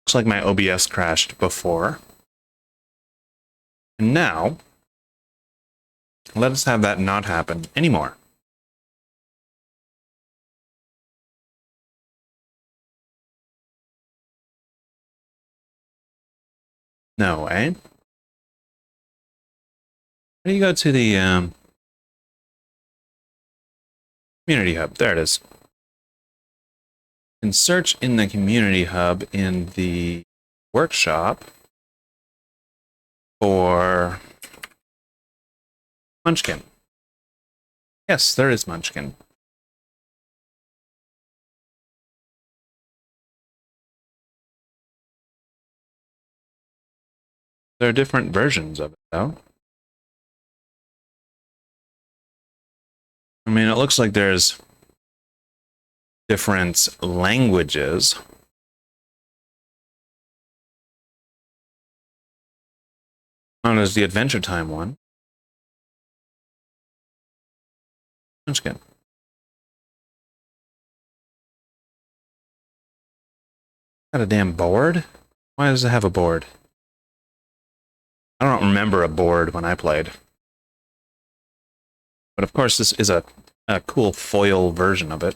Looks like my OBS crashed before. And now, let us have that not happen anymore. No way. How do you go to the community hub? There it is. You can search in the community hub in the workshop for Munchkin. Yes, there is Munchkin. There are different versions of it, though. I mean, it looks like there's different languages. Oh, there's the Adventure Time one. Munchkin. Got a damn board? Why does it have a board? I don't remember a board when I played. But of course, this is a cool foil version of it.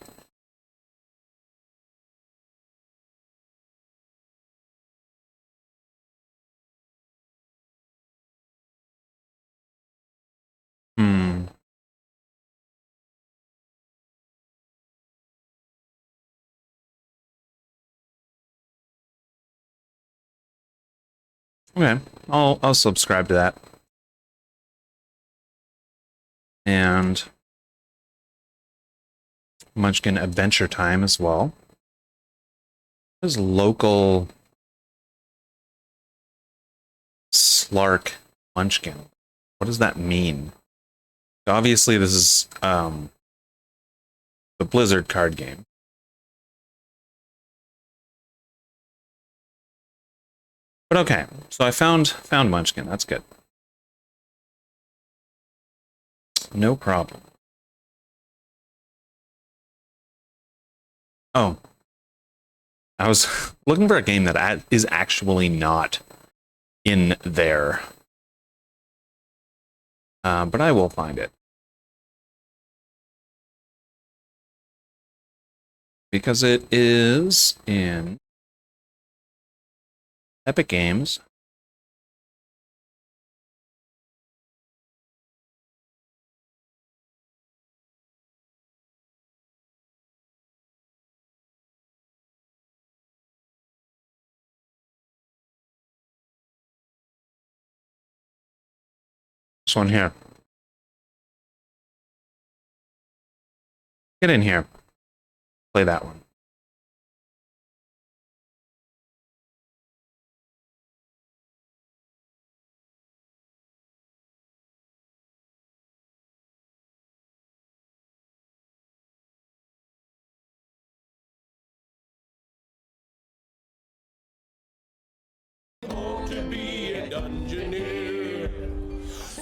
Okay, I'll subscribe to that. And Munchkin Adventure Time as well. There's local Slark Munchkin. What does that mean? Obviously, this is the Blizzard card game. But okay, so I found Munchkin. That's good. No problem. Oh. I was looking for a game that is actually not in there. But I will find it. Because it is in Epic Games. This one here. Get in here. Play that one. To be a dungeoneer,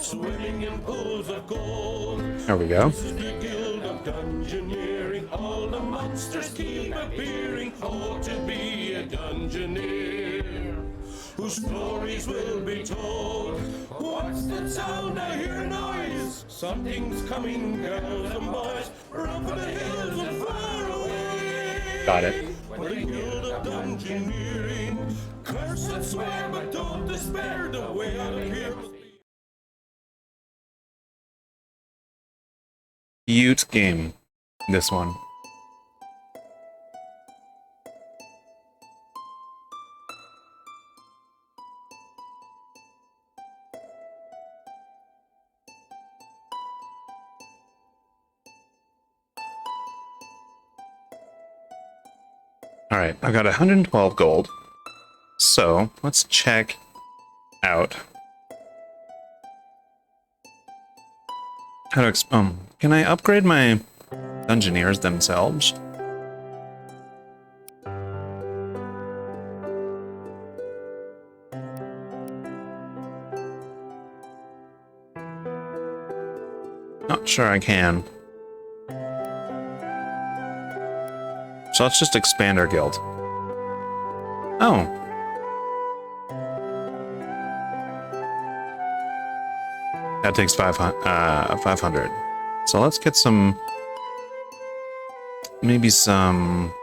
swimming in pools of gold. There we go. This is the guild of dungeoneering. All the monsters keep appearing. Oh, to be a dungeoneer, whose stories will be told. What's that sound? I hear a noise. Something's coming, girls and boys, from the hills and far away. Got it. For the guild of dungeoneering, curse and swear, but don't despair. The way out of here. Cute game, this one. Alright, I got 112 gold. So, let's check out how to can I upgrade my Dungeoneers themselves? Not sure I can. So let's just expand our guild. Oh, That takes 500. So let's get some, maybe some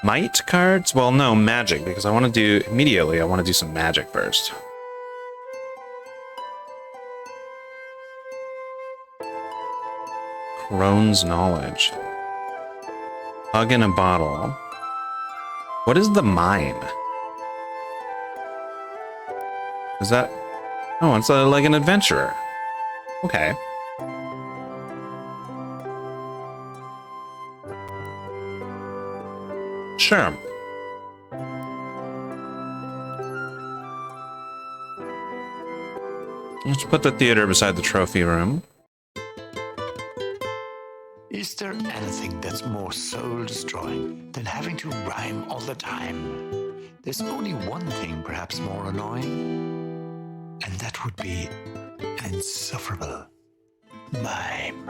might cards. Well, no, magic, because I want to do immediately. I want to do some magic first. Crone's knowledge. Hug in a bottle. What is the mine? Is that? Oh, it's like an adventurer. Okay. Sure. Let's put the theater beside the trophy room. Is there anything that's more soul-destroying than having to rhyme all the time? There's only one thing perhaps more annoying, and that would be an insufferable mime.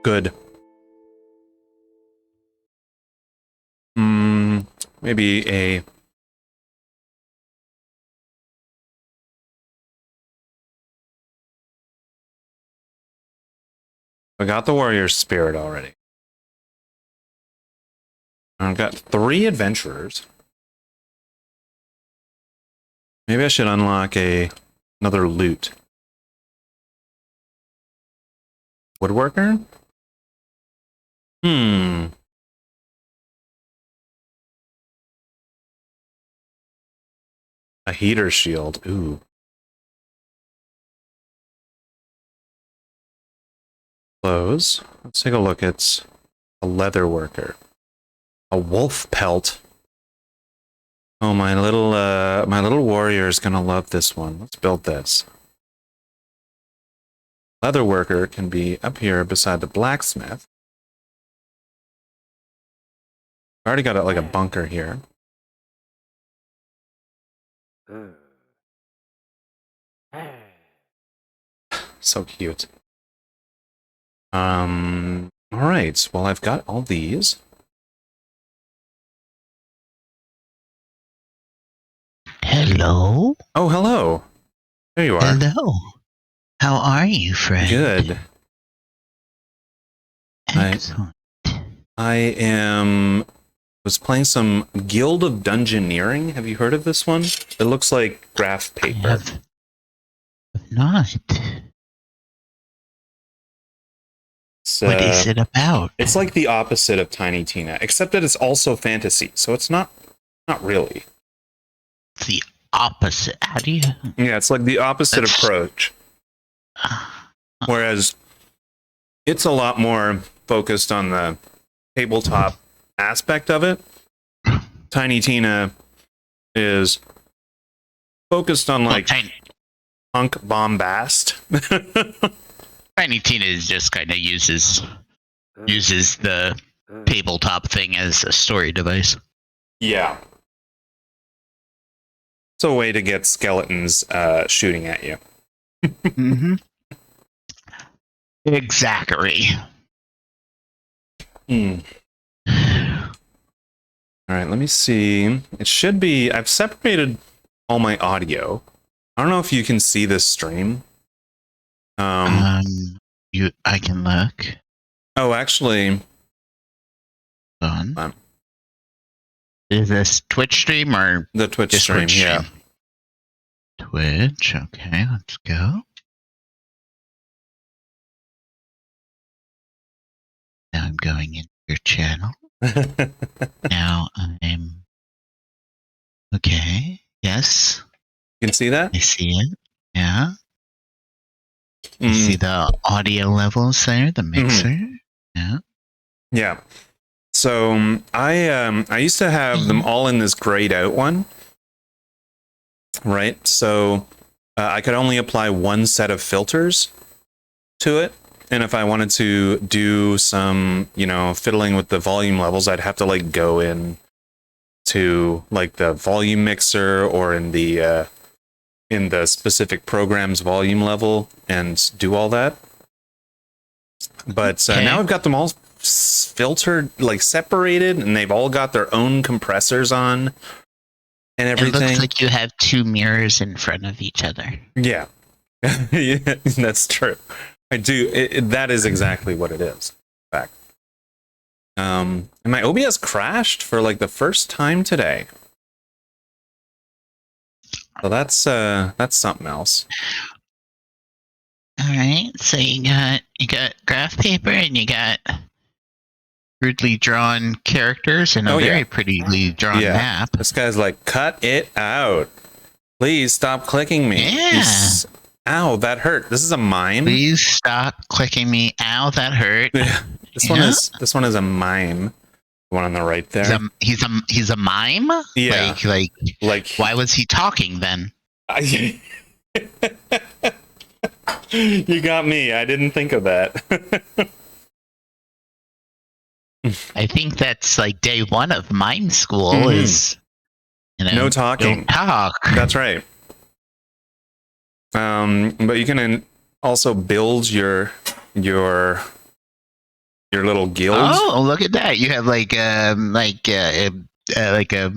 Good. Maybe a... I got the warrior spirit already. I've got 3 adventurers. Maybe I should unlock another loot. Woodworker? A heater shield. Ooh. Clothes. Let's take a look. It's a leather worker. A wolf pelt. Oh, my little warrior is gonna love this one. Let's build this. Leather worker can be up here beside the blacksmith. I already got like a bunker here. So cute. All right. Well, I've got all these. Hello? Oh, hello. There you are. Hello. How are you, friend? Good. Excellent. I was playing some Guild of Dungeoneering. Have you heard of this one? It looks like graph paper. I have not. What is it about? It's like the opposite of Tiny Tina, except that it's also fantasy. So it's not really. It's the opposite. How do you? Yeah, it's like the opposite approach. Whereas it's a lot more focused on the tabletop aspect of it. Tiny Tina is focused on like punk bombast. Tiny Tina is just kind of uses the tabletop thing as a story device. Yeah. It's a way to get skeletons shooting at you. Mm-hmm. Exactly. All right, let me see. It should be... I've separated all my audio. I don't know if you can see this stream. I can look. Oh, actually... On. Is this Twitch stream or the Twitch stream? Yeah. Twitch. Okay, let's go. Now I'm going into your channel. Now I'm... Okay. Yes. You can see that? I see it. Yeah. I see the audio levels there, the mixer. Yeah. Yeah. So I used to have them all in this grayed out one. Right? So I could only apply one set of filters to it. And if I wanted to do some, fiddling with the volume levels, I'd have to like go in to like the volume mixer or in the specific program's volume level and do all that. But now I've got them all filtered, like separated, and they've all got their own compressors on. and It everything. looks like you have two mirrors in front of each other. Yeah. Yeah, that's true. I do. That is exactly what it is. In fact. And my OBS crashed for like the first time today. So that's something else. All right, so you got graph paper and you got crudely drawn characters and a very prettily drawn map. This guy's like, cut it out. Please stop clicking me. Yeah. Ow, that hurt. This is a mime. Please stop clicking me. Ow, that hurt. This one is a mime. The one on the right there. He's a mime? Yeah. Like why was he talking then? You got me. I didn't think of that. I think that's like day one of mime school is no talking. Don't talk. That's right. But you can also build your little guild. Oh, look at that! You have like a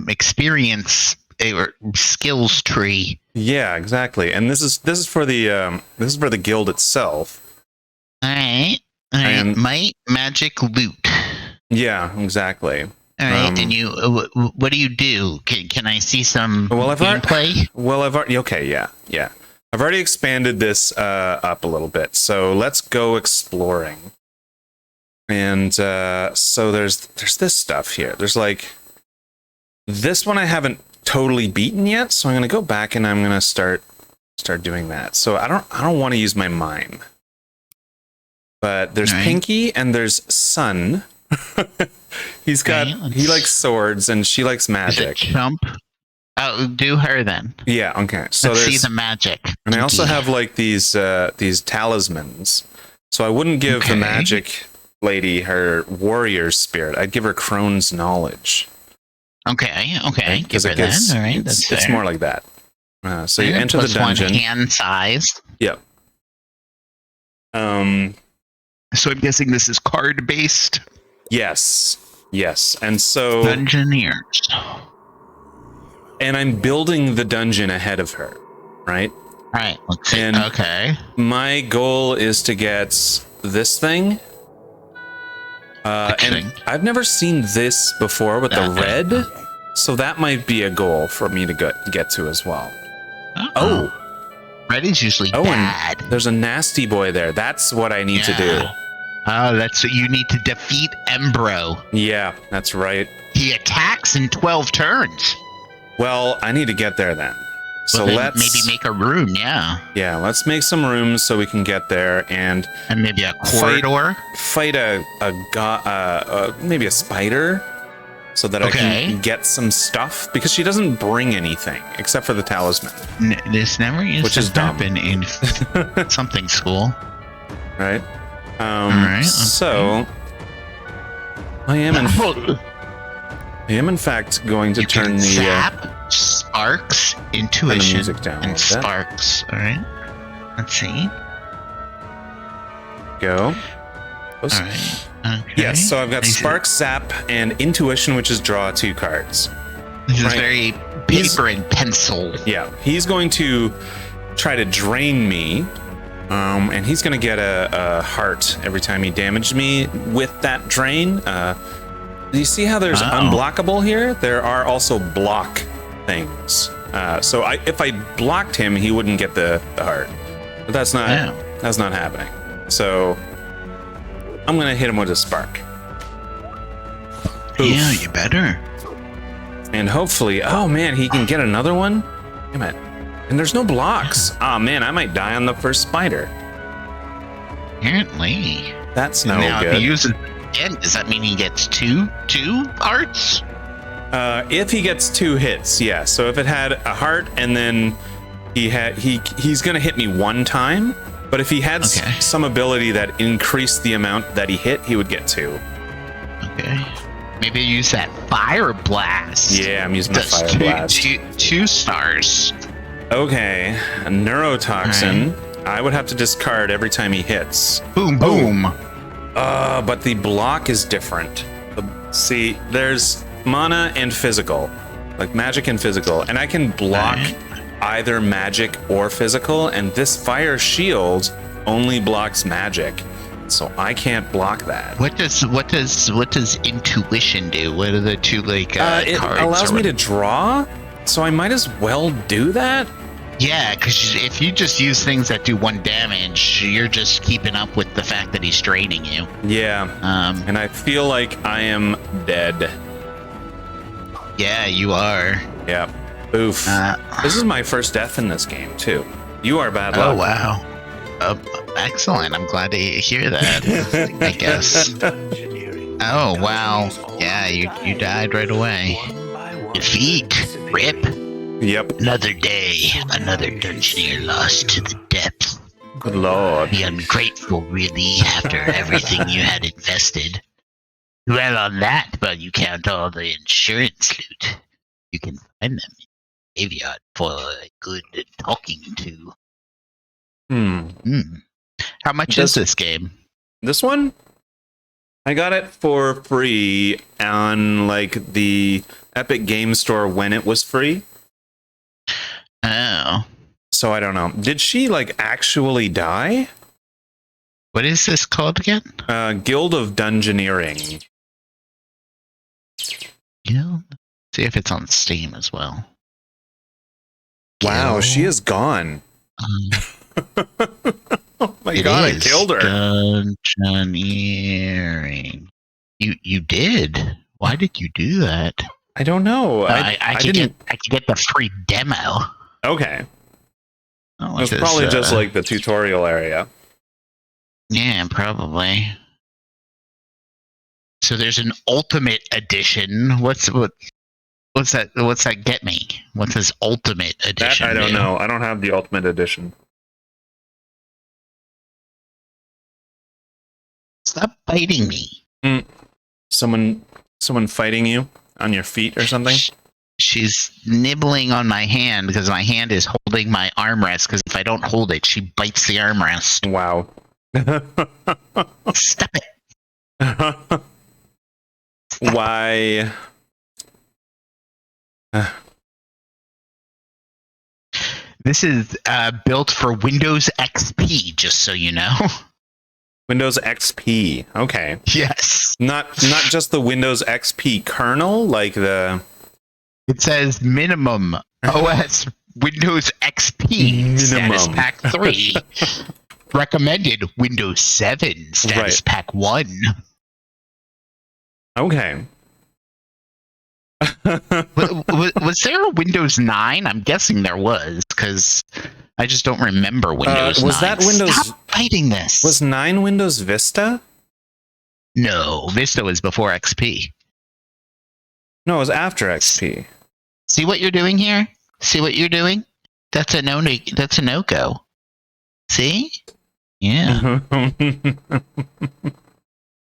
experience or skills tree. Yeah, exactly. And this is for the guild itself. All right. And might, magic, loot. Yeah, exactly. All right. And you, what do you do? Can I see some gameplay? Yeah. I've already expanded this up a little bit, so let's go exploring. And so there's this stuff here. There's like this one I haven't totally beaten yet, so I'm gonna go back and I'm gonna start doing that. So I don't want to use my mime, but there's Pinky and there's Sun. He likes swords and she likes magic. Jump. Oh, do her then. Yeah. Okay. So let's see the magic. And I also have like these talismans. So I wouldn't give the magic lady her warrior spirit. I'd give her Crone's knowledge. Okay. Right? Give her that. All right. It's more like that. So you enter the dungeon. One hand size. Yep. So I'm guessing this is card based. Yes. And so Dungeoneers. And I'm building the dungeon ahead of her, right? Right. Let's see. And my goal is to get this thing. And I've never seen this before with the red, so that might be a goal for me to get to as well. Oh. Red is usually bad. And there's a nasty boy there. That's what I need to do. Oh, that's what you need to defeat Embro. Yeah, that's right. He attacks in 12 turns. Well, I need to get there then. So let's maybe make a room, yeah. Yeah, let's make some rooms so we can get there and maybe a corridor. Fight maybe a spider, so that I can get some stuff because she doesn't bring anything except for the talisman. This never used to happen in something school, right? So I am in fact going to turn the zap, sparks, intuition, music down and sparks. All right. Let's see. Go. All right. Okay. Yes. So I've got sparks, zap, and intuition, which is draw 2 cards. This is very paper and pencil. Yeah. He's going to try to drain me. And he's going to get a heart every time he damaged me with that drain. Do you see how there's unblockable here? There are also block things. So if I blocked him, he wouldn't get the heart. But that's not happening. So I'm going to hit him with a spark. Oof. Yeah, you better. And hopefully, oh man, he can get another one? Damn it. And there's no blocks. Oh man, I might die on the first spider. Apparently. That's no now, good. If he uses again, does that mean he gets two hearts? If he gets 2 hits, yeah. So if it had a heart and then he's gonna hit me 1 time. But if he had some ability that increased the amount that he hit, he would get 2. Okay. Maybe use that fire blast. Yeah, I'm using the fire blast. 2 stars. Okay, a neurotoxin. Right. I would have to discard every time he hits. Boom, boom. But the block is different. See, there's mana and physical. like magic and physical, and I can block either magic or physical, and this fire shield only blocks magic, so I can't block that. What does intuition do? What are the two It cards? allows me to draw, so I might as well do that. Yeah, because if you just use things that do 1 damage, you're just keeping up with the fact that he's draining you. Yeah. And I feel like I am dead. Yeah, you are. Yeah. Oof. This is my first death in this game, too. You are bad luck. Oh, wow. Excellent. I'm glad to hear that, I guess. Oh, wow. Yeah, you died right away. Defeat. Rip. Yep. Another day, another dungeoneer lost to the depths. Good lord. Be ungrateful, really, after everything you had invested. Well, on that, but you count all the insurance loot. You can find them in the graveyard for a good talking to. How much is this game? This one? I got it for free on like the Epic Game Store when it was free. Oh. So I don't know. Did she like actually die? What is this called again? Guild of Dungeoneering. Yeah. See if it's on Steam as well. Wow, she is gone. Oh my god, I killed her. Dungeoneering. You did? Why did you do that? I don't know. I could get the free demo. Okay. Oh, It's probably just like the tutorial area. Yeah, probably. So there's an ultimate edition. What's that? What's that get me? What's this ultimate edition? That I don't know. I don't have the ultimate edition. Stop biting me. Someone fighting you on your feet or something? She's nibbling on my hand because my hand is holding my armrest, because if I don't hold it, she bites the armrest. Wow. Stop it. Why? This is built for Windows XP, just so you know. Windows XP. Okay. Yes. Not just the Windows XP kernel, like the... It says minimum OS Windows XP status pack 3. Recommended Windows 7 status pack 1. Okay. Was there a Windows 9? I'm guessing there was, because I just don't remember Windows 9. Was that Windows... Stop fighting this. Was 9 Windows Vista? No, Vista was before XP. No, it was after XP. See what you're doing here? See what you're doing? That's a no. That's a no-go. See? Yeah.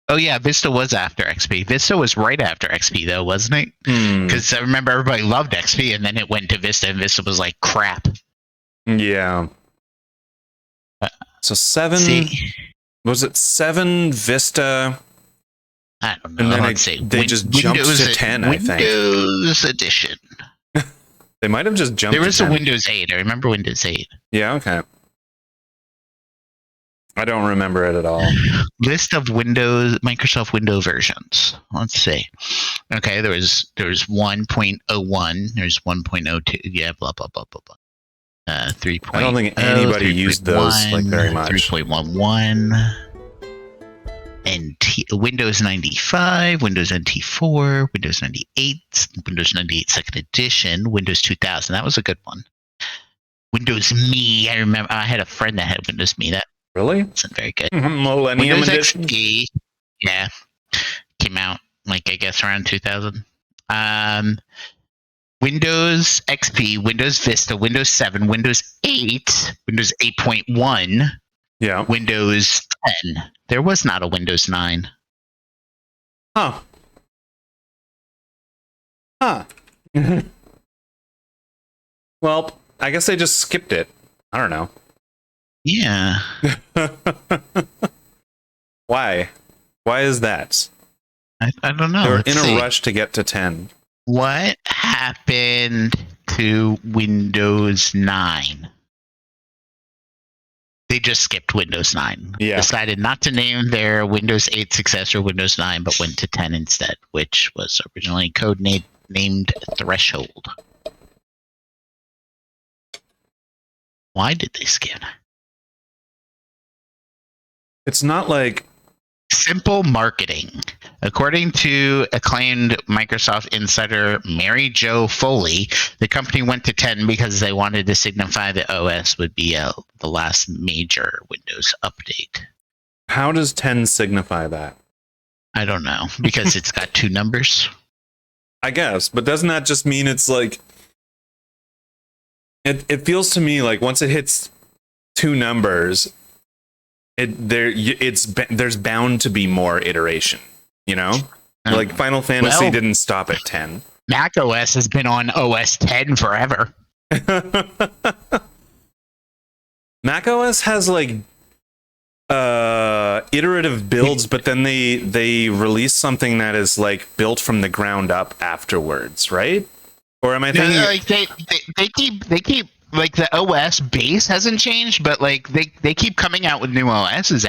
Oh yeah, Vista was after XP. Vista was right after XP though, wasn't it? Because I remember everybody loved XP, and then it went to Vista, and Vista was like crap. Yeah. So 7... See? Was it 7 Vista? I don't know. And then Let's see. they just jumped to 10, I think. Windows Edition. They might have just jumped There was to 10. a Windows 8. I remember Windows 8. Yeah, okay. I don't remember it at all. List of Microsoft Windows versions. Let's see. Okay, there was 1.01. There's 1.02. Yeah, blah blah blah blah blah. 3.0. I don't think anybody used those like very much. 3.11. Windows 95, Windows NT4, Windows 98, Windows 98 Second Edition, Windows 2000. That was a good one. Windows Me. I remember I had a friend that had Windows Me. That Really? wasn't very good. Millennium Windows Edition? XP, yeah, came out like I guess around 2000. Windows XP, Windows Vista, Windows 7, Windows 8, Windows 8.1, Yeah. Windows 10. There was not a Windows 9. Huh. Well, I guess they just skipped it. I don't know. Yeah. Why? Why is that? I don't know. They were Let's in see. a rush to get to 10. What? happened to Windows 9? They just skipped Windows 9. Yeah. Decided not to name their Windows 8 successor Windows 9, but went to 10 instead, which was originally named Threshold. Why did they skip? It's not like Simple marketing. According to acclaimed Microsoft insider Mary Jo Foley, the company went to 10 because they wanted to signify the OS would be the last major Windows update. how does 10 signify that? I don't know, because it's got two numbers. I guess, but doesn't that just mean it's like it feels to me like once it hits two numbers, there's bound to be more iteration, you know? Like Final Fantasy didn't stop at 10. Mac OS has been on OS 10 forever. Mac OS has like iterative builds, but then they release something that is like built from the ground up afterwards, right? Or am I thinking Like they keep like the OS base hasn't changed, but like they keep coming out with new OSs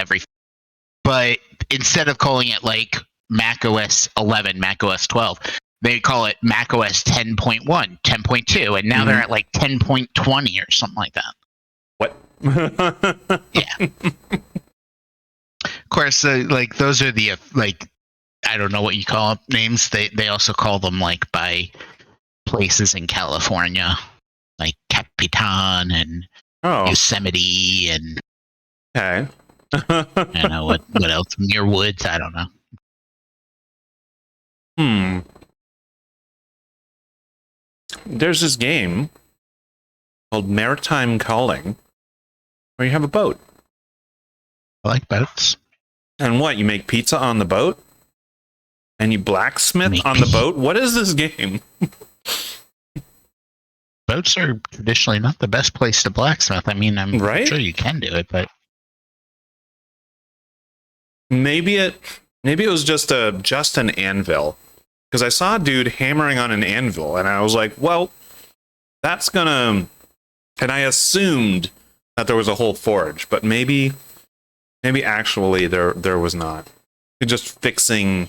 but instead of calling it like Mac OS 11, Mac OS 12, they call it Mac OS 10.1, 10.2, and now they're at like 10.20 or something like that. what? Yeah. Of course, like those are the like I don't know what you call them, names. They also call them like by places in California, like Capitan and Yosemite and Okay. I don't know what else. Muir Woods. I don't know. There's this game called Maritime Calling where you have a boat. I like boats. And what? You make pizza on the boat? And you blacksmith on the boat? What is this game? Boats are traditionally not the best place to blacksmith. I mean, I'm sure you can do it, but maybe it was just an anvil, because I saw a dude hammering on an anvil, and I was like, well, that's gonna. And I assumed that there was a whole forge, but maybe actually there was not. You're just fixing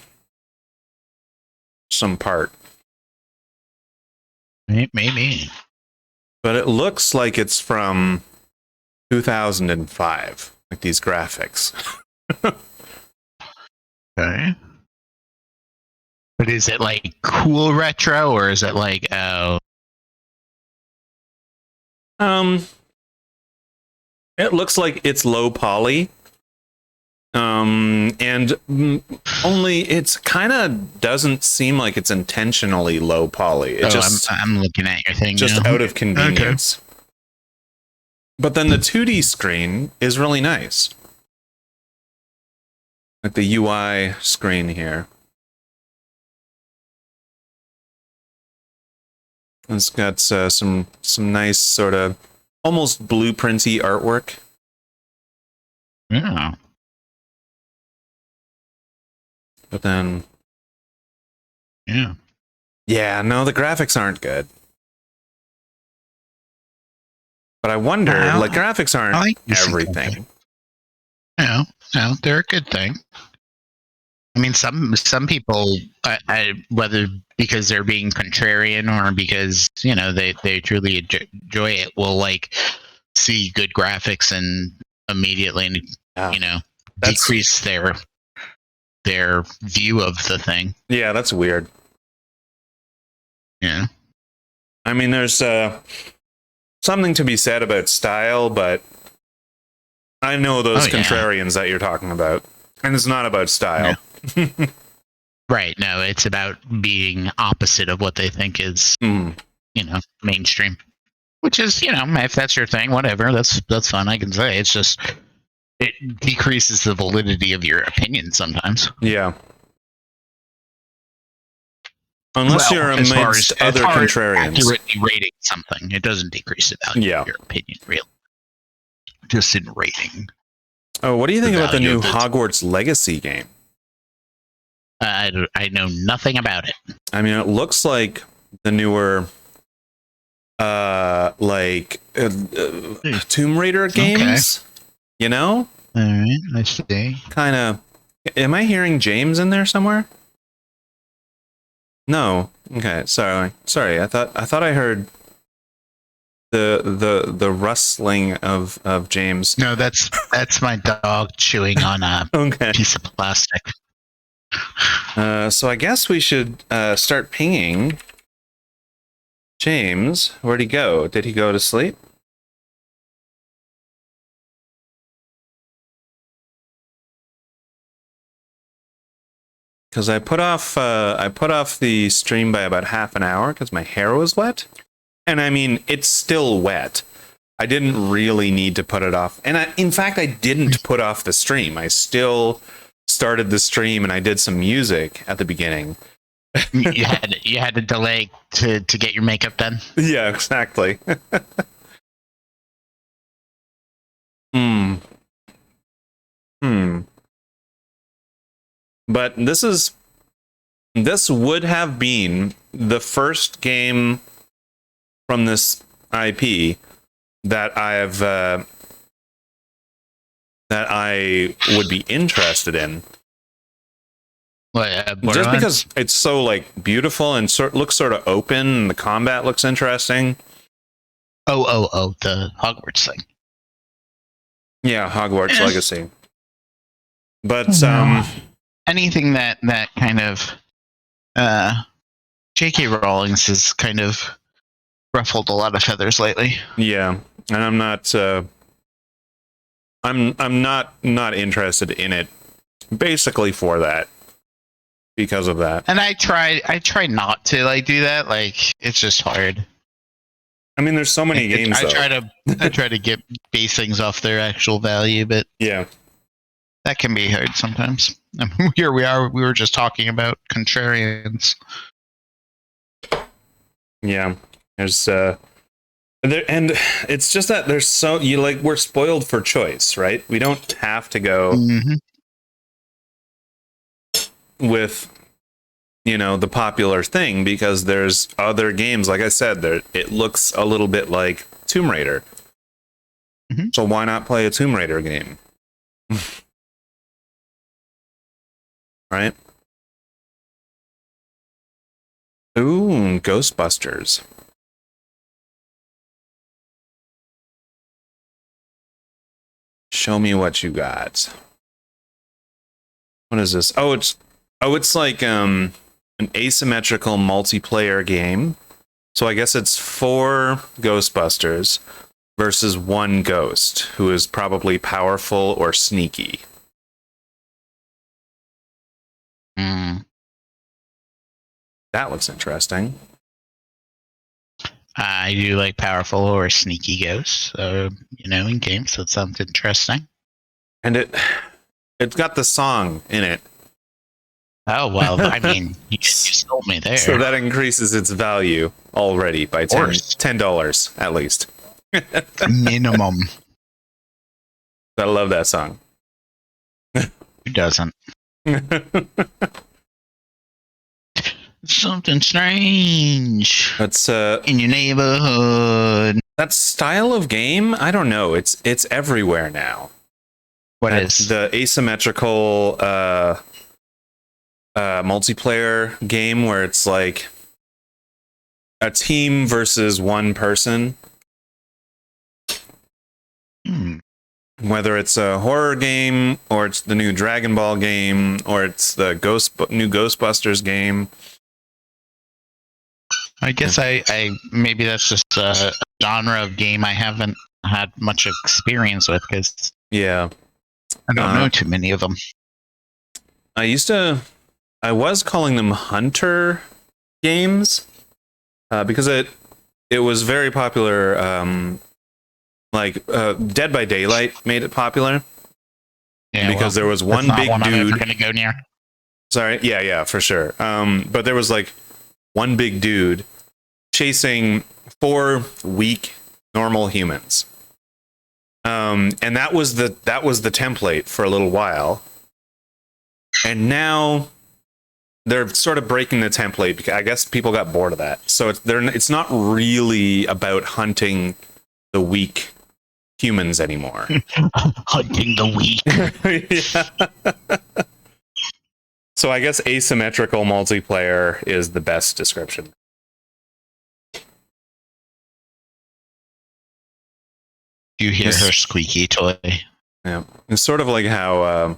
some part. Maybe. But it looks like it's from 2005, like these graphics. Okay. But is it like cool retro, or is it like it looks like it's low poly. And only it's kind of doesn't seem like it's intentionally low poly. It I'm looking at your thing. Just now. out of convenience. Okay. But then the 2D screen is really nice. Like the UI screen here. It's got some nice sort of almost blueprinty artwork. Yeah. But then, yeah, no, the graphics aren't good. But I wonder, like, graphics aren't everything. No, they're a good thing. I mean, some people, whether because they're being contrarian or because they truly enjoy it, will like see good graphics and immediately decrease their view of the thing. Yeah, that's weird. Yeah. I mean, there's something to be said about style, but I know those contrarians that you're talking about. And it's not about style. No. Right. No, it's about being opposite of what they think is, mainstream. Which is, if that's your thing, whatever, that's fun. I can say it's just it decreases the validity of your opinion sometimes. Yeah. Unless you're amongst other contrarians. Accurately rating something, it doesn't decrease the value of your opinion, really. Just in rating. Oh, what do you think about the new Hogwarts Legacy game? I know nothing about it. I mean, it looks like the newer Tomb Raider games. You know? All right, I see. Kind of. Am I hearing James in there somewhere? No. Okay. Sorry. I thought I heard the rustling of James. No, that's my dog chewing on a Okay. piece of plastic. So I guess we should start pinging James. Where'd he go? Did he go to sleep? Because I put off the stream by about half an hour because my hair was wet, and I mean it's still wet. I didn't really need to put it off, and in fact I didn't put off the stream. I still started the stream and I did some music at the beginning. you had to delay to get your makeup done. Yeah, exactly. But this would have been the first game from this IP that I would be interested in. What, just because it's so like beautiful and looks sort of open, and the combat looks interesting. Oh, the Hogwarts thing. Yeah, Hogwarts Legacy. But anything that kind of J.K. Rowling's has kind of ruffled a lot of feathers lately. Yeah, and I'm not I'm not interested in it basically for that. Because of that. And I try not to like do that. Like it's just hard. I mean, there's so many games. I try to get base things off their actual value, but yeah, that can be hard sometimes. Here we are. We were just talking about contrarians. Yeah, there's there, and it's just that there's so we're spoiled for choice, right? We don't have to go with the popular thing because there's other games. Like I said, there it looks a little bit like Tomb Raider. So why not play a Tomb Raider game? Right? Ooh, Ghostbusters. Show me what you got. What is this? Oh, it's like an asymmetrical multiplayer game. So I guess it's 4 Ghostbusters versus 1 ghost who is probably powerful or sneaky. That looks interesting. I do like powerful or sneaky ghosts, in games. That sounds interesting. And it's got the song in it. Oh, well, I mean, you sold me there. So that increases its value already by $10 at least. Minimum. I love that song. Who doesn't? Something strange. That's in your neighborhood. That style of game, I don't know. It's everywhere now. What is the asymmetrical multiplayer game where it's like a team versus one person? Whether it's a horror game or it's the new Dragon Ball game or it's the new Ghostbusters game. I guess I maybe that's just a genre of game I haven't had much experience with because I don't know too many of them. I was calling them hunter games because it was very popular. Dead by Daylight made it popular. Yeah, because there was one big one dude. I'm ever gonna go near. Sorry, yeah, for sure. But there was like one big dude chasing 4 weak normal humans. And that was the template for a little while. And now they're sort of breaking the template because I guess people got bored of that. So it's not really about hunting the weak humans anymore. Hunting the weak. Yeah. So I guess asymmetrical multiplayer is the best description. You hear Yes. her squeaky toy. Yeah, it's sort of like how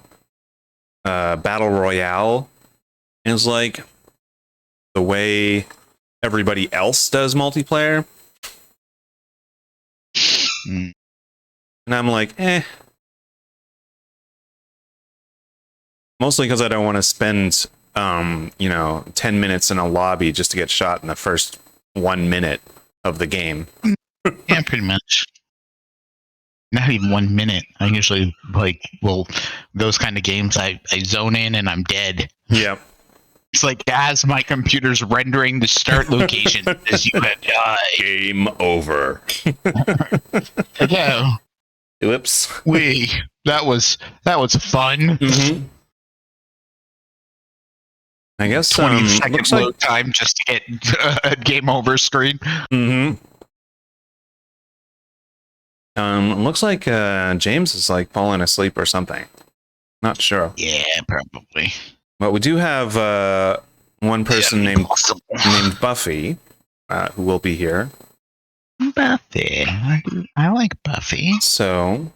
Battle Royale is like the way everybody else does multiplayer. Mm. And I'm like, mostly because I don't want to spend, 10 minutes in a lobby just to get shot in the first 1 minute of the game. Yeah, pretty much. Not even 1 minute. I usually those kind of games. I zone in and I'm dead. Yep. It's like as my computer's rendering the start location as you had died. Game over. Yeah. Whoops. That was fun. Mm-hmm. I guess 20 second looks load like time just to get a game over screen. mm-hmm. Looks like James is like falling asleep or something. Not sure. Yeah, probably. But we do have one person named Buffy who will be here. Buffy. I like Buffy. So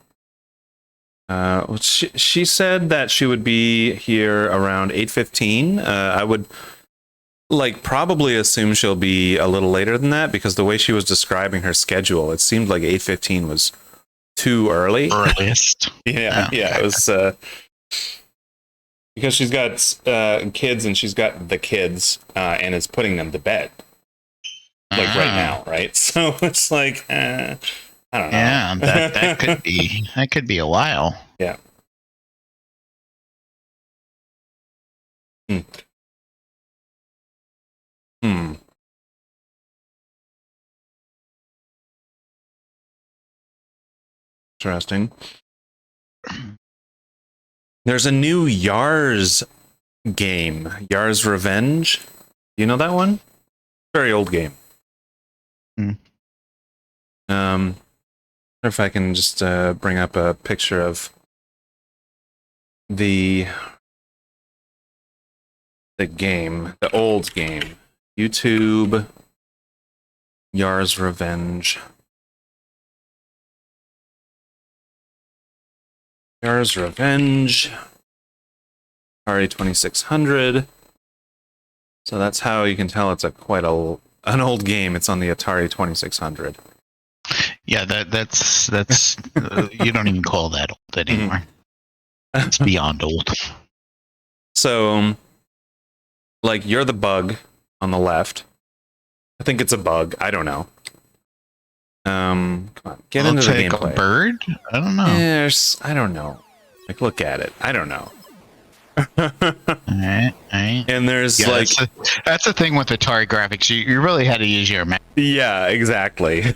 she said that she would be here around 8:15. I would probably assume she'll be a little later than that because the way she was describing her schedule, it seemed like 8:15 was too early. Earliest. Yeah, it was because she's got kids and she's got the kids and is putting them to bed right now, right? So it's like I don't know. Yeah, that could be a while. Yeah. Interesting. There's a new Yars game, Yars Revenge. You know that one? Very old game. Hmm. I wonder if I can just bring up a picture of the game, the old game. YouTube Yars Revenge. Yars Revenge. Atari 2600. So that's how you can tell it's quite an old game. It's on the Atari 2600. Yeah, that's you don't even call that old anymore. It's beyond old. So, you're the bug on the left. I think it's a bug. I don't know. Come on, get into the gameplay. A bird? I don't know. I don't know. Look at it. I don't know. Alright. And there's that's the thing with Atari graphics. You really had to use your mouse. Yeah, exactly.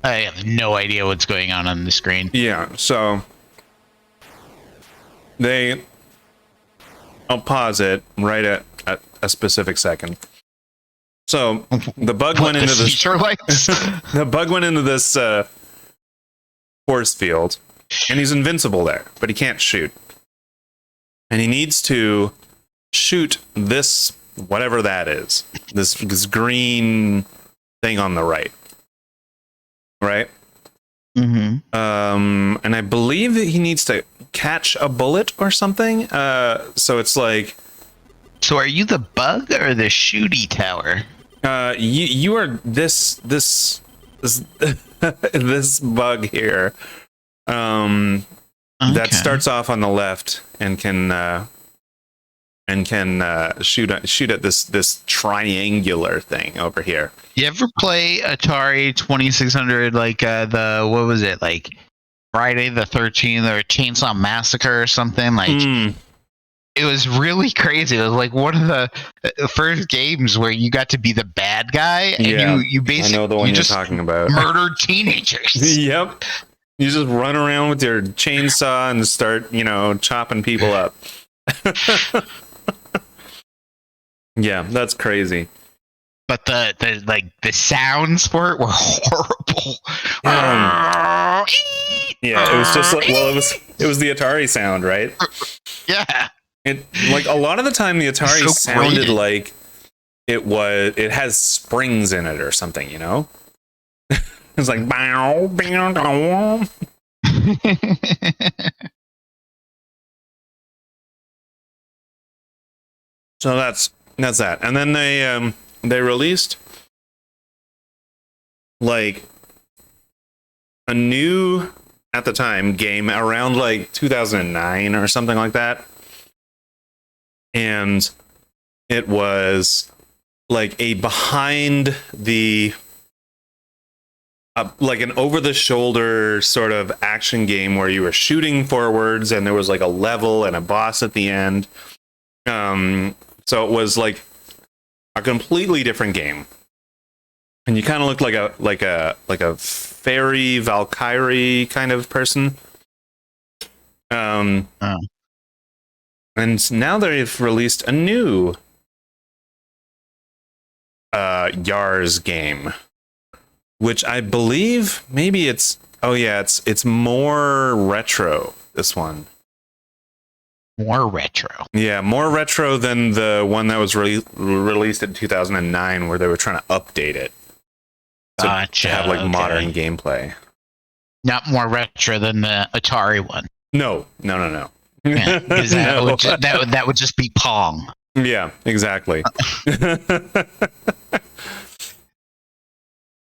I have no idea what's going on the screen. Yeah, so I'll pause it right at a specific second. So the bug went into this. The bug went into this force field, and he's invincible there, but he can't shoot. And he needs to shoot this, whatever that is, this green thing on the right. Right? Mm-hmm. And I believe that he needs to catch a bullet or something. So it's like. So are you the bug or the shooty tower? You are this this bug here. That starts off on the left and can shoot at this triangular thing over here. You ever play Atari 2600 what was it, like Friday the 13th or Chainsaw Massacre or something? It was really crazy. It was like one of the first games where you got to be the bad guy and you basically I know the one you're talking about. Murdered teenagers. Yep. You just run around with your chainsaw and start, chopping people up. Yeah, that's crazy. But the sounds for it were horrible. Yeah, it was just like, well, it was the Atari sound, right? Yeah. It like a lot of the time the Atari So sounded grated. like it has springs in it or something, you know? It's like bow, bow, bow. So that's that. And then they released like a new at the time game around like 2009 or something like that. And it was like a behind the like an over the shoulder sort of action game where you were shooting forwards and there was like a level and a boss at the end. So it was like a completely different game. And you kind of looked like a fairy Valkyrie kind of person. And now they've released a new Yars game, which I believe maybe it's more retro, this one. More retro. Yeah, more retro than the one that was released in 2009 where they were trying to update it to have like modern gameplay. Not more retro than the Atari one. No. Yeah, that would just be Pong. Yeah, exactly.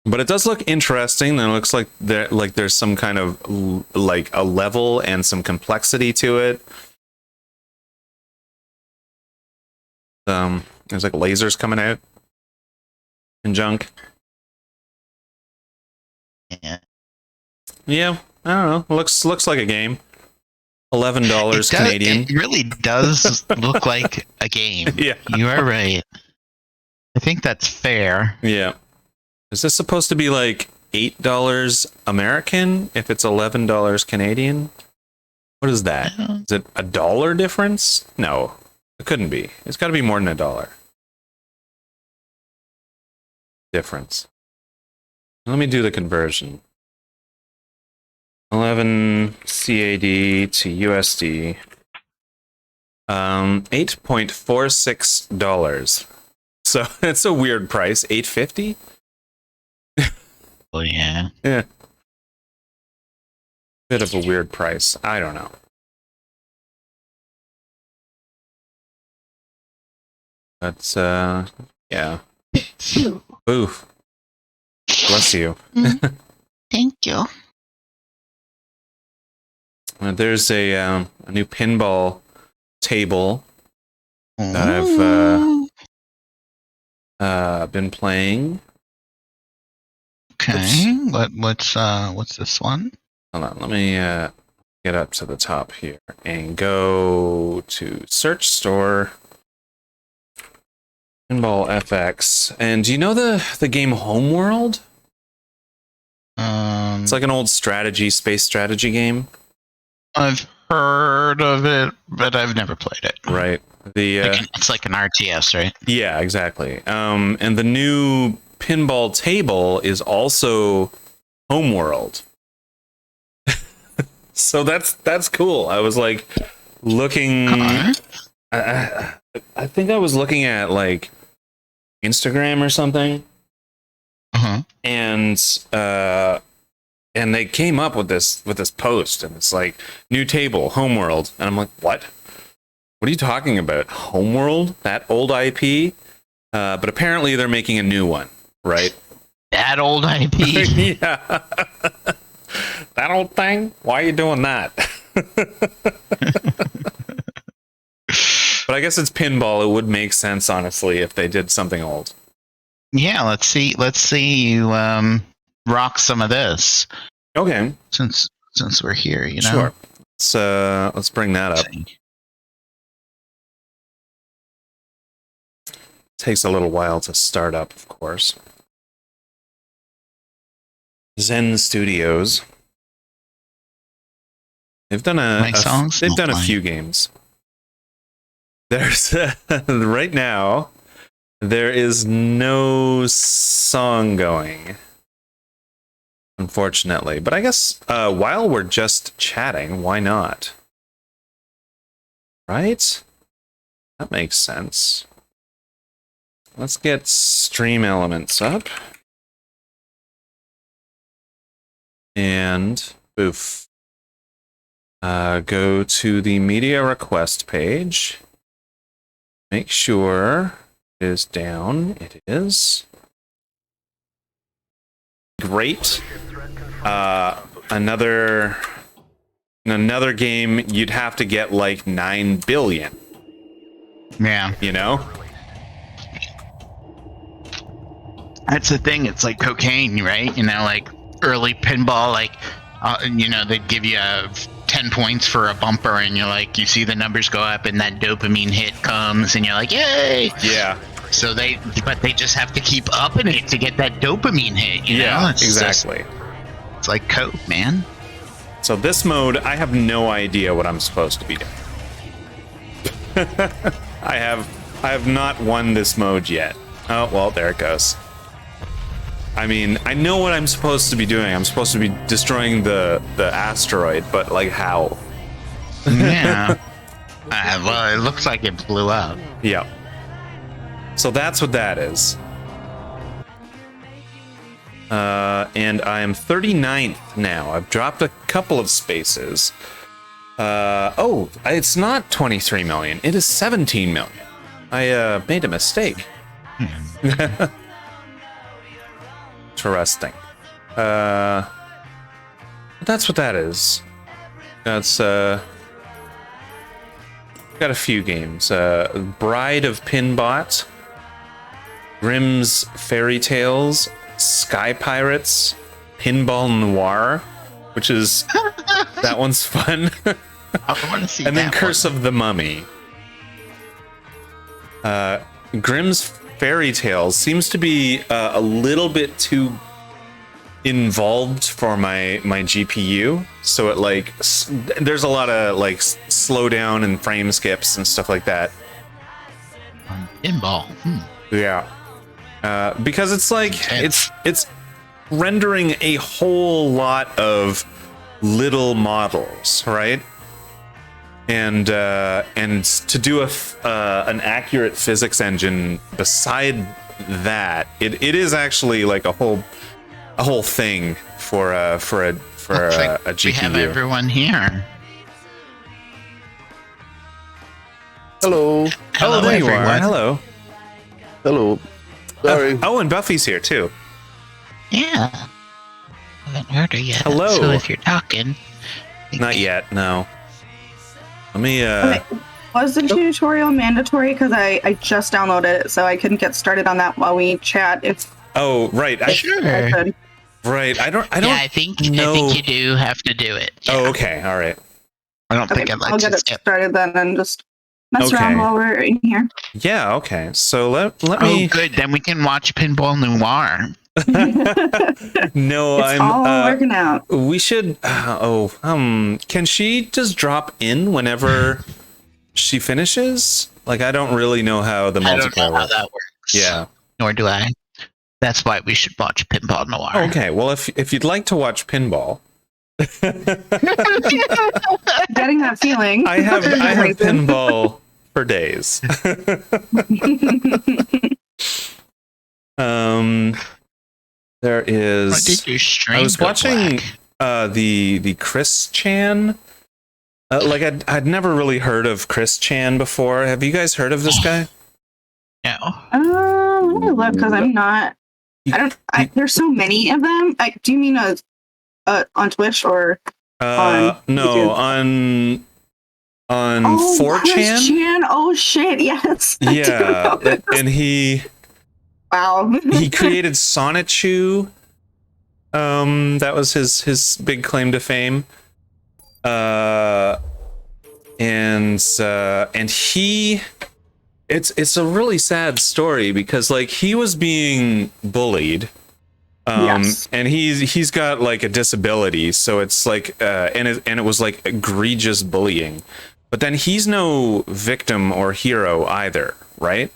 But it does look interesting, and it looks like there's some kind of like a level and some complexity to it. There's like lasers coming out and junk. Yeah, I don't know. Looks like a game. $11 Canadian. It really does look like a game. Yeah, you are right. I think that's fair. Yeah. Is this supposed to be like $8 American if it's $11 Canadian? What is that? Is it a dollar difference? No, it couldn't be. It's got to be more than $1 difference. Let me do the conversion. 11 CAD to USD. $8.46. So it's a weird price. $8.50? Oh yeah. Yeah. Bit of a weird price. I don't know. That's yeah. Oof. Bless you. Thank you. There's a new pinball table that I've been playing. Okay. What's this one? Hold on, let me get up to the top here and go to search store Pinball FX. And do you know the game Homeworld? It's like an old space strategy game. I've heard of it, but I've never played it. Right. It's like an RTS, right? Yeah, exactly. And the new pinball table is also Homeworld. So that's cool. I was like looking. I think I was looking at like Instagram or something, and they came up with this post, and it's like new table Homeworld, and I'm like, what are you talking about? Homeworld, that old IP? But apparently they're making a new one, right? That old IP. Yeah. That old thing? Why are you doing that? But I guess it's pinball. It would make sense, honestly, if they did something old. Yeah, let's see you rock some of this. Okay. Since we're here, you know. Sure. Let's bring that up. Takes a little while to start up, of course. Zen Studios. They've done a few games. There's right now there is no song going, unfortunately. But I guess while we're just chatting, why not? Right? That makes sense. Let's get stream elements up. And boof. Go to the media request page. Make sure it is down. It is. Great. Another game, you'd have to get like 9 billion. Yeah. You know? That's the thing. It's like cocaine, right? You know, like early pinball, like, you know, they'd give you 10 points for a bumper, and you're like, you see the numbers go up, and that dopamine hit comes, and you're like, yay! Yeah. So they just have to keep upping it to get that dopamine hit, you know? It's exactly. It's like coke, man. So this mode, I have no idea what I'm supposed to be doing. I have not won this mode yet. Oh, well, there it goes. I mean, I know what I'm supposed to be doing. I'm supposed to be destroying the asteroid, but like how? Yeah. Well, it looks like it blew up. Yeah. So that's what that is. And I am 39th now. I've dropped a couple of spaces. It's not 23 million. It is 17 million. I made a mistake. Interesting. That's what that is. That's got a few games. Bride of Pinbot, Grimm's Fairy Tales, Sky Pirates, Pinball Noir, which is that one's fun. I want to see And then that Curse one. of the Mummy. Grimm's Fairy Tales seems to be a little bit too involved for my GPU, so it like there's a lot of like slowdown and frame skips and stuff like that. Pinball. Yeah, because it's like it's rendering a whole lot of little models, right? And to do an accurate physics engine beside that, it is actually like a whole thing for a GPU. We have everyone here. Hello. Hello, there you are. everyone. Hello. Hello. Sorry. And Buffy's here too. Yeah. Haven't heard her yet. Hello. So if you're talking. Not yet. No. Let me. Okay. Was the tutorial mandatory? Because I just downloaded it, so I couldn't get started on that while we chat. If Oh, right. I could. Right. I don't. Yeah, I think you do have to do it. Yeah. Oh, okay. All right. I don't Okay, think I'd like I'll to get it skip. started then and just mess Okay. around while we're in here. Yeah. Okay. So let Oh, me. good. Then we can watch Pinball Noir. No, It's all working out. We should. Can she just drop in whenever she finishes? Like, I don't really know how the I don't know multiplayer how works. that works. Yeah. Nor do I. That's why we should watch Pinball Noir. Okay. Well, if you'd like to watch pinball, Getting that feeling. I have pinball for days. There What is. did your stream I was go watching black? the Chris Chan. Like I'd never really heard of Chris Chan before. Have you guys heard of this guy? No. Let me look because I'm not. There's so many of them. Do you mean on Twitch or? No, YouTube. on Oh, 4chan. Chris Chan. Oh shit! Yes. I do Yeah, know this. and he Wow. created Sonichu. That was his big claim to fame. And he, it's a really sad story because like he was being bullied. Yes. And he's got like a disability, so it's like and it was like egregious bullying. But then he's no victim or hero either, right?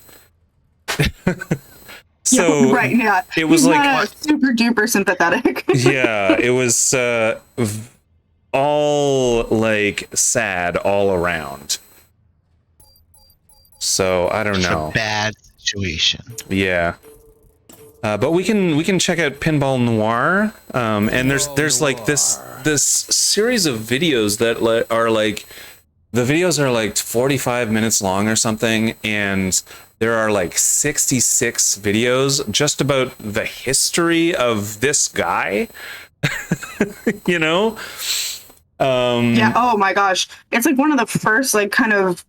So yeah, right, yeah. it was He's like not super duper sympathetic. yeah, it was all like sad all around. So I don't It's know. a bad situation. Yeah. But we can check out Pinball Noir, and there's like this series of videos that are like, the videos are like 45 minutes long or something, and there are like 66 videos just about the history of this guy. You know? Yeah, oh my gosh. It's like one of the first like kind of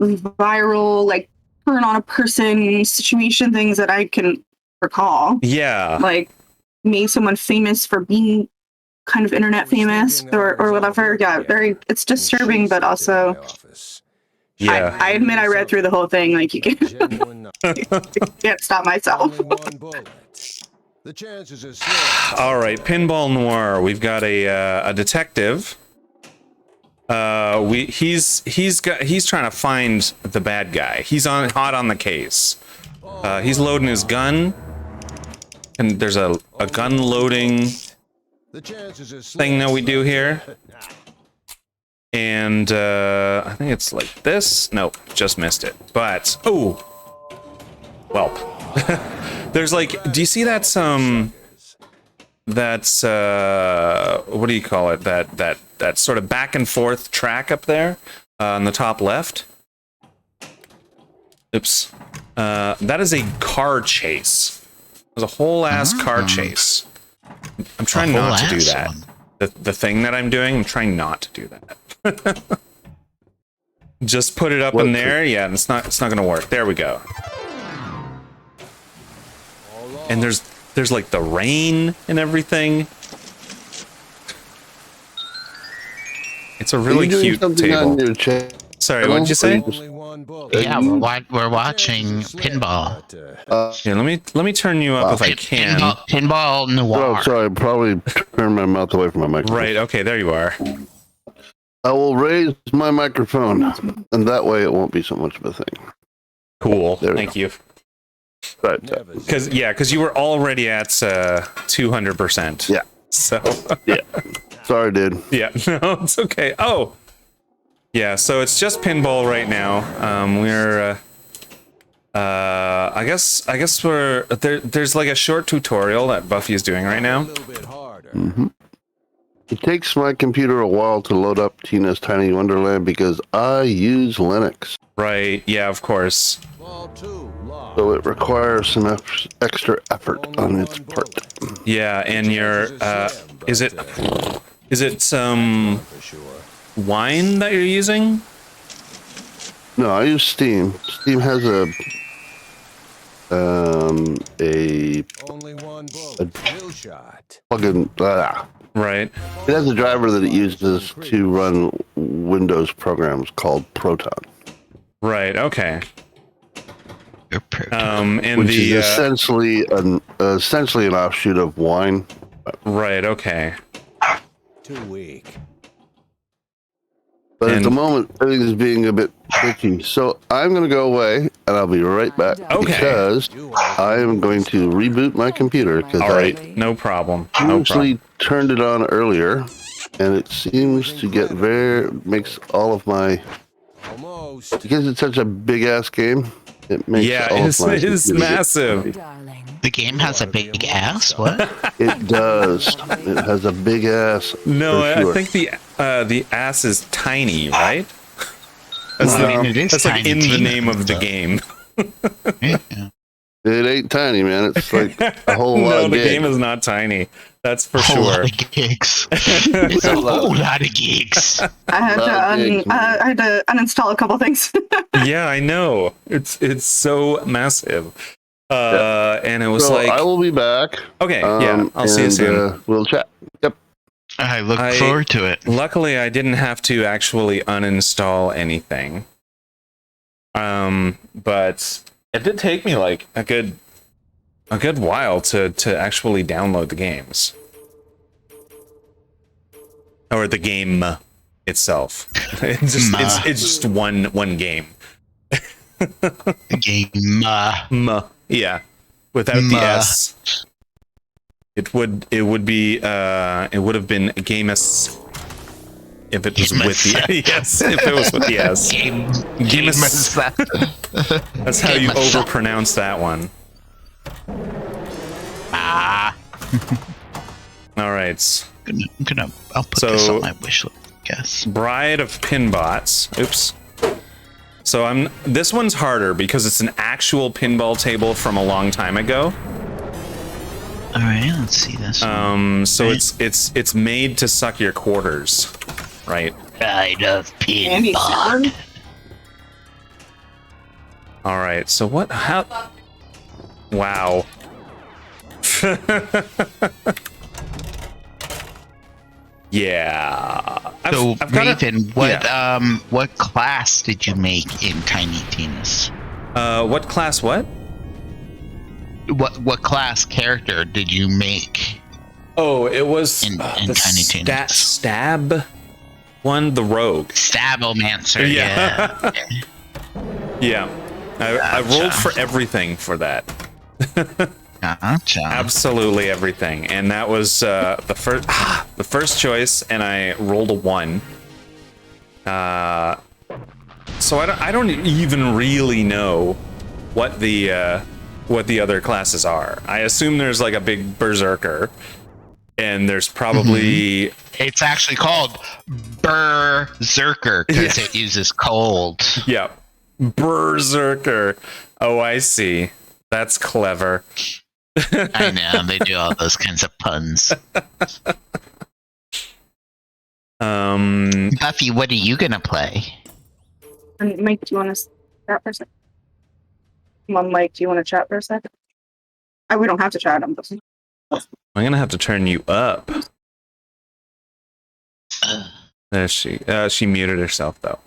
viral like turn on a person situation things that I can recall. Yeah. Like made someone famous for being kind of internet famous or whatever. Yeah, very it's disturbing but also Yeah. I admit I read through the whole thing, like you can't stop myself. The chances are slim. All right, Pinball Noir. We've got a detective. He's trying to find the bad guy. He's hot on the case. He's loading his gun, and there's a gun loading The chances are slim. thing that we do here. And I think it's like this. Nope, just missed it. But oh, welp. There's like, do you see that's what do you call it? That sort of back and forth track up there on the top left. Oops. That is a car chase. There's a whole ass car chase. I'm trying not to do that. The thing that I'm doing, I'm trying not to do that. Just put it up in there. Yeah, it's not gonna work. There we go. And there's like the rain and everything. It's a really cute table. Sorry, what did you say? Only one bullet. Yeah, we're watching Pinball. Here, let me turn you up if I can. Pinball Noir. Oh, sorry, I probably turned my mouth away from my microphone. Right. Okay. There you are. I will raise my microphone, and that way it won't be so much of a thing. Cool. There we Thank go. you. Right. Because you were already at 200%. Yeah. So. Yeah. Sorry, dude. Yeah. No, it's okay. Oh. Yeah. So it's just pinball right now. We're. I guess we're there. There's like a short tutorial that Buffy is doing right A now. little bit harder. Mm-hmm. It takes my computer a while to load up Tina's Tiny Wonderland because I use Linux. Right. Yeah. Of course. Ball two, lost. So it requires some extra effort on its part. Yeah. And your is it some For sure. wine that you're using? No, I use Steam. Steam has a Only one bullet. Kill shot. plugin. Right. It has a driver that it uses to run Windows programs called Proton, Right. Okay. You're pro- And which the is essentially an offshoot of Wine. right. Okay. Too weak. But at And- the moment, everything is being a bit glitchy. So I'm going to go away, and I'll be right back Okay. because I am going to reboot my computer because All I right. No problem. No problem. actually turned it on earlier, and it seems to get makes all of my, Almost. because it's such a big ass game. It makes Yeah. all It's of my it's computer get- massive. The game has a big ass? What? It does. It has a big ass. No, for sure. I think the ass is tiny, right? That's, Well, I mean, it is that's like Tiny in the Tina, name of the so- game. Yeah. It ain't tiny, man. It's like a whole lot No, of the gigs. game is not tiny. That's for Whole lot sure. of gigs. It's a whole lot of gigs. I had Lot of to uninstall a couple things. Yeah, I know. It's so massive. And it was So like I will be back. okay, yeah, I'll see you and, soon. We'll chat. Yep. I look forward to it. Luckily, I didn't have to actually uninstall anything. But it did take me like a good while to actually download the games. Or the game. itself. It's just one game. Game. Yeah, without the S, it would have been Gamus if it was with the yes. If it was with the S, Gamus. That's how you overpronounce that one. All right. I'll put this on my wish list, I guess. Bride of Pinbots. Oops. So this one's harder because it's an actual pinball table from a long time ago. All right, let's see this. So it's made to suck your quarters, right? Bride of Pinbot. All right. So what? How? Wow. Yeah. So, Raven, what class did you make in Tiny Tina's? What class? What? What class character did you make? Oh, it was in the Tiny Tina's stab one, the rogue. Stabomancer. Yeah. Yeah. I rolled for everything for that. Gotcha. Absolutely everything, and that was the first choice, and I rolled a 1. So I don't even really know what the other classes are. I assume there's like a big berserker, and there's probably it's actually called berserker because it uses cold. Yeah, berserker. Oh, I see. That's clever. I know, they do all those kinds of puns. Buffy, what are you gonna play? Mike, do you want to chat for a second? Come on, Mike, do you want to chat for a second? We don't have to chat. I'm gonna have to turn you up. There she muted herself though.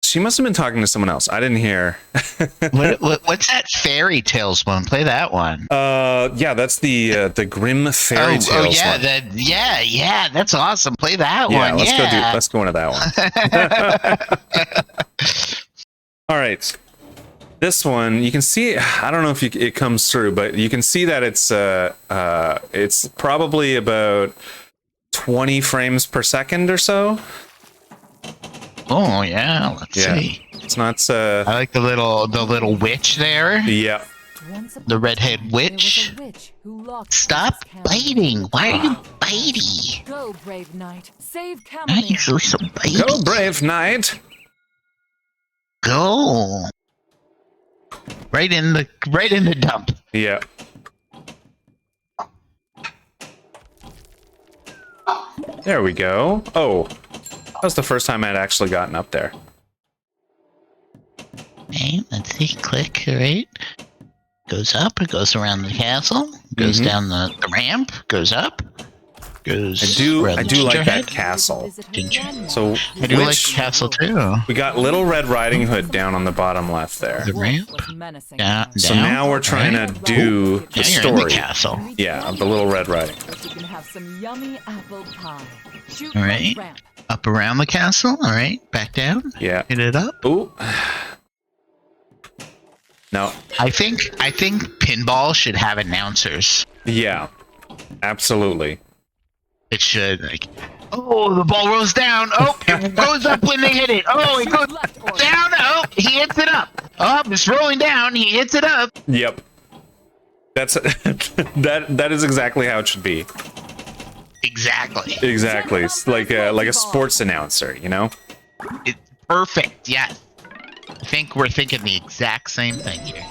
She must have been talking to someone else. I didn't hear. What's that fairy tales one? Play that one. Yeah, that's the Grim Fairy Tales. Oh yeah, one. yeah, that's awesome. Play that one. Let's go into that one. All right. This one, you can see. I don't know if it comes through, but you can see that it's probably about 20 frames per second or so. Oh yeah, let's see. It's not. I like the little witch there. Yeah. The redhead witch. Stop biting! Why are you bitey? Go, brave knight. Save Not Camelot. usually so bitey. Go, brave knight. Go. Right in the dump. Yeah. There we go. Oh. That was the first time I'd actually gotten up there. Okay, let's see. Click, right? Goes up, it goes around the castle, goes down the ramp, goes up, goes. I do like that castle. So I do like castle too. We got Little Red Riding Hood down on the bottom left there. The ramp. Down, So now we're trying to do the Now you're in story. the castle. Yeah, of the Little Red Riding Hood. You can have some yummy apple pie. Shoot All right. ramp. Up around the castle. All right. Back down. Yeah. Hit it up. Ooh. No. I think pinball should have announcers. Yeah. Absolutely. It should oh, the ball rolls down. Oh, it goes up when they hit it. Oh, it goes down. Oh, he hits it up. Oh, it's rolling down. He hits it up. Yep. That's that is exactly how it should be. Exactly. Exactly. It's like a sports announcer, you know? It's perfect. Yeah. I think we're thinking the exact same thing here.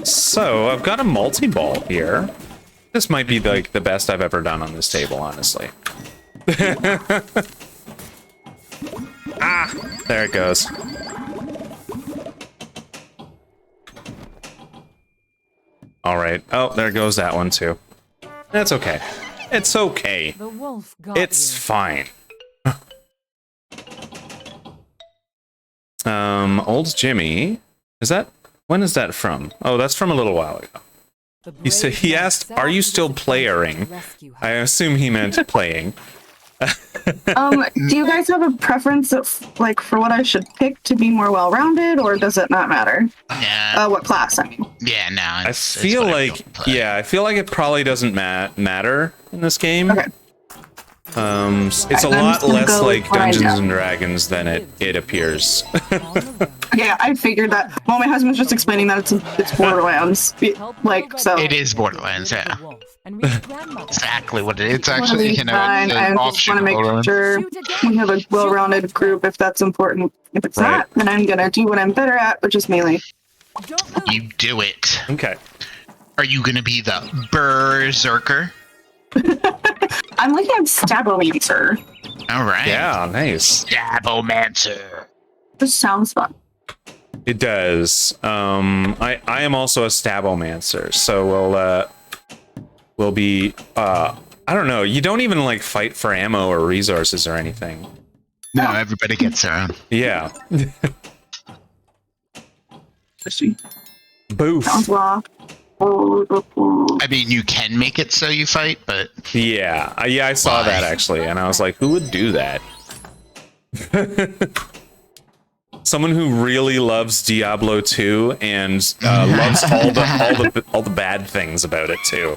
So I've got a multi-ball here. This might be like the best I've ever done on this table, honestly. There it goes. All right. Oh, there goes that one too. That's okay. It's okay. The wolf got It's you. fine. Old Jimmy. Is that? When is that from? Oh, that's from a little while ago. He asked, "Are you still playering?" I assume he meant playing. Do you guys have a preference of, like, for what I should pick to be more well-rounded, or does it not matter? Yeah. What class, I mean. Yeah, no. I feel like it probably doesn't matter in this game. Okay. It's a I'm lot just gonna less go like with what I Dungeons know. and Dragons than it appears. Yeah, I figured that. Well, my husband was just explaining that it's Borderlands, like, so. It is Borderlands, yeah. Exactly what it is. It's actually, you know, Fine. an I just offshoot want to of make Borderlands. sure we have a well-rounded group if that's important. If it's Right. not, then I'm gonna do what I'm better at, which is melee. You do it. Okay. Are you gonna be the Berserker? I'm looking at Stabomancer. All right. Yeah, nice. Stabomancer. This sounds fun. It does. I am also a Stabomancer, so we'll be I don't know. You don't even like fight for ammo or resources or anything. No, everybody gets their own. Yeah. Boof. Sounds law. I mean, you can make it so you fight, but yeah, I saw that actually, and I was like, who would do that? Someone who really loves Diablo 2 and loves all the bad things about it too.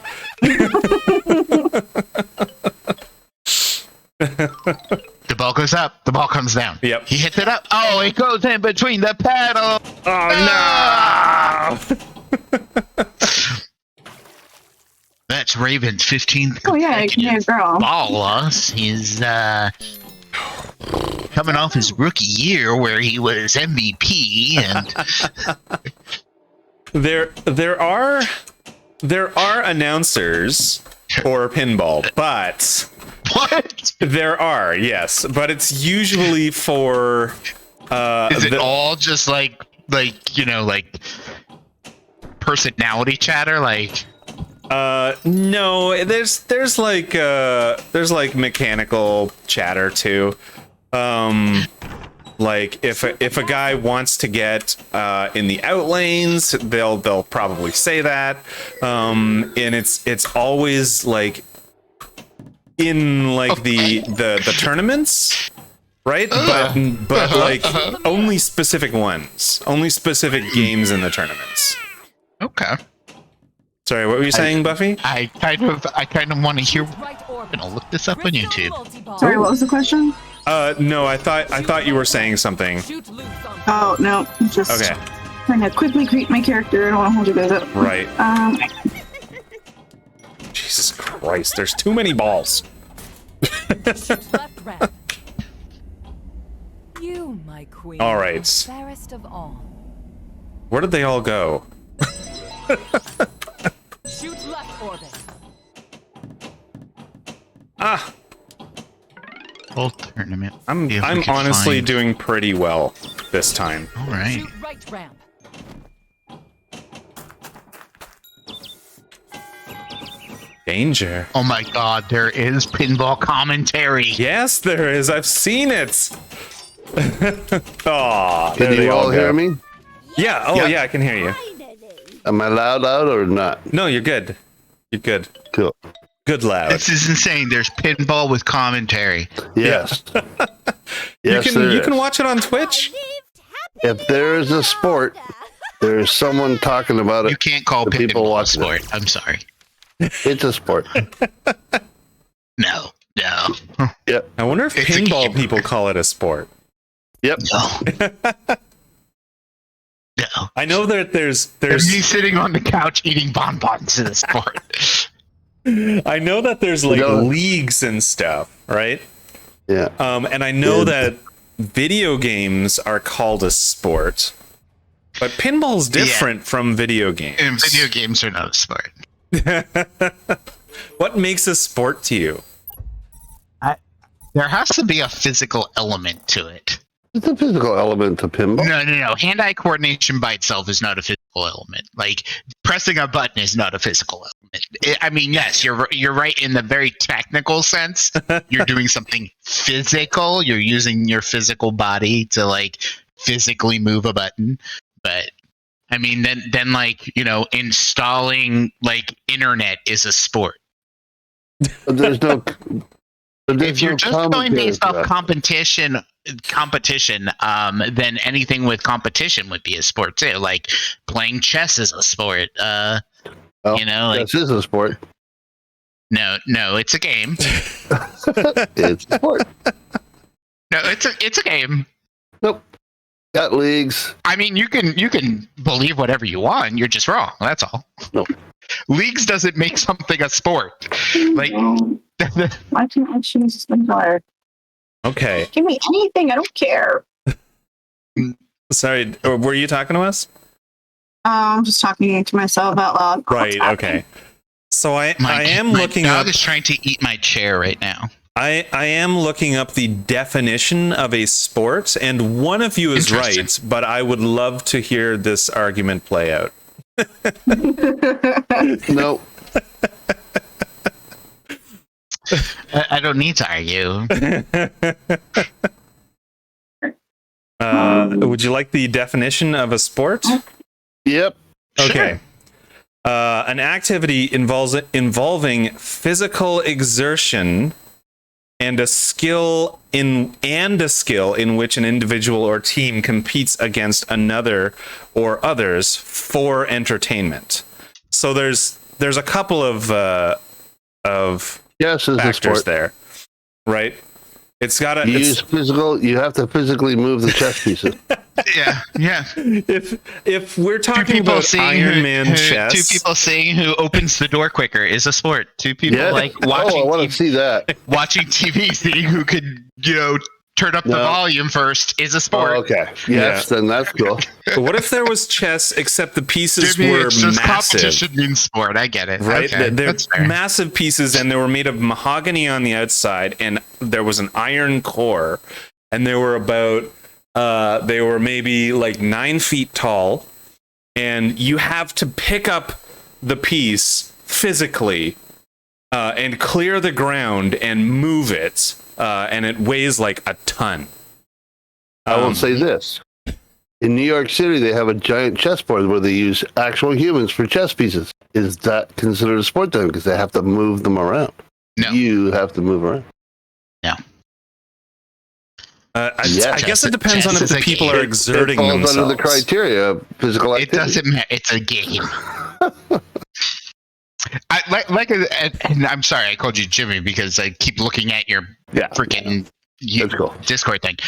the ball goes up, the ball comes down. Yep. He hits it up. Oh, it goes in between the paddle. Oh no! That's Raven's 15th. Oh yeah, I can hear a girl. Ball loss. He's coming off his rookie year where he was MVP, and there are announcers for pinball, but what? There are, yes, but it's usually for is it all just like you know, like personality chatter, like no, there's like mechanical chatter too. Like if a guy wants to get in the out lanes, they'll probably say that. And it's always like in like the tournaments, right? But like only specific ones, only specific games in the tournaments. Okay. Sorry, what were you saying, Buffy? I kind of want to hear. I'm gonna look this up on YouTube. Sorry, what was the question? No, I thought you were saying something. Oh no, just okay. Trying to quickly create my character. I don't want to hold you guys up. Right. Jesus Christ, there's too many balls. You, my queen. All right. Fairest of all. Where did they all go? Shoot left orbit. Ah. Full tournament. I'm honestly doing pretty well this time. All right. Shoot right ramp. Danger. Oh my God, there is pinball commentary. Yes, there is. I've seen it. Oh, Can you all hear me? Yeah. Oh, yeah, I can hear you. Am I loud or not? No, you're good. You're good. Cool. Good loud. This is insane. There's pinball with commentary. Yes. Yes, you can watch it on Twitch. If there is a sport, there is someone talking about it. You can't call the people pinball a watching sport. I'm sorry. It's a sport. No. Yep. I wonder if It's a pinball game. people call it a sport. Yep. No. I know that there's me sitting on the couch eating bonbons in a sport. I know that there's like No. leagues and stuff, right? Yeah. And I know Yeah. that video games are called a sport, but pinball's different from video games. And video games are not a sport. What makes a sport to you? There has to be a physical element to it. It's a physical element to pinball. No. Hand-eye coordination by itself is not a physical element. Like pressing a button is not a physical element. I mean, yes, you're right in the very technical sense. You're doing something physical. You're using your physical body to like physically move a button. But I mean, then like, installing like internet is a sport. But there's no. But If you're just going based off competition, then anything with competition would be a sport too. Like playing chess is a sport. Chess is a sport. No, it's a game. It's a sport. No, it's a game. Nope. Got leagues. I mean, you can believe whatever you want. You're just wrong. That's all. Nope. Leagues doesn't make something a sport. Like, Why can't I choose the fire? Okay. Give me anything. I don't care. Sorry, were you talking to us? I'm just talking to myself out loud. Right. Okay. So I am looking up. up. My dog is trying to eat my chair right now. I am looking up the definition of a sport, and one of you is right, but I would love to hear this argument play out. No. I don't need to argue. Would you like the definition of a sport? Yep. Okay. An activity involving physical exertion and a skill in which an individual or team competes against another or others for entertainment. So there's a couple of factors there, right? It's got to use physical. You have to physically move the chess pieces. Yeah. If we're talking about Iron Man chess, two people seeing who opens the door quicker is a sport. Two people like watching. I want to see that. Watching TV, seeing who could turn up the volume first is a sport. Oh, okay. Yes, then that's cool. What if there was chess except the pieces Jimmy, were it's just massive? Competition means sport. I get it. Right? Okay, They're that's fair. massive pieces, and they were made of mahogany on the outside, and there was an iron core, and they were maybe like 9 feet tall, and you have to pick up the piece physically and clear the ground and move it, and it weighs like a ton. I will say this. In New York City, they have a giant chessboard where they use actual humans for chess pieces. Is that considered a sport then? Because they have to move them around. No. You have to move around. No. I guess it depends on if the people are exerting it falls themselves. under the criteria of physical activity. It doesn't matter. It's a game. And I'm sorry I called you Jimmy because I keep looking at your freaking Discord thing.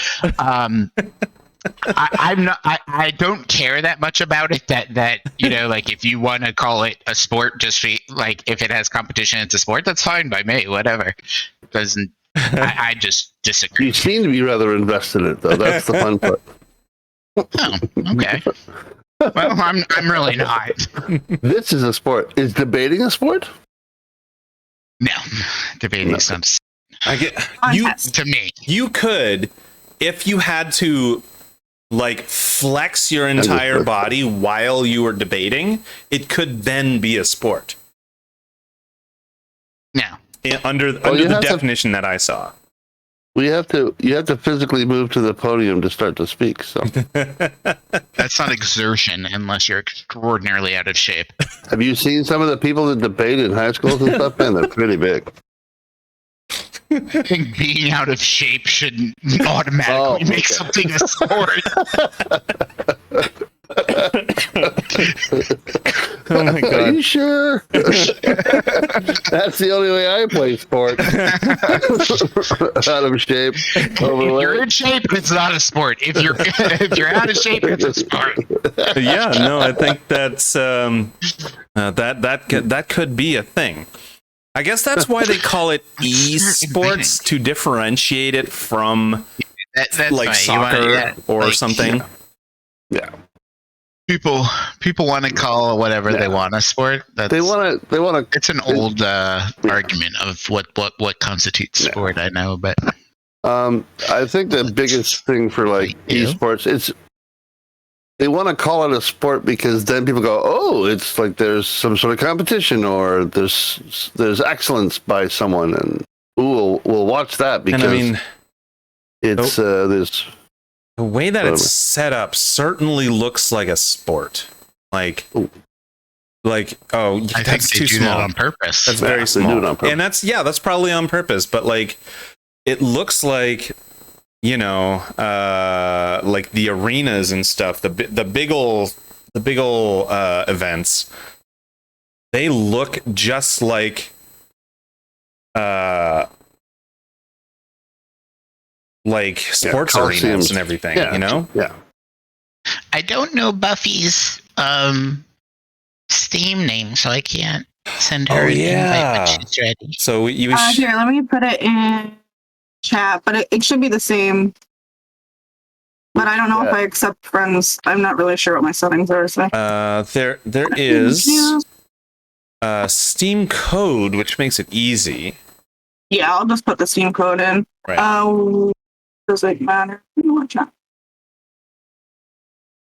I don't care that much about it. That like if you want to call it a sport, just like if it has competition, it's a sport. That's fine by me. Whatever. Doesn't. I just disagree. You seem to be rather invested in it, though. That's the fun part. Oh, okay. Well, I'm really not. This is a sport. Is debating a sport? No, debating some. I get you to me. You could, if you had to, like flex your entire body while you were debating. It could then be a sport. No. Under the definition that I saw. Well, you have to physically move to the podium to start to speak. So that's not exertion unless you're extraordinarily out of shape. Have you seen some of the people that debate in high schools and stuff? Man, they're pretty big. I think being out of shape shouldn't automatically make something a sport. Oh my god! Are you sure? That's the only way I play sport. Out of shape. If you're in shape, it's not a sport. If you're out of shape, it's a sport. Yeah, no, I think that's that could be a thing. I guess that's why they call it esports, to differentiate it from that's like fine. soccer or something. Yeah. People want to call whatever they want a sport. They want to. It's an old argument of what constitutes sport. I know, but I think the biggest thing for like esports, they want to call it a sport because then people go, oh, it's like there's some sort of competition or there's excellence by someone, and we'll watch that because and I mean, it's there's. The way that it's set up certainly looks like a sport. Like, Ooh. oh, I that's think they too do small. that on purpose. That's Yeah, very they do small. it on purpose. And that's probably on purpose, but like it looks like, you know, like the arenas and stuff, the big ol' events, they look just like sports arenas and everything, yeah, you know? Yeah. I don't know Buffy's Steam name, so I can't send her an invite when she's ready. So you here, let me put it in chat, but it should be the same. But I don't know if I accept friends. I'm not really sure what my settings are. So. there is Steam code, which makes it easy. Yeah, I'll just put the Steam code in. Right. Does it matter? Chat.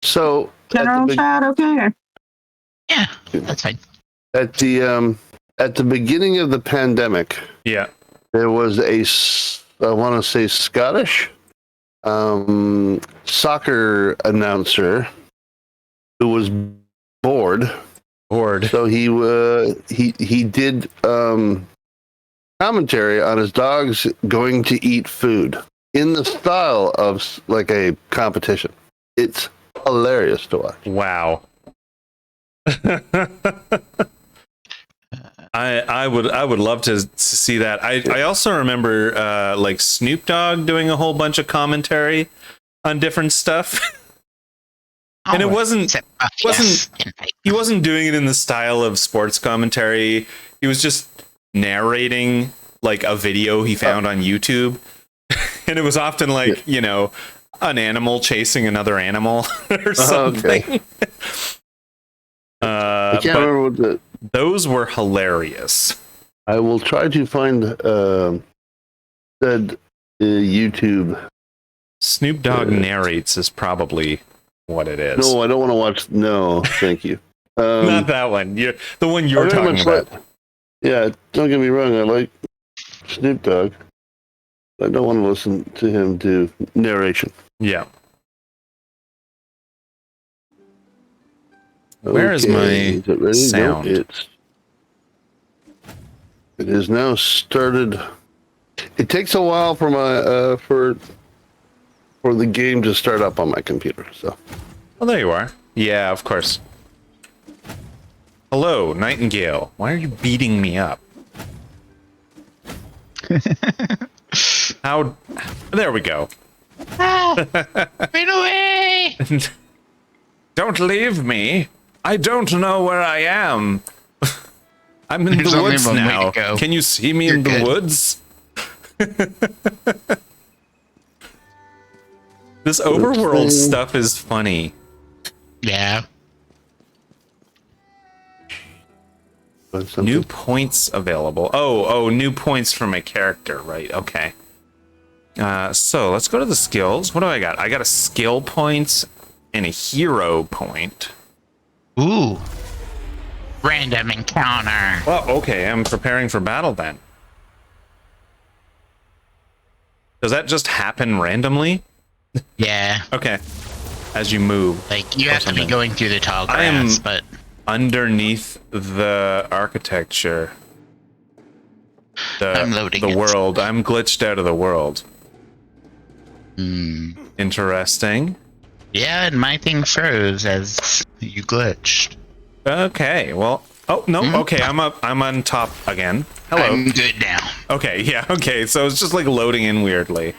So General chat, okay. Yeah, that's fine. At the beginning of the pandemic, yeah, there was I want to say Scottish soccer announcer who was bored. So he did commentary on his dogs going to eat food in the style of like a competition. It's hilarious to watch. Wow. I would love to see that. I also remember like Snoop Dogg doing a whole bunch of commentary on different stuff. And it wasn't he wasn't doing it in the style of sports commentary. He was just narrating like a video he found on YouTube. And it was often like, you know, an animal chasing another animal or something. Okay. I can't remember what those were hilarious. I will try to find said YouTube. Snoop Dogg narrates is probably what it is. No, I don't want to watch. No, thank you. Not that one. You're the one you're talking about. Yeah, don't get me wrong. I like Snoop Dogg. I don't want to listen to him do narration. Yeah. Where is my sound? No, it is now started. It takes a while for my for the game to start up on my computer. So. Well, there you are. Yeah, of course. Hello, Nightingale. Why are you beating me up? How? There we go. Run away! Don't leave me. I don't know where I am. I'm in the woods now. Can you see me in the woods? This overworld stuff is funny. Yeah. New points available. Oh, new points for my character. Right. Okay. So let's go to the skills. What do I got? I got a skill point and a hero point. Ooh. Random encounter. Well, okay. I'm preparing for battle then. Does that just happen randomly? Yeah. Okay. As you move. Like, you have to be going through the tall grass, but... underneath the architecture. I'm loading the world. I'm glitched out of the world. Interesting. Yeah, and my thing froze as you glitched. Okay, well... Oh, no, okay, I'm up. I'm on top again. Hello. I'm good now. Okay, yeah, okay, so it's just like loading in weirdly.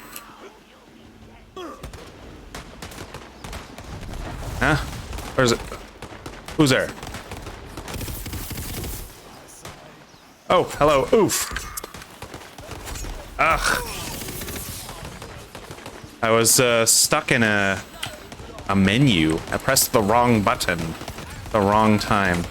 Huh? Where's it? Who's there? Oh, hello. Oof. Ugh. I was stuck in a menu. I pressed the wrong button the wrong time.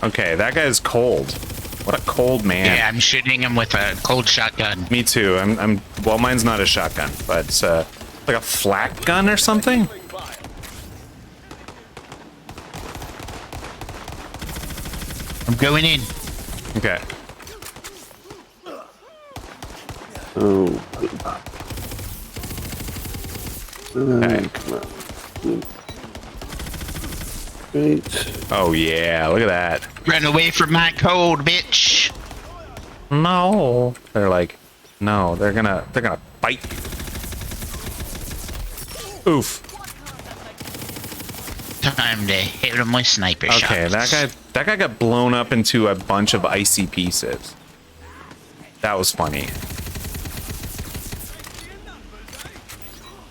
Okay, that guy's cold. What a cold man. Yeah, I'm shooting him with a cold shotgun. Me too. Well, mine's not a shotgun, but it's like a flak gun or something. I'm going in. Okay. Oh. Okay. Come on. Great. Oh yeah, look at that. Run away from my cold, bitch. No. They're like, no, they're gonna bite you. Oof. Time to hit him with sniper Okay, shots. that guy got blown up into a bunch of icy pieces. That was funny.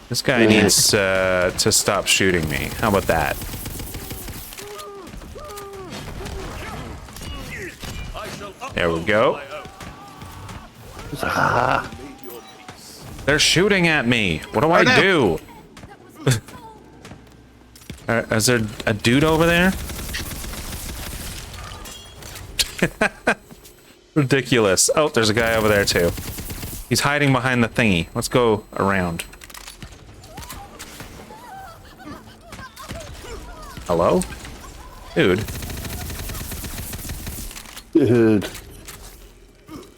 This guy needs to stop shooting me. How about that? There we go. They're shooting at me. What do I do? Is there a dude over there? Ridiculous. Oh, there's a guy over there too. He's hiding behind the thingy. Let's go around. Hello? Dude. Dude.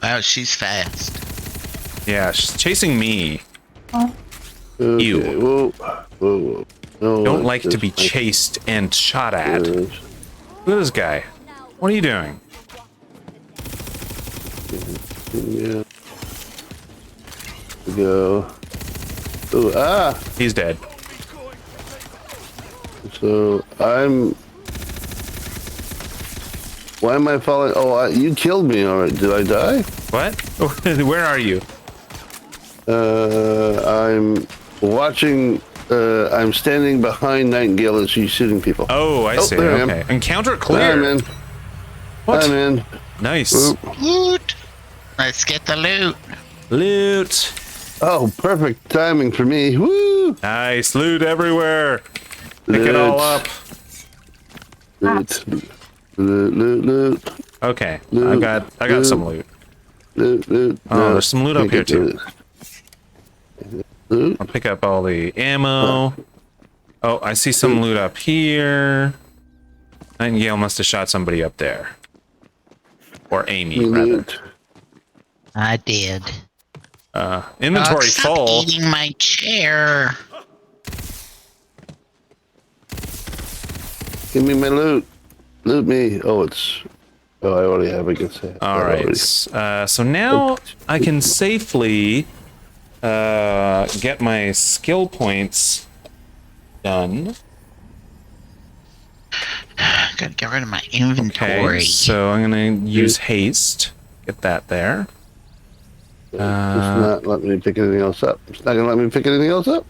Wow, she's fast. Yeah, she's chasing me. Okay. You. Whoa. Whoa. No, Don't like to just be chased and shot at. like- Look at this guy. What are you doing? Yeah. Go. Oh, ah! He's dead. So I'm. Why am I falling? Oh, you killed me. All right. Did I die? What? Where are you? I'm watching. I'm standing behind Nightingale as she's shooting people. Oh, I see. there I am. Okay. Encounter I'm clear. in. What? I'm in. Nice. Oop. Loot. Let's get the loot. Loot. Oh, perfect timing for me. Woo! Nice. Loot everywhere. Pick it all up. Loot. Loot. Okay. Loot. I got some loot. Loot. Oh, there's some loot up here too. Loot. I'll pick up all the ammo. Oh, I see some loot up here. Nightingale must have shot somebody up there. Or Amy, rather. Loot. I did. Inventory Stop full. eating my chair. Give me my loot. Loot me. Oh, it's. Oh, I already have. I guess. All right. So now I can safely get my skill points done. Gotta get rid of my inventory. Okay. So I'm gonna use haste. Get that there. It's not letting me pick anything else up. It's not gonna let me pick anything else up.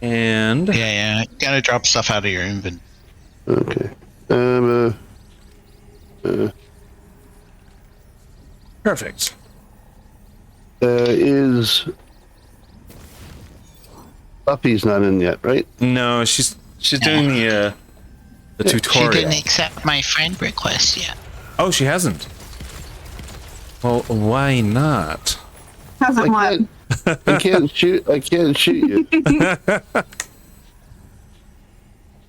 And Yeah. Gotta drop stuff out of your inventory. Okay. perfect. Is Buffy's not in yet, right? No, she's doing the tutorial. She didn't accept my friend request yet. Oh, she hasn't. Well, why not? Hasn't what? I can't shoot. I can't shoot you.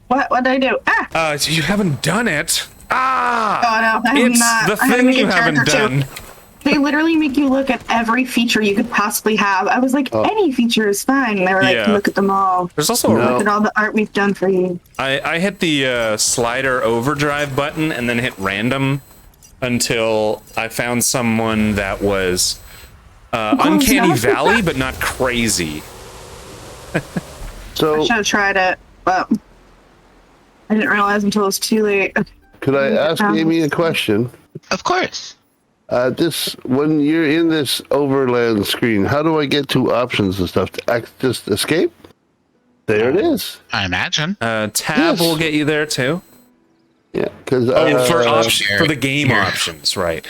What did I do? Ah! You haven't done it. Ah! Oh no, I have It's not. the I had to thing make you a haven't character too. done. They literally make you look at every feature you could possibly have. I was like, any feature is fine. And they were like, Yeah. look at them all. There's also a Look at all the art we've done for you. I hit the slider overdrive button and then hit random until I found someone that was Uncanny that? Valley, but not crazy. I So should have tried it, but I didn't realize until it was too late. could I ask Amy a question? Of course. When you're in this overland screen, how do I get to options and stuff to just escape? There it is. I imagine. Tab Yes. will get you there too. Yeah, because For the game here. options, right?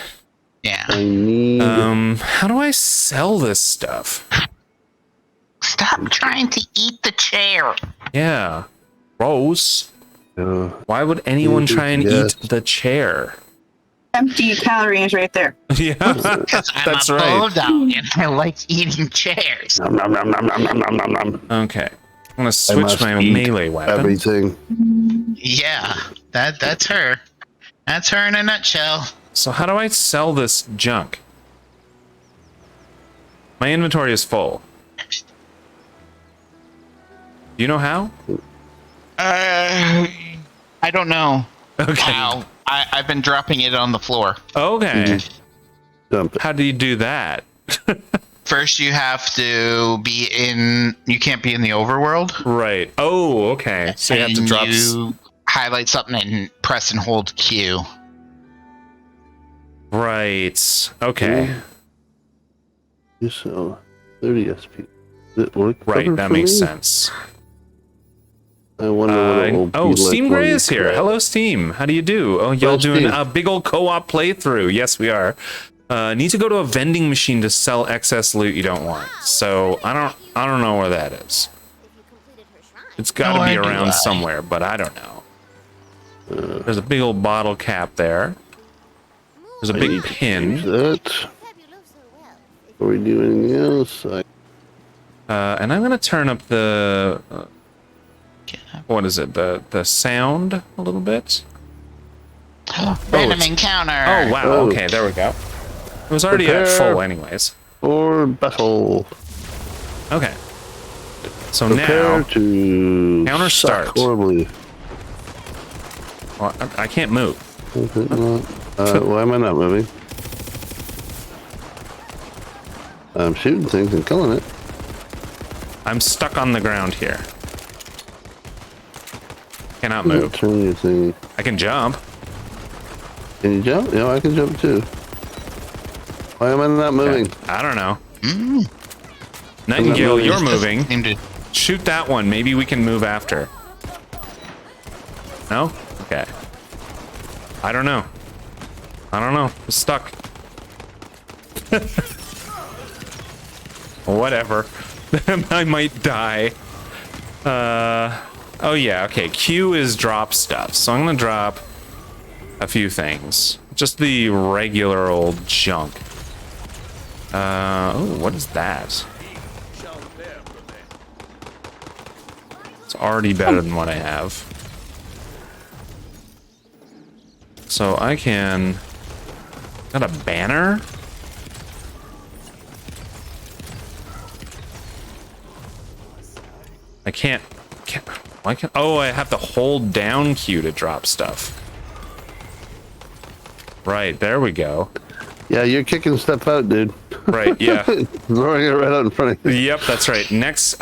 Yeah. I need. How do I sell this stuff? Stop trying to eat the chair. Yeah. Gross. uh, Why would anyone try and Yes. eat the chair? Empty calorie is right there. Yeah, Because I'm that's a right. bulldog and I like eating chairs. nom, nom, nom, nom, nom, nom, nom, nom, nom. Okay. I'm gonna I switch must my eat melee weapon. Everything. Yeah, that's her. That's her in a nutshell. So how do I sell this junk? My inventory is full. Do you know how? I don't know. Okay. How? I've been dropping it on the floor. Okay. Dump it. How do you do that? First, you have to be in. You can't be in the overworld. Right. Oh, okay. So you have to And drop. You highlight something and press and hold Q. Right. Okay. So 30 SP. Did it work Right. better That for makes me? sense. I wonder what it will be like Steam when Gray we is here. crash. Hello, Steam. How do you do? Oh, y'all Hello, doing Steve. a big old co-op playthrough? Yes, we are. Need to go to a vending machine to sell excess loot you don't want. So I don't know where that is. It's got to be around somewhere, but I don't know. There's a big old bottle cap there. There's a big pin. That. Before we do anything else, And I'm gonna turn up the what is it? The sound a little bit. Random encounter. Oh wow. Oh. Okay, there we go. It was already at Prepare. full, anyways. or battle. Okay. So Prepare now to counter suck start. horribly. well, I can't move. Why am I not moving? I'm shooting things and killing it. I'm stuck on the ground here. Cannot move. Turn your thing. I can jump. Can you jump? Yeah, I can jump too. Why am I not moving? I don't know. Nightingale, moving. you're moving. Seem to- Shoot that one. Maybe we can move after. No? Okay. I don't know. I don't know. I'm stuck. Whatever. I might die. Oh yeah, okay. Q is drop stuff. So I'm gonna drop a few things. Just the regular old junk. Oh, what is that? It's already better than what I have. So I can... Got a banner? I can't... Why can't... Oh, I have to hold down Q to drop stuff. Right, there we go. Yeah, you're kicking stuff out, dude. Right, yeah. Throwing it right out in front of you. Yep, that's right. Next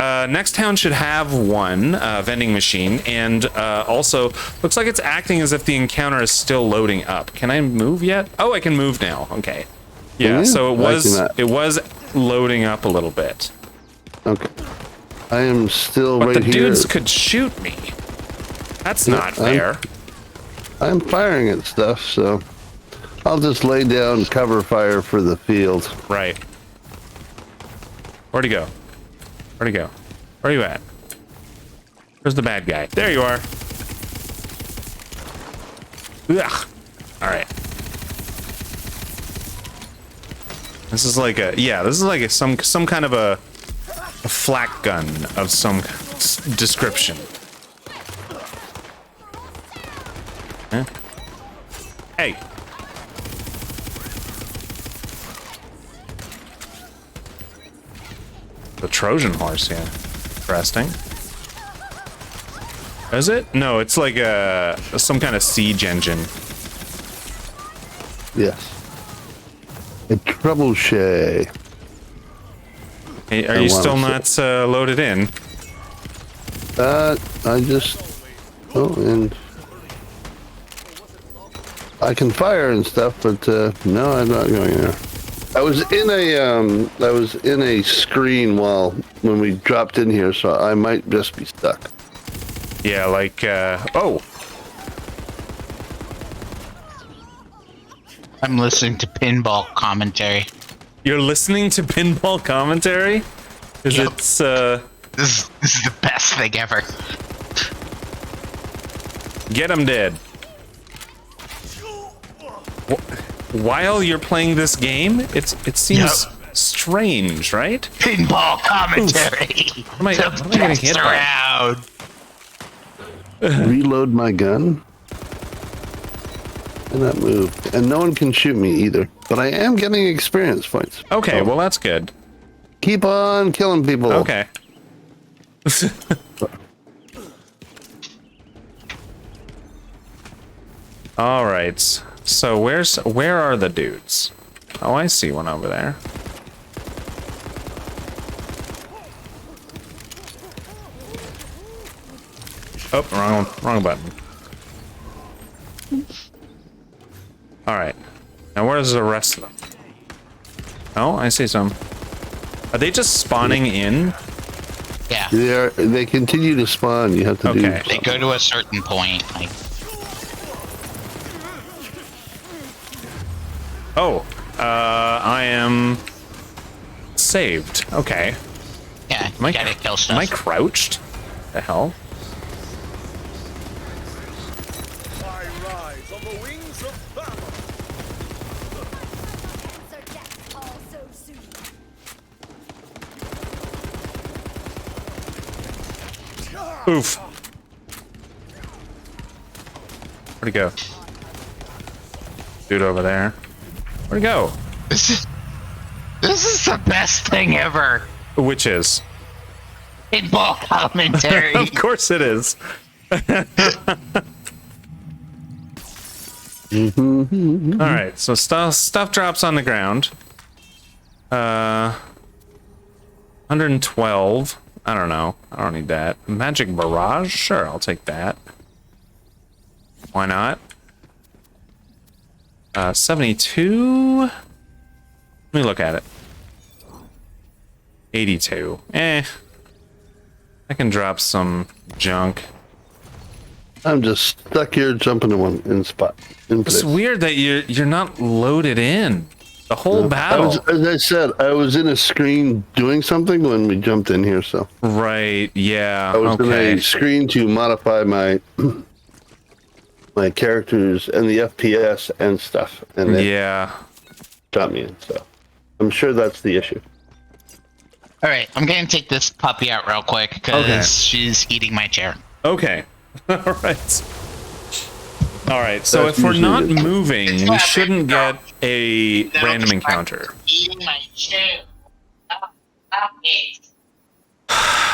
town should have one vending machine, and also looks like it's acting as if the encounter is still loading up. Can I move yet? Oh, I can move now. Okay. Yeah, you? so I cannot. it was loading up a little bit. Okay. I am still But right the here. dudes could shoot me. That's not fair. I'm firing at stuff, so I'll just lay down cover fire for the field. Right. Where'd he go? Where'd he go? Where are you at? Where's the bad guy? There you are. Ugh. All right. This is like some kind of a flak gun of some description. Huh? Hey. The Trojan horse, yeah. Interesting. Is it? No, it's like some kind of siege engine. Yes. A trebuchet. Hey, are you still not loaded in? I just... Oh, and... I can fire and stuff, but no, I'm not going there. I was in a screen when we dropped in here, so I might just be stuck. Yeah, like oh. I'm listening to pinball commentary. You're listening to pinball commentary? Is Yep. it's This is the best thing ever. get him dead. While you're playing this game, it seems strange, right? Pinball commentary. What am I getting hit by? Around. Reload my gun. Cannot move. And no one can shoot me either. But I am getting experience points. Okay, So, well that's good. Keep on killing people. Okay. All right. So where are the dudes? Oh, I see one over there. Oh, wrong button. All right. Now where's the rest of them? Oh, I see some. Are they just spawning in? Yeah. They continue to spawn. You have to do They something. go to a certain point. Like, Oh, I am saved. Okay. yeah, Am I, you gotta kill stuff. am I crouched? The hell? I rise on the wings of battle. Oof. Where'd he go? Dude over there. Where'd he go? This is the best thing ever. Which is? Pinball commentary. Of course it is. Alright, so stuff drops on the ground. 112. I don't know. I don't need that. Magic barrage? Sure, I'll take that. Why not? 72. Let me look at it. 82. I can drop some junk. I'm just stuck here jumping in spot. It's weird that you're not loaded in. The whole battle. As I said, I was in a screen doing something when we jumped in here, so. Right, yeah. I was in Okay. a screen to modify my my characters and the FPS and stuff, and it Yeah. got me in, so. I'm sure that's the issue. All right, I'm gonna take this puppy out real quick because she's eating my chair. Okay. All right. All right. So That's if we're usually not good. moving, we shouldn't get a random encounter. Eating my chair.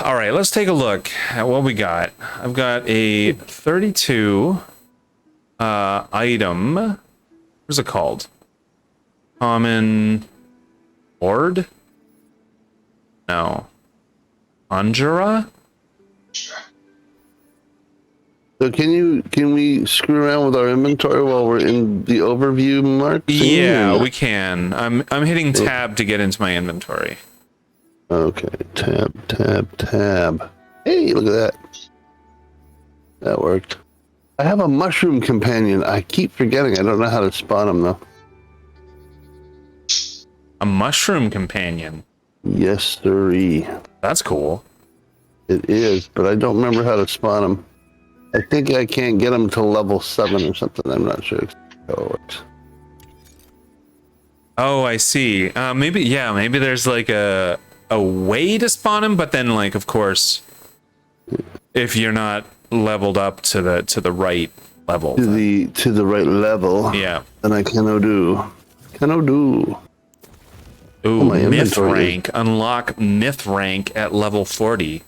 All right, let's take a look at what we got. I've got a 32 item. What's it called? Common Ord? No. Conjura? So can we screw around with our inventory while we're in the overview mark? Yeah, we can. I'm hitting tab to get into my inventory. Okay, tab. Hey, look at that. That worked. I have a mushroom companion. I keep forgetting. I don't know how to spawn them though. A mushroom companion. Yes, sirree. That's cool. It is, but I don't remember how to spawn them. I think I can't get them till level 7 or something. I'm not sure how it works. Oh, I see. Maybe there's like a way to spawn him, but then like of course if you're not leveled up to the right level. To the right level. Yeah. Then I cannot do. Ooh, my myth inventory. rank. Unlock myth rank at level 40.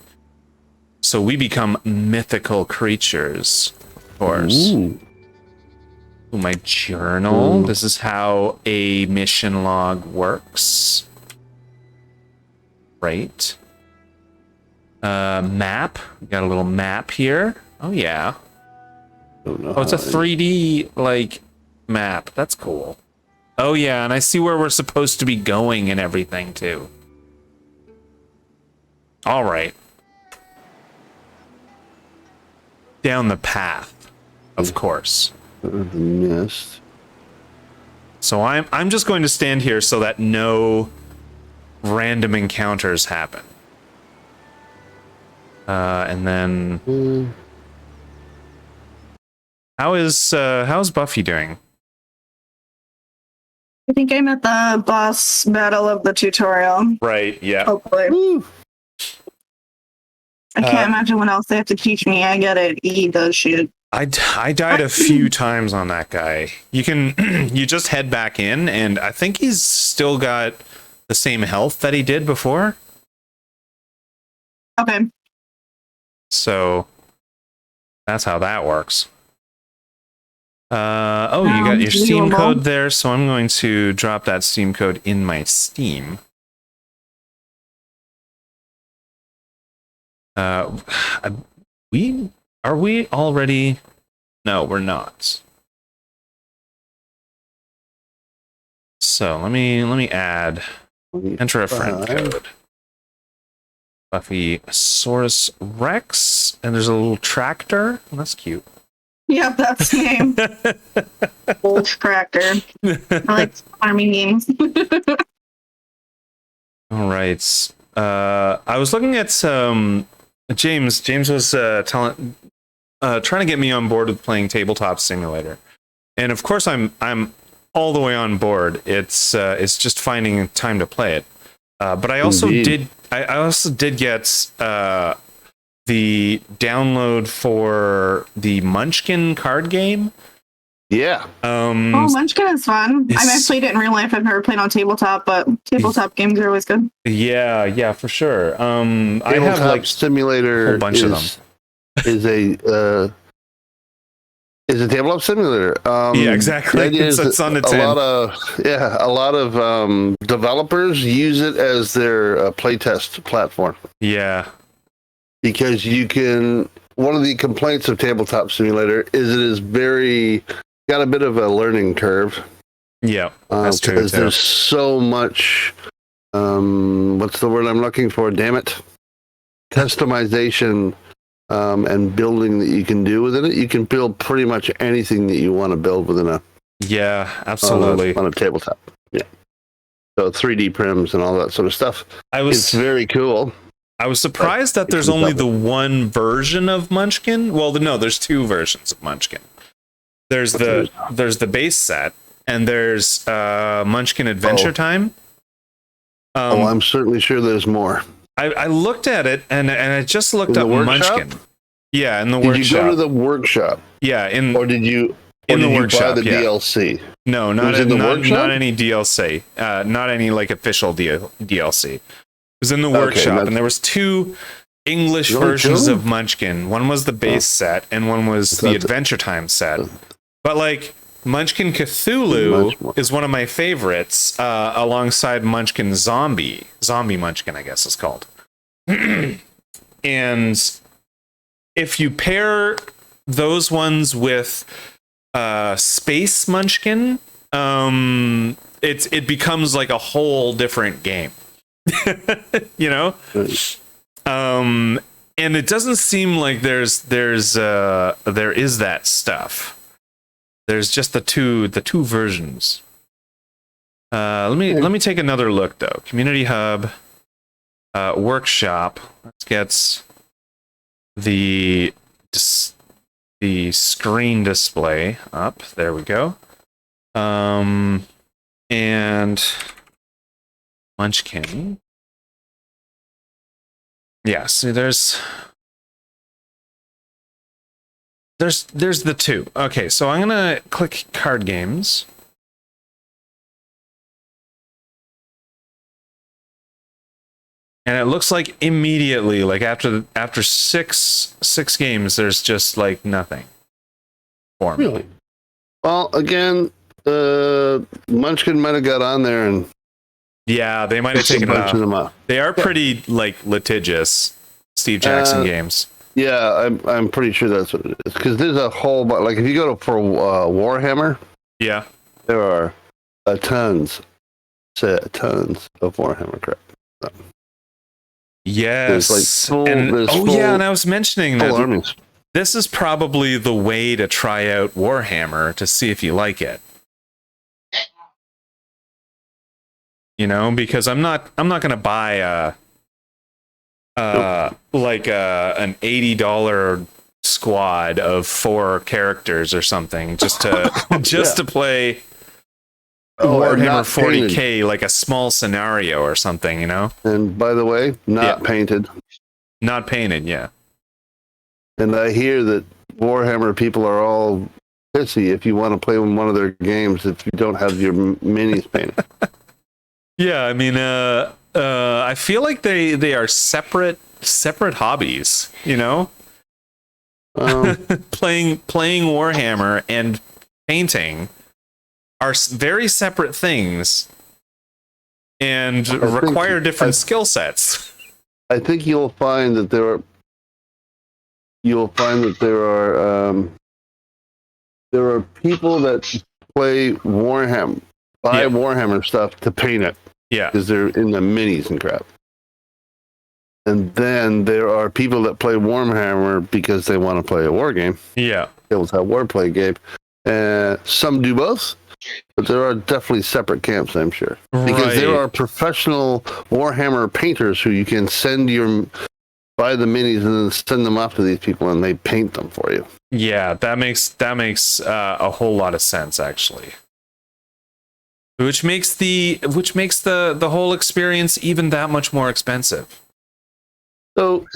So we become mythical creatures, of course. Ooh. Ooh, my journal. This is how a mission log works. Right. Map. We got a little map here. Oh yeah. Don't know Oh, it's a how 3D like map. That's cool. Oh yeah, and I see where we're supposed to be going and everything too. All right. Down the path, of course. the mist. So I'm just going to stand here so that no random encounters happen. And then how's Buffy doing? I think I'm at the boss battle of the tutorial. Right, yeah. Hopefully. Woo. I can't imagine what else they have to teach me. I get it. He does shit. I died a few times on that guy. You just head back in, and I think he's still got the same health that he did before. Okay. So that's how that works. You got your Steam doable. code there, so I'm going to drop that Steam code in my Steam. Are we already? No, we're not. So let me add. Enter a friend code. Buffy-saurus Rex, and there's a little tractor. Oh, that's cute. Yep, that's the name. Old tractor. I like farming games. All right. I was looking at James. James was trying to get me on board with playing Tabletop Simulator, and of course I'm all the way on board. It's just finding time to play it. But I also Indeed. I also did get the download for the Munchkin card game. Yeah. Oh, Munchkin is fun. I've played it in real life. I've never played on tabletop, but tabletop games are always good. Yeah, for sure. I have Tabletop like Simulator a whole bunch of them. Is a tabletop simulator. Yeah, exactly. The idea is It's that on the a 10. lot of developers use it as their playtest platform Yeah. because you can. One of the complaints of Tabletop Simulator is it is got a bit of a learning curve. Yeah, that's true Because too. there's so much. What's the word I'm looking for? Damn it! Customization and building that you can do within it. You can build pretty much anything that you want to build within Yeah, absolutely. on a tabletop. Yeah. So 3D prims and all that sort of stuff. It's very cool. I was surprised that there's only the one version of Munchkin. Well, no, there's two versions of Munchkin. There's the base set, and there's Munchkin Adventure Time. I'm certainly sure there's more. I looked at it, and I just looked up Munchkin. Yeah, in the Did workshop. you go to the workshop? Yeah, or did you? In the did you workshop, buy the yeah. DLC? No, not any DLC. Not any like official DLC. It was in the workshop, and there was two English versions of Munchkin. One was the base set, and one was the Adventure Time set. But like Munchkin Cthulhu is one of my favorites, alongside Munchkin Zombie Munchkin, I guess it's called. And if you pair those ones with Space Munchkin, it becomes like a whole different game. You know? And it doesn't seem like there is that stuff. There's just the two versions. Let me take another look though. Community Hub, workshop. Let's get the screen display up. There we go. And Munchkin. Yeah, see there's the two. Okay, so I'm gonna click card games. And it looks like immediately, like after six games, there's just like nothing for me. Really? Well, again, Munchkin might have got on there and yeah, they might have taken it off. They are pretty like litigious Steve Jackson games. Yeah, I'm pretty sure that's what it is. Because there's a whole bunch. Like if you go for Warhammer, yeah, there are tons of Warhammer crap. Yes. And I was mentioning that this is probably the way to try out Warhammer to see if you like it. You know, because I'm not going to buy an $80 squad of 4 characters or something just to play Warhammer 40K painted. Like a small scenario or something, you know? And by the way, not painted. Not painted, yeah. And I hear that Warhammer people are all pissy if you want to play one of their games if you don't have your minis painted. Yeah, I mean, I feel like they are separate hobbies. You know, Um, playing Warhammer and painting are very separate things and require different skill sets. I think you'll find that there are people that play Warhammer, buy Warhammer stuff to paint it. Yeah, because they're in the minis and crap. And then there are people that play Warhammer because they want to play a war game. Yeah, It was a war play game. Some do both, but there are definitely separate camps, I'm sure. Because there are professional Warhammer painters who you can buy the minis and then send them off to these people and they paint them for you. Yeah, that makes a whole lot of sense, actually. Which makes the whole experience even that much more expensive. So,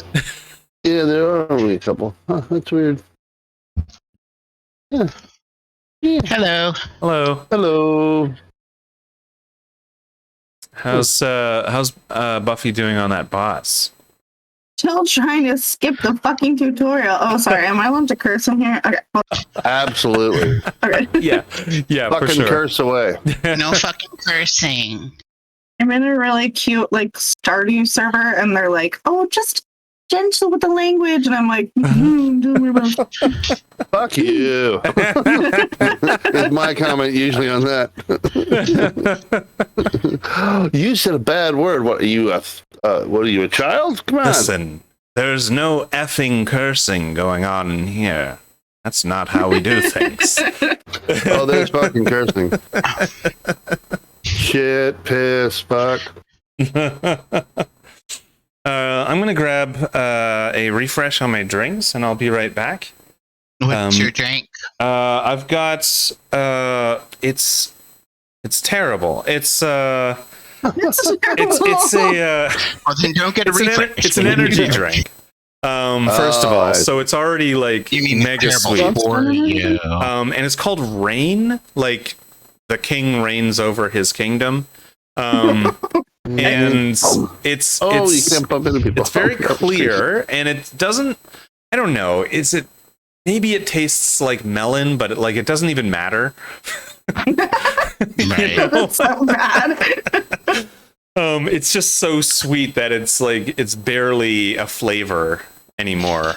yeah, there are only a couple. Huh, that's weird. Yeah. Hello. Hello. How's Buffy doing on that boss? Still trying to skip the fucking tutorial. Oh, sorry. Am I allowed to curse in here? Okay. Absolutely. Okay. Yeah, fucking for sure. curse away. No fucking cursing. I'm in a really cute like Stardew server, and they're like, "Oh, just gentle with the language," and I'm like, Fuck you. Is my comment usually on that. You said a bad word. What are you? What are you, a child? Come on. Listen, there's no effing cursing going on in here. That's not how we do things. Oh, there's fucking cursing. Shit, piss, fuck. I'm gonna grab a refresh on my drinks, and I'll be right back. What's your drink? I've got it's terrible. It's a Well, then don't get a refresh. it's an energy drink. First of all, so it's already like mega sweet. For you. And it's called Rain, like the king reigns over his kingdom. And it's you can't bump into people. It's very clear, and it doesn't. I don't know. Is it? Maybe it tastes like melon, but it doesn't even matter. Right. That's so bad. It's just so sweet that it's barely a flavor anymore.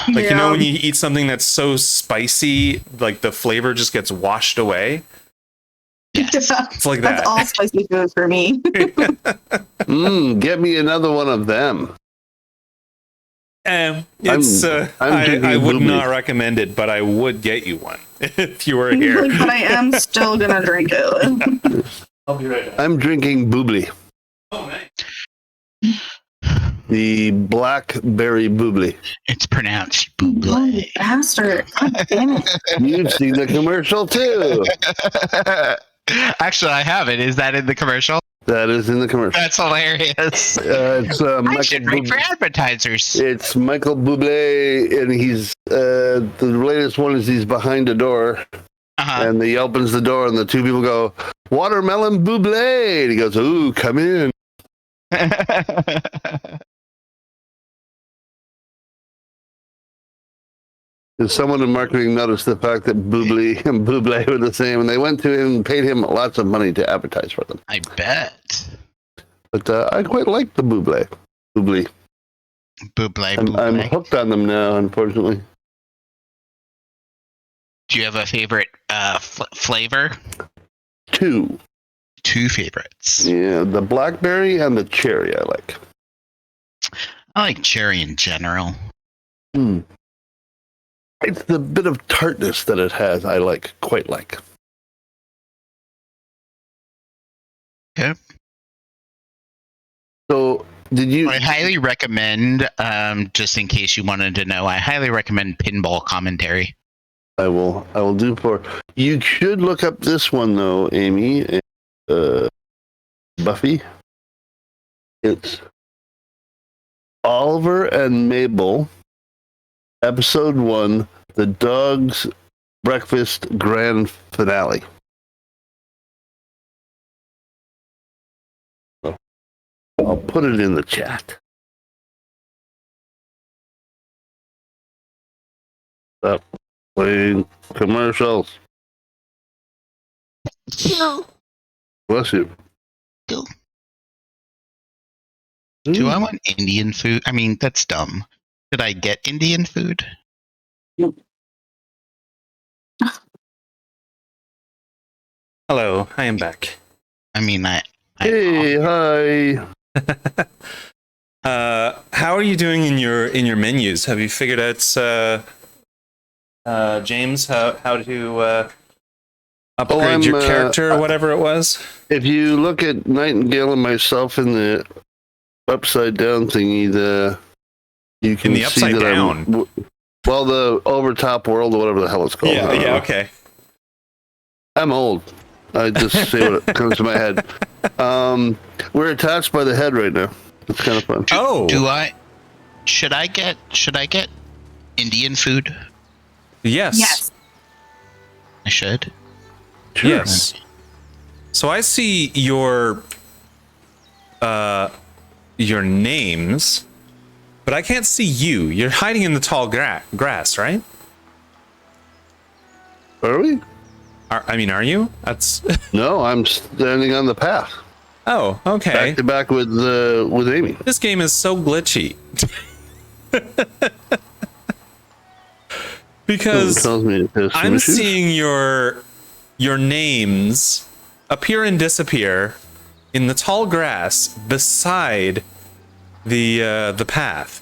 Like, you know, when you eat something that's so spicy, like the flavor just gets washed away. Yes. It's like that. That's all spicy food for me. Get me another one of them. It's I would not recommend it, but I would get you one if you were here. But I am still gonna drink it. I'll be right back. I'm drinking Boobly. Oh, nice. The blackberry Boobly. It's pronounced buble. Bastard. God damn it. You've seen the commercial too. Actually, I have it. Is that in the commercial? That is in the commercial. That's hilarious. It's I Michael should write for advertisers. It's Michael Bublé, and he's the latest one is he's behind a door, and he opens the door, and the two people go, "Watermelon Bublé," and he goes, "Ooh, come in." Someone in marketing noticed the fact that Bublé and Bublé were the same, and they went to him and paid him lots of money to advertise for them. I bet. But I quite like the Bublé. Bublé. I'm hooked on them now, unfortunately. Do you have a favorite flavor? Two favorites. Yeah, the blackberry and the cherry I like. I like cherry in general. It's the bit of tartness that it has I quite like. Okay. So, did you... I highly recommend, just in case you wanted to know, I highly recommend Pinball Commentary. I will do for... You should look up this one, though, Amy. Buffy. It's Oliver and Mabel, Episode 1, The Dog's Breakfast Grand Finale. I'll put it in the chat. Stop playing commercials. Bless you. Do I want Indian food? I mean, that's dumb. Should I get Indian food? Hello, I am back. I mean, Hey, hi. How are you doing in your menus? Have you figured out, James, how to upgrade your character or whatever it was? If you look at Nightingale and myself in the upside down thingy, you can In the upside see that down? well, the overtop world or whatever the hell it's called. Yeah, okay. I'm old. I just say what comes to my head. We're attached by the head right now. It's kind of fun. Should I get Indian food? Yes. Yes. I should. Sure. Yes. So I see your names, but I can't see you. You're hiding in the tall grass, right? Are we? Are you? That's No, I'm standing on the path. Oh, okay. Back to back with Amy. This game is so glitchy. Because Tells me it has some I'm issues. seeing your names appear and disappear in the tall grass beside the path.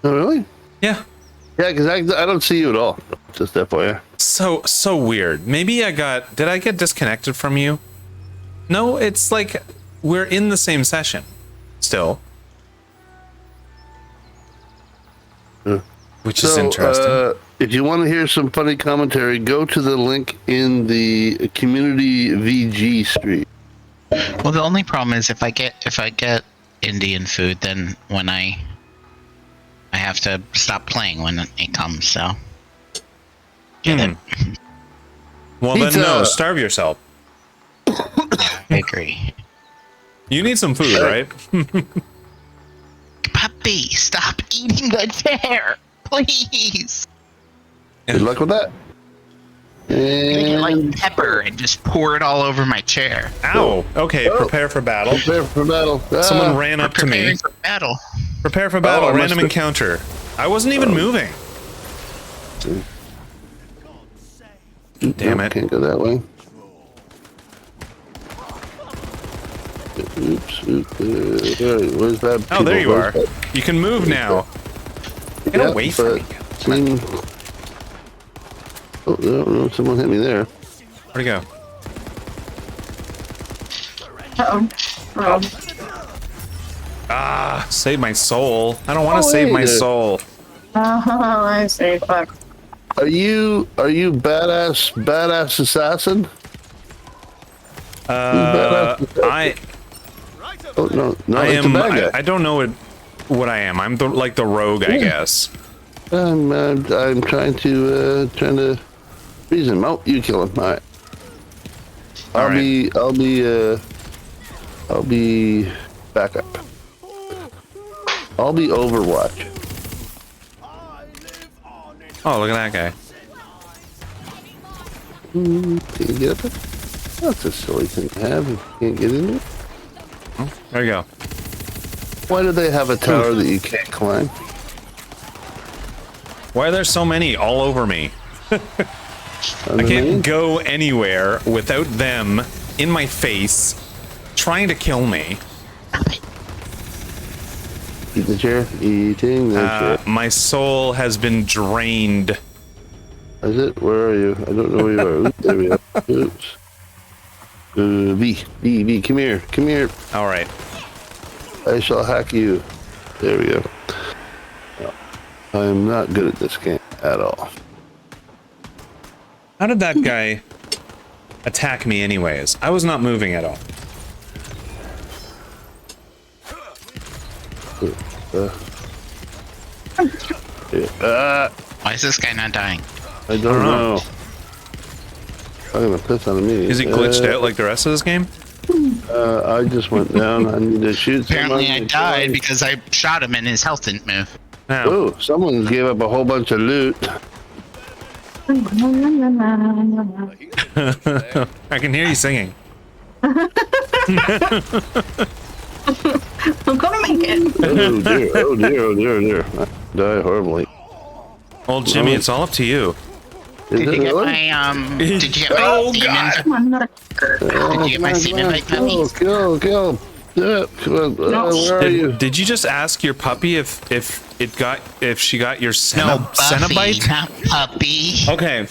Oh, really? Yeah. Yeah, because I don't see you at all. Just FYI. So weird. Maybe did I get disconnected from you? No, it's like we're in the same session still. Which is interesting. If you want to hear some funny commentary, go to the link in the community VG stream. Well, the only problem is if I get Indian food, then when I have to stop playing when it comes. So get it. Well, Pizza. then no, starve yourself. I agree. You need some food, right? Puppy, stop eating the chair, please. Good luck with that. I'm gonna get like And pepper and just pour it all over my chair. Ow. Okay, prepare for battle. prepare for battle. Someone ran up to me. Preparing for battle. Prepare for battle. I Random must have- encounter. I wasn't even moving. Damn it. Can't go that way. Oops. Where's that? Oh, there you people? are. Where's You can move now. Get that? away from me. Oh, no, someone hit me there. Where'd he go? Ah, save my soul. I don't want to save my wait. soul. I see. Fuck. Are you badass assassin? I Oh no, I it's am. a bad guy. I don't know what I am. I'm like the rogue, I guess. I'm trying to reason him. Oh, you kill him. All right. I'll be backup. I'll be Overwatch. Oh, look at that guy. Can you get up there? That's a silly thing to have if you can't get in there. Oh, there you go. Why do they have a tower that you can't climb? Why are there so many all over me? I can't go anywhere without them in my face trying to kill me. Eat the chair. Eating the chair. My soul has been drained. Is it? Where are you? I don't know where you are. Oops, there we are. Oops. B, come here. All right. I shall hack you. There we go. I am not good at this game at all. How did that guy attack me anyways? I was not moving at all. Why is this guy not dying? I don't know. I'm gonna piss on me. Is he glitched out like the rest of this game? I just went down. I need to shoot Apparently, I someone. died because I shot him and his health didn't move. Now, Oh, someone gave up a whole bunch of loot. I can hear you singing. I'm gonna make it. Oh dear, oh dear, oh dear, oh dear. I die horribly. Old Jimmy, it's all up to you. Is Did it you get really? my Did you get my Oh, demon? God. Come on, motherfucker. Did you get my semen like Kill, puppy? kill. Yeah, come on, No. where are you? Did you just ask your puppy if she got your No, Cenobite? Buffy, not puppy. Okay,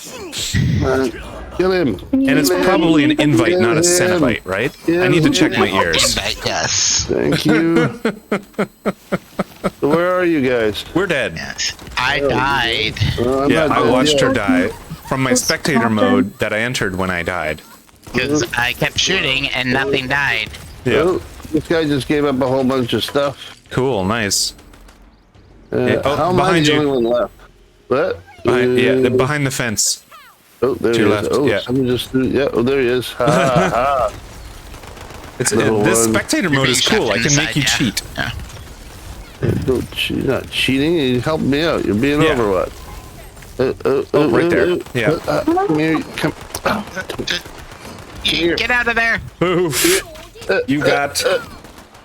Kill him. and it's probably an invite, not a Cenobite, right? I need to check my ears. Invite us. Thank you. So where are you guys? We're dead. Yes. I died. I'm Yeah, not I dead watched yet. her die from my spectator mode that I entered when I died. Because I kept shooting and nothing died. Yeah, Oh, this guy just gave up a whole bunch of stuff. cool, nice. Yeah, oh, How am I behind the you. only one left? What? Yeah, behind the fence. Oh, there to he your is. left, Oh, yeah. someone just threw. Yeah, oh, there he is. Ha ha. It's Little this one. spectator You're mode being is cool. shot I in can the make side, you yeah. cheat. Yeah. You're not cheating. You helped me out. You're being Yeah. Overwatch. Oh, right there. Yeah. Come here. Come. Get out of there! Oof. You got.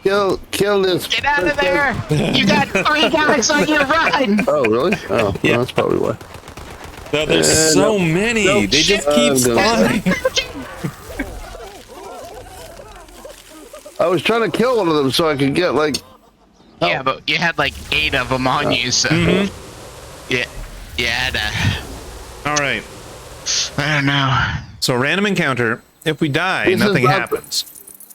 Kill this. Get out of there! You got 3 guys on your run! Oh, really? Oh, Yeah. well, that's probably why. There's so many. Nope. They just keep I'm spawning. I was trying to kill one of them so I could get like. Yeah, but you had like 8 of them on you, so yeah, you had All right. I don't know. So random encounter. If we die, This is nothing not- happens.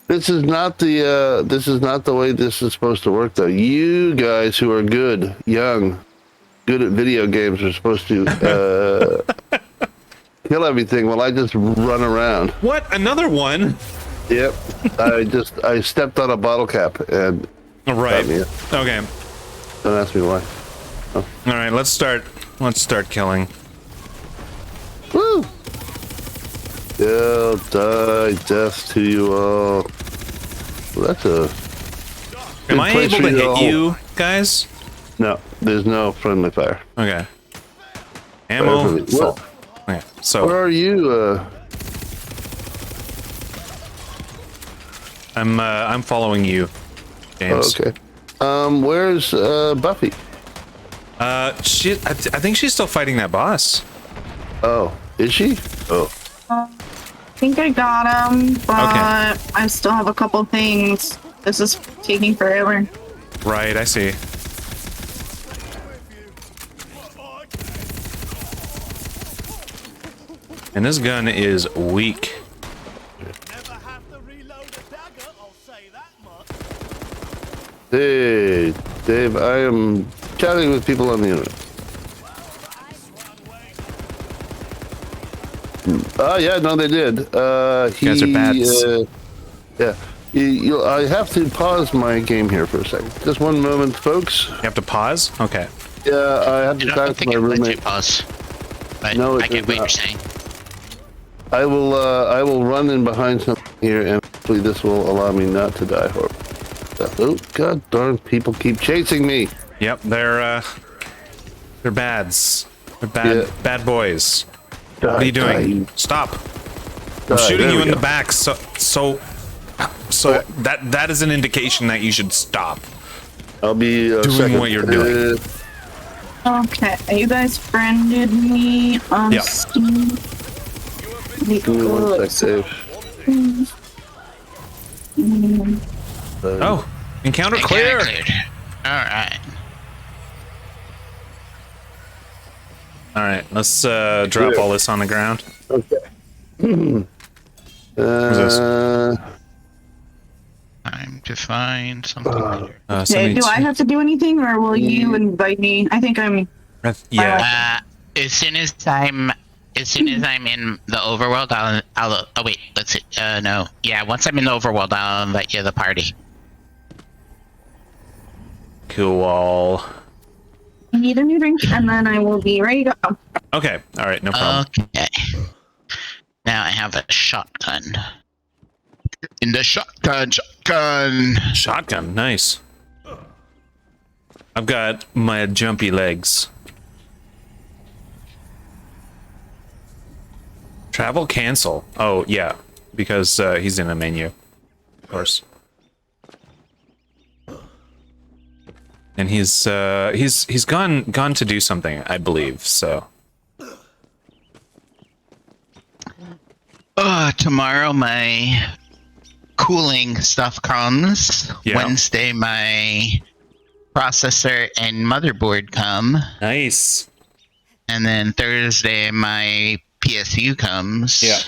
This is not the. This is not the way this is supposed to work, though. You guys who are good, young, good at video games are supposed to kill everything while I just run around. What? Another one? Yep. I stepped on a bottle cap and All right. me. Okay. don't ask me why. All right. Let's start killing. Woo! Kill, die, death to you all. Well, that's a. Am I place able for to you hit all. you guys? No, there's no friendly fire. Okay. Ammo What? full. Okay. So Where are you? I'm following you, James. Okay. Where's Buffy? I think she's still fighting that boss. Oh, is she? Oh, I think I got him, but I still have a couple things. This is taking forever. Right. I see. And this gun is weak. Never have to reload a dagger, I'll say that much. hey, Dave. I am chatting with people on the internet. Oh yeah, no, they did. You guys are bads. Yeah. I have to pause my game here for a second. Just one moment, folks. You have to pause. Okay. Yeah, I have I to don't talk to think my it lets you roommate. pause. But No, it I get does what you're not. saying. I will run in behind something here, and hopefully this will allow me not to die horribly. Oh god darn! People keep chasing me. Yep. They're bads. They're Yeah. bad boys. Die, What are you doing? die, Stop. die. I'm shooting There you we in the go. back. So that is an indication that you should stop. I'll be Doing second. what you're doing. Okay, you guys friended me on Yep. Steam. Give me one sec, Dave. Oh, encounter clear. Cleared. All right. All right, let's drop all this on the ground. Okay. this? Time to find something. Later. Okay, do I have to do anything, or will you invite me? I think I'm. Yeah. As soon as I'm in the overworld, I'll. Oh wait, let's see. No. Yeah, once I'm in the overworld, I'll invite you to the party. Cool. I need a new drink, and then I will be ready to go. Okay. All right. No problem. Okay. Now I have a shotgun. In the shotgun. Shotgun, nice. I've got my jumpy legs. Travel cancel. Oh yeah, because he's in a menu, of course. And he's gone to do something, I believe. So. Tomorrow my cooling stuff comes. Yeah. Wednesday my processor and motherboard come. Nice. And then Thursday my PSU comes. Yeah.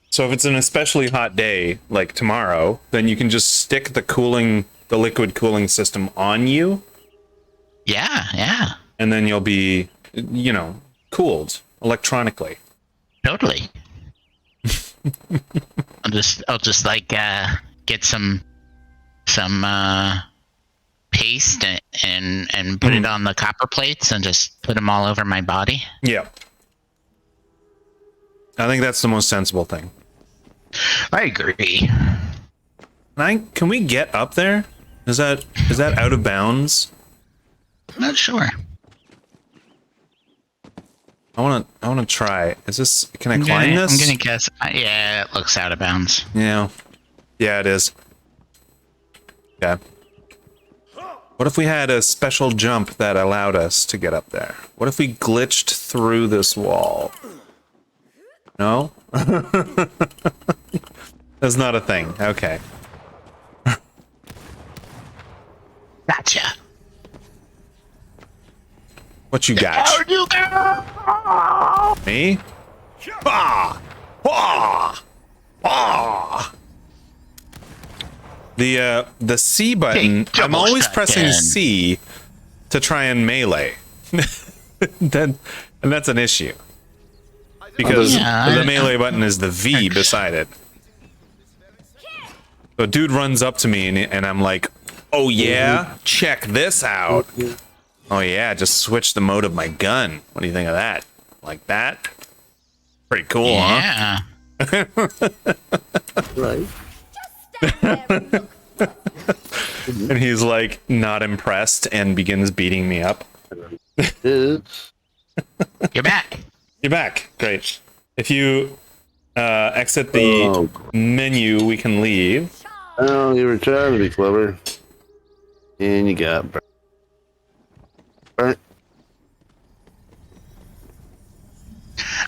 So if it's an especially hot day, like tomorrow, then you can just stick the liquid cooling system on you. Yeah. And then you'll be, cooled electronically. Totally. I'll just like get some paste and put it on the copper plates and just put them all over my body. Yeah. I think that's the most sensible thing. I agree. Can we get up there? Is that out of bounds? I'm not sure. I wanna try. Can I climb this? I'm gonna guess. Yeah, it looks out of bounds. Yeah. Yeah, it is. Yeah. What if we had a special jump that allowed us to get up there? What if we glitched through this wall? No? That's not a thing. Okay. Gotcha. What you got? How do you go? Me? Ah! Ah! Ah! The C button, Hey, I'm always double pressing shotgun. C to try and melee. And that's an issue. Because Yeah, the melee button is the V beside it. So a dude runs up to me and I'm like, oh yeah, check this out. Oh yeah, just switch the mode of my gun. What do you think of that? Like that? Pretty cool, huh? Yeah. Right. And he's like not impressed and begins beating me up. It's You're back. You're back. Great. If you exit the menu, we can leave. oh, you were trying to be clever, and you got burnt.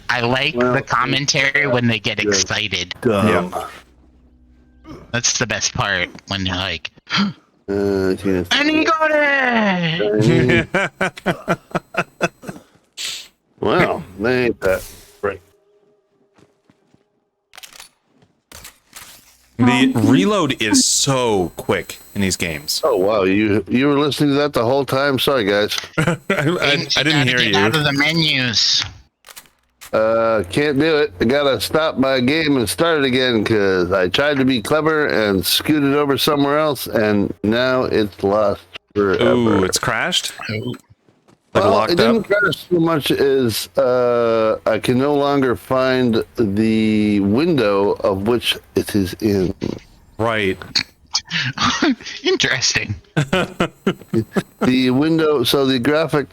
I like the commentary when they get excited. Dumb. That's the best part when they're like, Yeah. and he got it! Wow, they ain't that right. The reload is so quick in these games. Oh wow, you were listening to that the whole time. Sorry, guys. I didn't hear Get out you. of the menus. Can't do it. I gotta stop my game and start it again because I tried to be clever and scooted over somewhere else, and now it's lost forever. Ooh, it's crashed? Like well, locked it didn't up? crash so much as I can no longer find the window of which it is in. Right. Interesting. The window, so the graphic,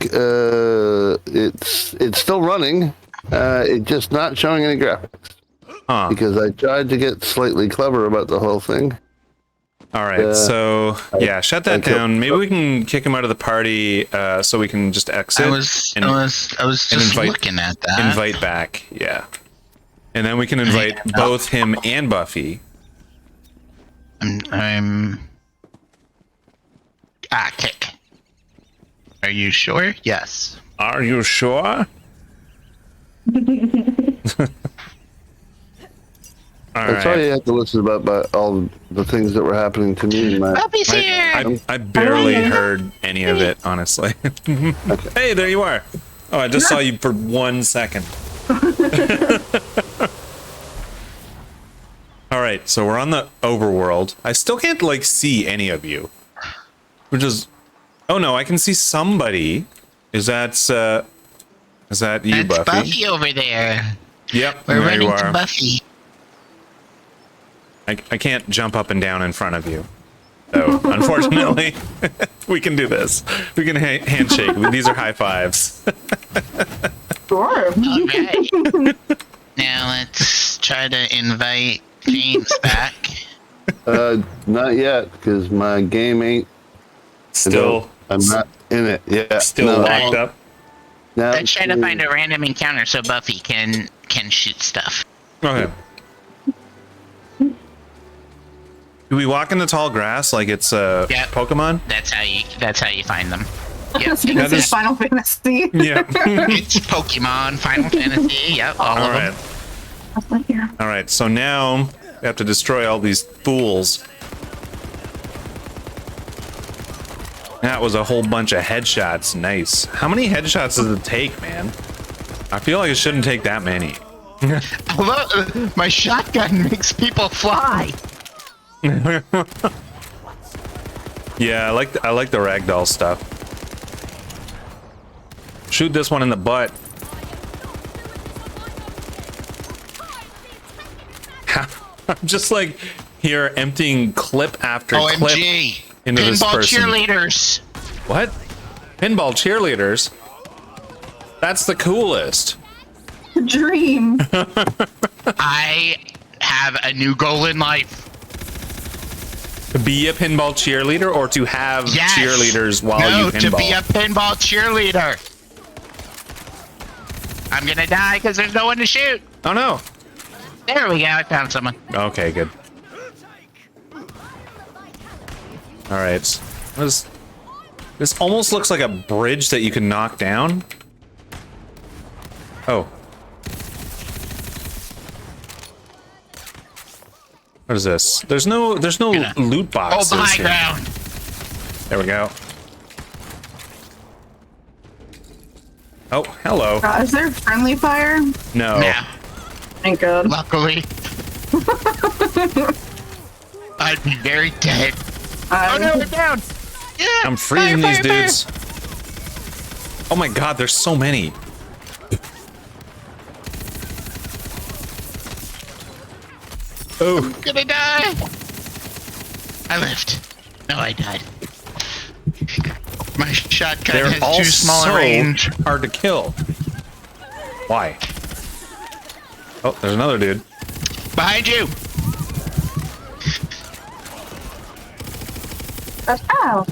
it's still running. It's just not showing any graphics Huh. because I tried to get slightly clever about the whole thing. All right. So, yeah, shut that down. Maybe we can kick him out of the party so we can just exit. I was and just invite- looking at that. invite back. Yeah. And then we can invite both him and Buffy. I'm kick. Are you sure? Yes. Are you sure? All That's all right. you have to listen about all the things that were happening to me. In my, Puppy's here. I barely heard any of it, honestly. Hey, there you are. Oh, I just saw you for 1 second. All right, so we're on the overworld. I still can't like see any of you, which is. Oh no, I can see somebody. Is that you, That's Buffy? Buffy over there. Yep, We're there running you to are. Buffy. I can't jump up and down in front of you. So, unfortunately, we can do this. We can handshake. These are high fives. Sure. Okay. Now let's try to invite James back. Not yet, because my game ain't. Still, I'm not in it yet. still locked up. No, Let's try to find a random encounter so Buffy can shoot stuff. Okay. Do we walk in the tall grass like it's a Pokemon? That's how you find them. I was gonna That say is- Final Fantasy. Yeah. It's Pokemon, Final Fantasy, yep, all All of right. them. Yeah. All right. So now we have to destroy all these fools. That was a whole bunch of headshots. Nice. How many headshots does it take, man? I feel like it shouldn't take that many. Look, my shotgun makes people fly. Yeah, I like the ragdoll stuff. Shoot this one in the butt. I'm just like here emptying clip after clip OMG. into this Pinball person. cheerleaders. What? Pinball cheerleaders? That's the coolest. Dream. I have a new goal in life. To be a pinball cheerleader or to have Yes. cheerleaders while No, you pinball? to be a pinball cheerleader. I'm gonna die because there's no one to shoot. Oh no. There we go. I found someone. Okay, good. All right. This almost looks like a bridge that you can knock down. Oh. What is this? There's no Gonna loot Hold boxes the high here. ground. There we go. Oh, hello. Is there friendly fire? No. Now, Thank God. luckily, I'd be very dead. Oh no, we're down. Yeah. I'm freezing fire, these fire, fire. dudes. Oh my god, there's so many. Oh, I'm gonna die. I lived. No, I died. My shotgun they're has all too small so a range. hard to kill. Why? Oh, there's another dude. Behind you. Ow.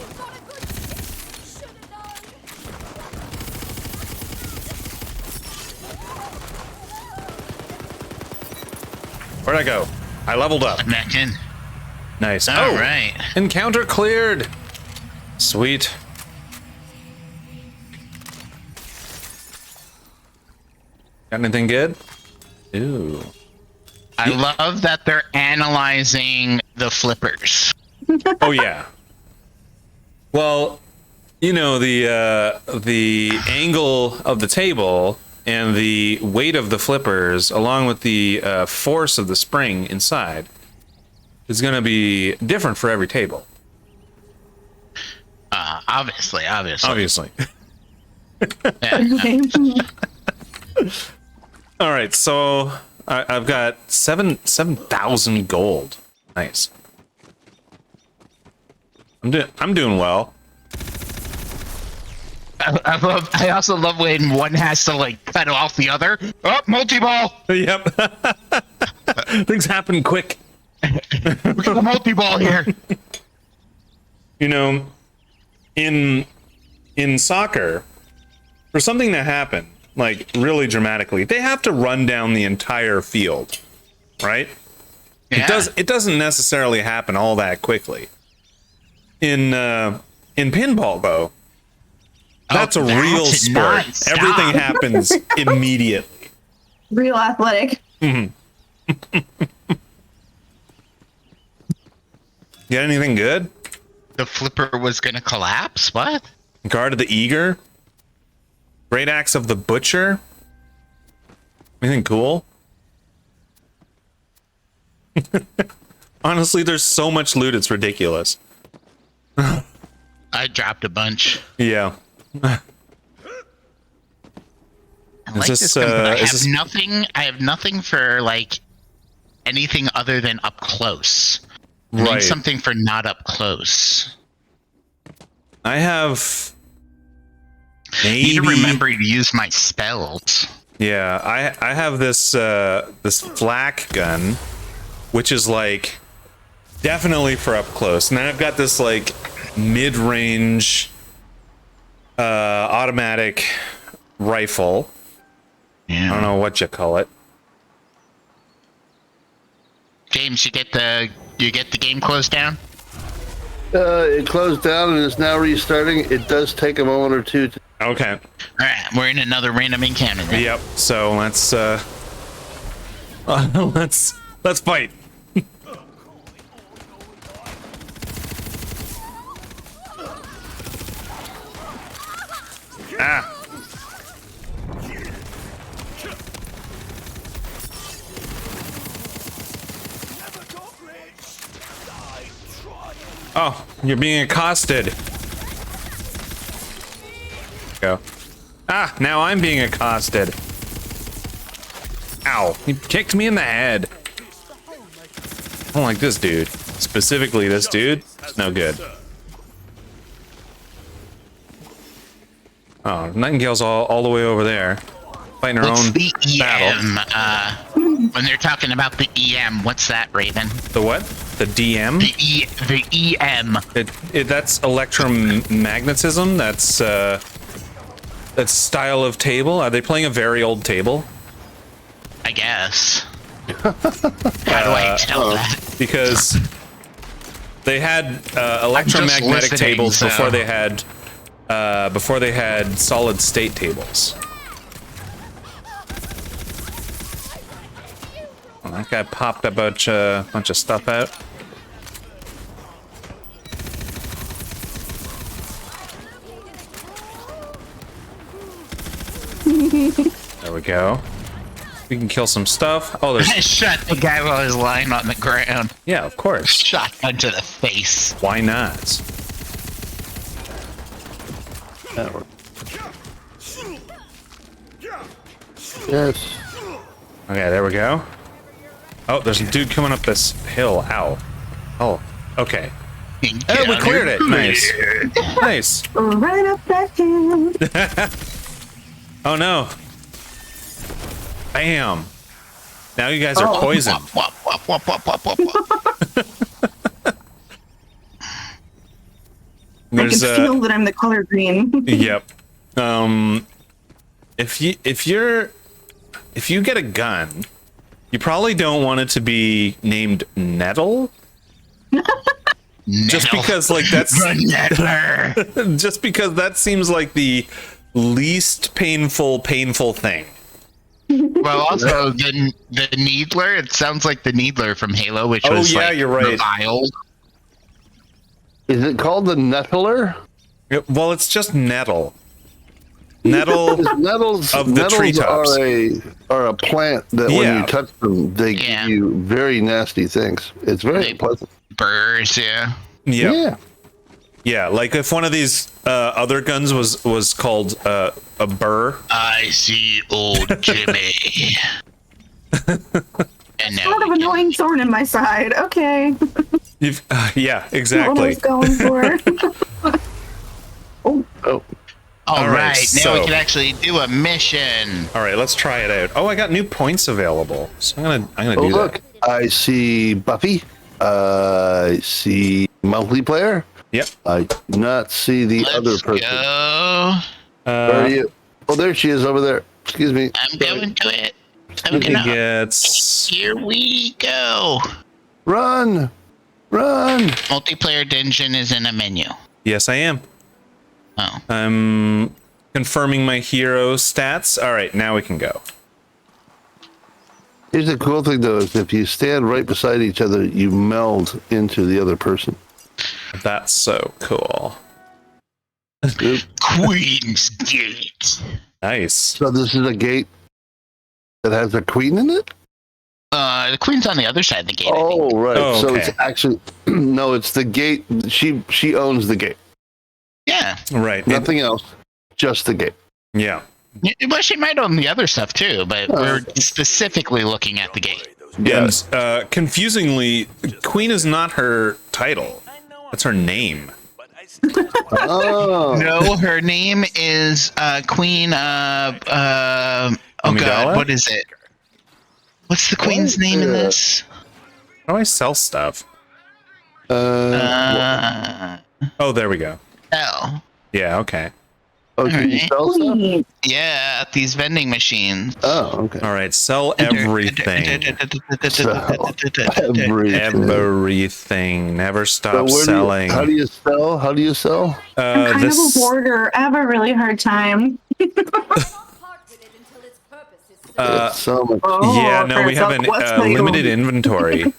Where'd I go? I leveled up. I'm back in. Nice. All Oh, right. encounter cleared. Sweet. Got anything good? Ooh. I love that they're analyzing the flippers. Oh yeah. Well, you know the angle of the table and the weight of the flippers, along with the force of the spring inside, is going to be different for every table. Obviously. Obviously. Yeah. All right, so I've got 7,000 gold. Nice. I'm doing well. I also love when one has to like cut off the other. Oh, multi-ball! Yep. Things happen quick. We got a multi-ball here. You know, in soccer, for something to happen, like really dramatically, they have to run down the entire field, right? Yeah. It doesn't necessarily happen all that quickly. In pinball though, that's a real that's sport. non-stop. Everything happens immediately. Real athletic. You got anything good? The flipper was gonna collapse? What? Guard of the Eager? Great Axe of the Butcher? Anything cool? Honestly, there's so much loot, it's ridiculous. I dropped a bunch. Yeah. I like Is this this, gun, but I is have this- nothing. I have nothing for like anything other than up close. I Right. need something for not up close. I have I maybe need to remember to use my spells. Yeah, I have this this flak gun, which is like definitely for up close. And then I've got this like mid-range automatic rifle. I don't know what you call it. James, you get the game closed down? It closed down and is now restarting. It does take a moment or two. Okay. All right, we're in another random encounter. Then. Yep. So let's let's fight. Ah. Oh, you're being accosted. Go. Ah, now I'm being accosted. Ow, he kicked me in the head. I don't like this dude. Specifically this dude. It's no good. Oh, Nightingale's all the way over there. Fighting her What's own the EM? battle. When they're talking about the EM, what's that, Raven? The what? The DM? The EM. That's electromagnetism. That's style of table. Are they playing a very old table? I guess. How do I tell that? Because they had electromagnetic listening, tables so- before they had solid state tables. Well, that guy popped a bunch of stuff out. There we go. We can kill some stuff. Oh, there's I shot the guy while he was lying on the ground. yeah, of course. Shotgun to the face. Why not? Yes. Okay, there we go. Oh, there's a dude coming up this hill. Ow. Oh, okay. Oh, we cleared it. Nice. Nice. Right up that hill. Oh no. Bam. Now you guys are poisoned. Wop, wop, wop, wop, wop, wop, wop. I can There's feel that I'm the color green. Yep. If you get a gun, you probably don't want it to be named Nettle. Just because like that's The Nettler. just because that seems like the least painful thing. Well, also the Needler. It sounds like the Needler from Halo, which Oh, was yeah, like you're right. reviled. Is it called the Nettler? Well, it's just nettle. Nettle. Nettles Of the treetops. are a plant that when Yeah. you touch them, they Yeah. give you very nasty things. It's very They- pleasant. Burrs, yeah. Yep. Yeah. Yeah, like if one of these other guns was called a burr. I see old Jimmy. And now Sort of we can- annoying thorn in my side. Okay. You've, yeah, What I exactly. was going for. Oh, All All right, right, now we so- can actually do a mission. All right, let's try it out. Oh, I got new points available, so I'm gonna oh do look! that. I see Buffy. I see multiplayer. Yep. I do not see the other Let's person. go. Where are you? Oh, there she is over there. Excuse me. I'm going to it. I'm He gonna. gets Here we go. Run! Run! Multiplayer dungeon is in a menu. yes, I am. Oh, I'm confirming my hero stats. All right, now we can go. Here's the cool thing, though, is if you stand right beside each other, you meld into the other person. That's so cool. Oop. Queen's Gate. Nice. So this is a gate that has a queen in it? The queen's on the other side of the gate. I think. Oh, right. Oh, So okay. it's actually no, it's the gate. She owns the gate. Yeah. Right. Nothing else. Just the gate. Yeah. Well, she might own the other stuff too, but Oh, we're okay. specifically looking at the gate. Yes. And confusingly, Queen is not her title. That's her name. Oh. No, her name is Queen. Oh Amidala? God, what is it? What's the queen's name in this? How do I sell stuff? Oh, there we go. Oh. Yeah, okay. Oh, can you sell stuff? Yeah, at these vending machines. Oh, okay. All right, sell everything. Everything. Never stop selling. How do you sell? How do you sell? I'm kind of a hoarder. I have a really hard time. So much. Yeah, no, we have a limited inventory.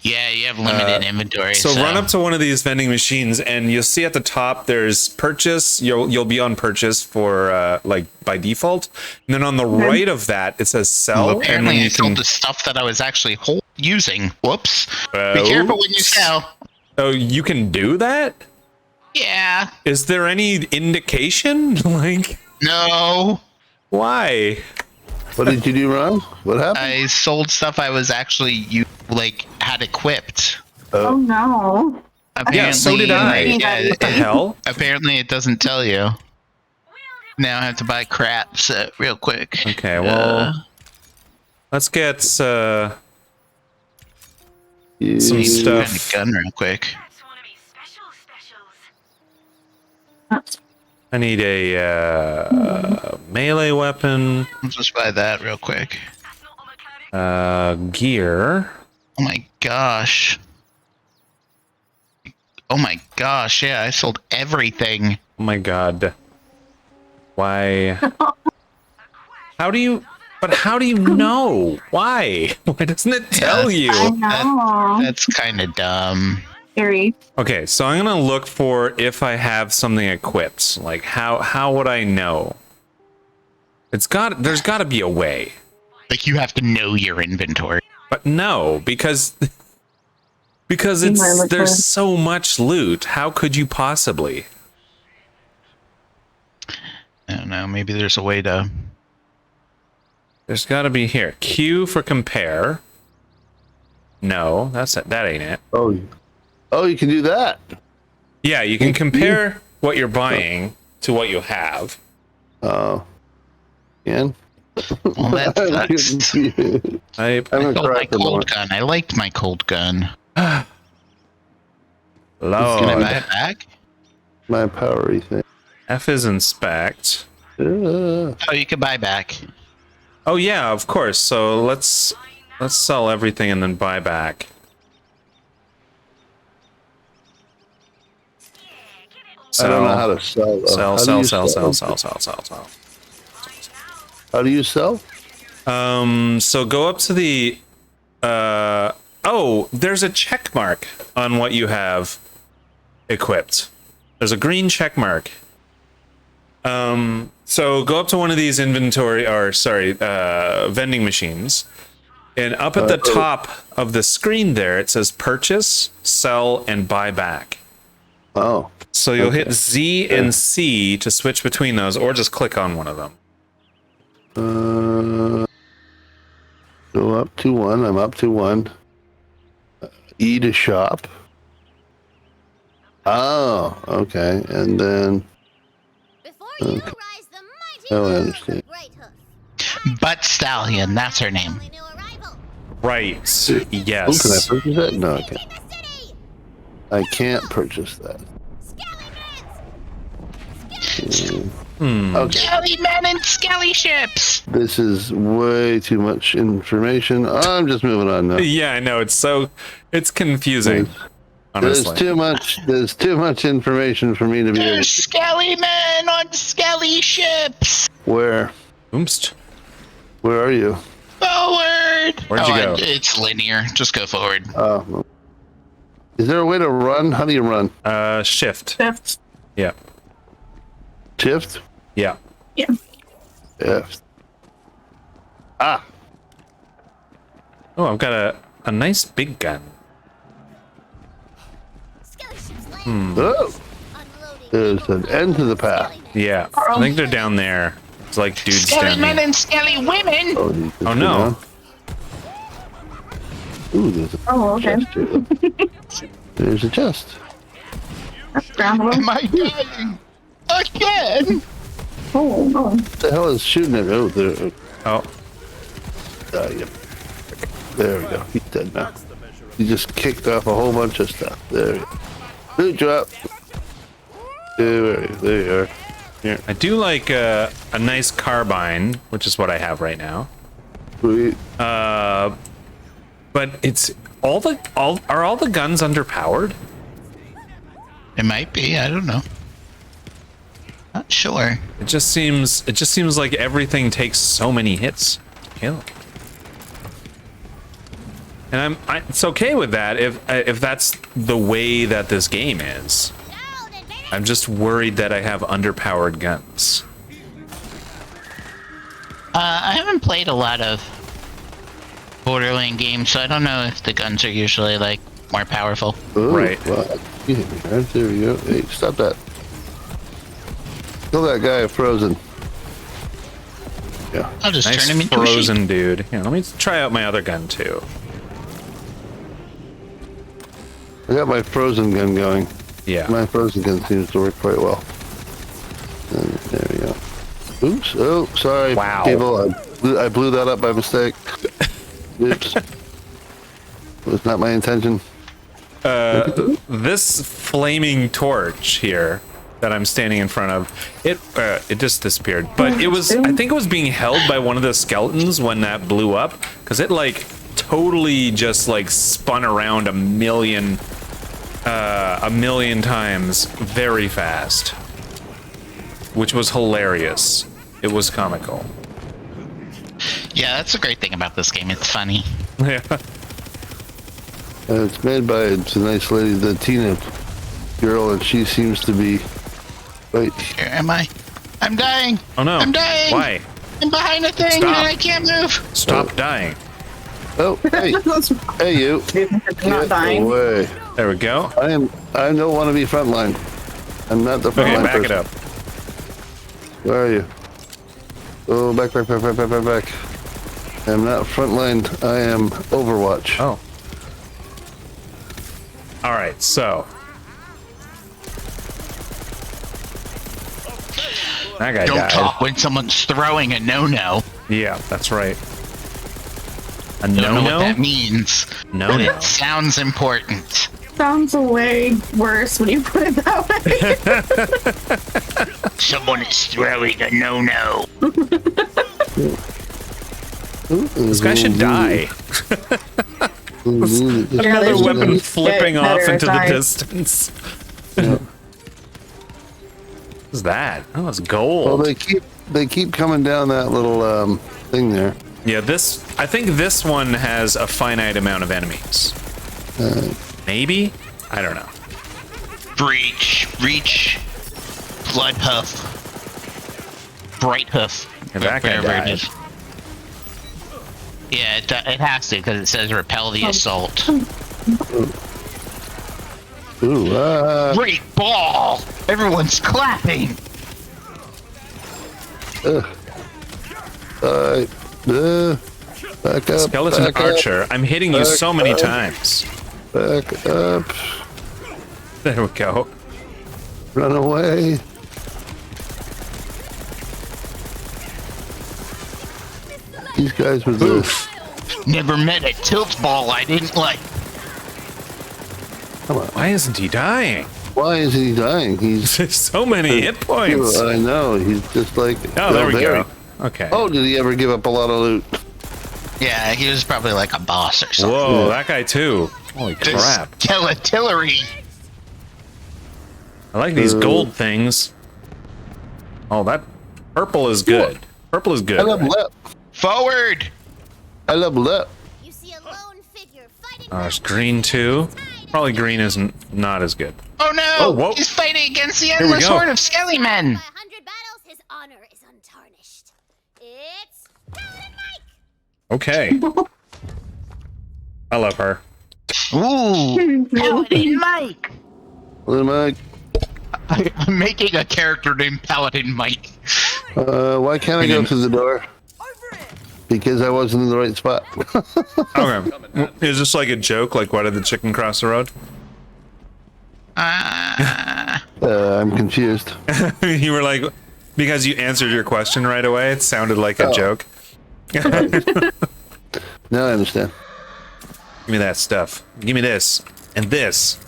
Yeah, you have limited inventory. So run up to one of these vending machines, and you'll see at the top there's purchase. You'll be on purchase for like by default, and then on the right of that it says sell. Well, apparently, and I you sold the stuff that I was actually using. Whoops! Be careful when you sell. Oh, you can do that? Yeah. Is there any indication? Like, no. Why? What did you do wrong? What happened? I sold stuff I was actually had equipped. Oh no. Apparently, yeah, so did I. Yeah, what the hell? Apparently, it doesn't tell you. Now I have to buy crap real quick. Okay, well, let's get some stuff. Find a gun real quick. I need a melee weapon. Let's just buy that real quick. Gear. Oh my gosh. Oh my gosh, yeah, I sold everything. Oh my god. Why? How do you know? Why? Why doesn't it tell you? I know. That's kind of dumb. Scary. Okay, so I'm gonna look for if I have something equipped. Like how would I know? There's gotta be a way. Like, you have to know your inventory. But no, because there's so much loot. How could you possibly? I don't know, maybe there's a way to... There's gotta be here. Q for compare. No, that ain't it. Oh, you can do that. Yeah, you can compare what you're buying to what you have. Oh. Again? Well, that sucks. I sold my cold gun. I liked my cold gun. Lord. Can I buy it back? My powery thing. F is inspect. Oh, you can buy back. Oh yeah, of course. So let's sell everything and then buy back. I don't know how to sell. Though. Sell. How do you sell? So go up to the oh, there's a check mark on what you have equipped. There's a green check mark. So go up to one of these vending machines, and up at the top of the screen there it says purchase, sell, and buy back. Oh. So you'll hit Z and C to switch between those, or just click on one of them. Go up to one. I'm up to one. E to shop. Oh, okay. And then. Okay. Oh, I understand. Butt Stallion, that's her name. Right. Oh, can I Yes. purchase that? No, I can't. I can't purchase that. Okay. Skelly men and skelly ships. This is way too much information. I'm just moving on now. Yeah, I know. It's confusing. Honestly. There's too much information for me to be able There's to. skelly men on skelly ships. Where? Oops. Where are you? Forward. Where'd you go? It's linear. Just go forward. Oh. Is there a way to run? How do you run? Shift. Shift. Yeah. Shift? Yeah. Yeah. Shift. Ah. Oh, I've got a nice big gun. Oh. There's an end to the path. Yeah. I think they're down there. It's like dudes Skelly down men there. and skelly women. Oh, Oh no. Ooh, there's a okay. chest here. There's a chest. That's groundable. Am I dying again? Oh, no. What the hell is shooting at? Oh, there. Oh, Yep. There we go. He's dead now. He just kicked off a whole bunch of stuff. There we go. Loot drop. There you are. Here. I do like a nice carbine, which is what I have right now. Sweet. But it's are all the guns underpowered? It might be. I don't know. Not sure. It just seems like everything takes so many hits to kill. And it's okay with that if that's the way that this game is. I'm just worried that I have underpowered guns. I haven't played a lot of Borderlands games, so I don't know if the guns are usually like more powerful. Ooh, Right. Well, you hit me, right? There we go. Hey, stop that. Kill that guy frozen. Yeah. I'll just Nice turn him into a sheep. frozen dude. Here, let me try out my other gun too. I got my frozen gun going. Yeah. My frozen gun seems to work quite well. And there we go. Oops. Oh, sorry, Wow. people. I blew that up by mistake. Oops. Was not my intention. This flaming torch here that I'm standing in front of, it just disappeared. But it was, I think it was being held by one of the skeletons when that blew up, because it like totally just like spun around a million times very fast, which was hilarious. It was comical. Yeah, that's a great thing about this game. It's funny. Yeah. It's made by it's a nice lady, the Tina girl, and she seems to be. Wait. Here am I? I'm dying. Oh no. I'm dying. Why? I'm behind a thing Stop. and I can't move. Stop dying. Oh, hey, hey, you. Not Get dying. away. There we go. I don't want to be frontline. I'm not the Okay, frontline back person. it up. Where are you? Oh, back. I'm not frontline. I am Overwatch. Oh. All right, so that guy Don't died. talk when someone's throwing a no-no. Yeah, that's right. A Don't know what no-no? that means. No, But no. it sounds important. Sounds way worse when you put it that way. Someone is throwing a no-no. This guy should die. Another they weapon should flipping get off better into the at distance. What's that? Oh, it's Well, gold. they keep coming down that little thing there. Yeah, I think this one has a finite amount of enemies. Maybe? I don't know. Breach, blood hoof, bright hoof. Yeah, that guy whatever died. it is. Yeah, it has to because it says repel the assault. Ooh, Great ball! Everyone's clapping. back up. Skeleton back Archer. I'm hitting you so many times. Back up. There we go. Run away. These guys were this. Never met a tilt ball I didn't like. Come on. Why isn't he dying? Why is he dying? He's. There's so many hit points. I know. He's just like. Oh, there we Barry. go. Okay. Oh, did he ever give up a lot of loot? Yeah, he was probably like a boss or something. Whoa, that guy too. Holy crap. Artillery. I like these gold things. Oh, that purple is good. Purple is good. I leveled up. Forward. I leveled up. You see a lone figure fighting. There's green too. Probably green isn't not as good. Oh no! Oh, whoa. He's fighting against the we endless go. horde of skelly men. By 100 battles, his honor is untarnished. It's Paladin Mike. Okay. I love her. Ooh, Paladin Mike. Well, Mike, I'm making a character named Paladin Mike. why can't I go through the door? because I wasn't in the right spot. Okay. Is this like a joke? Like, why did the chicken cross the road? I'm confused. You were like, because you answered your question right away, it sounded like a joke. Now I understand. Give me that stuff. Give me this. And this.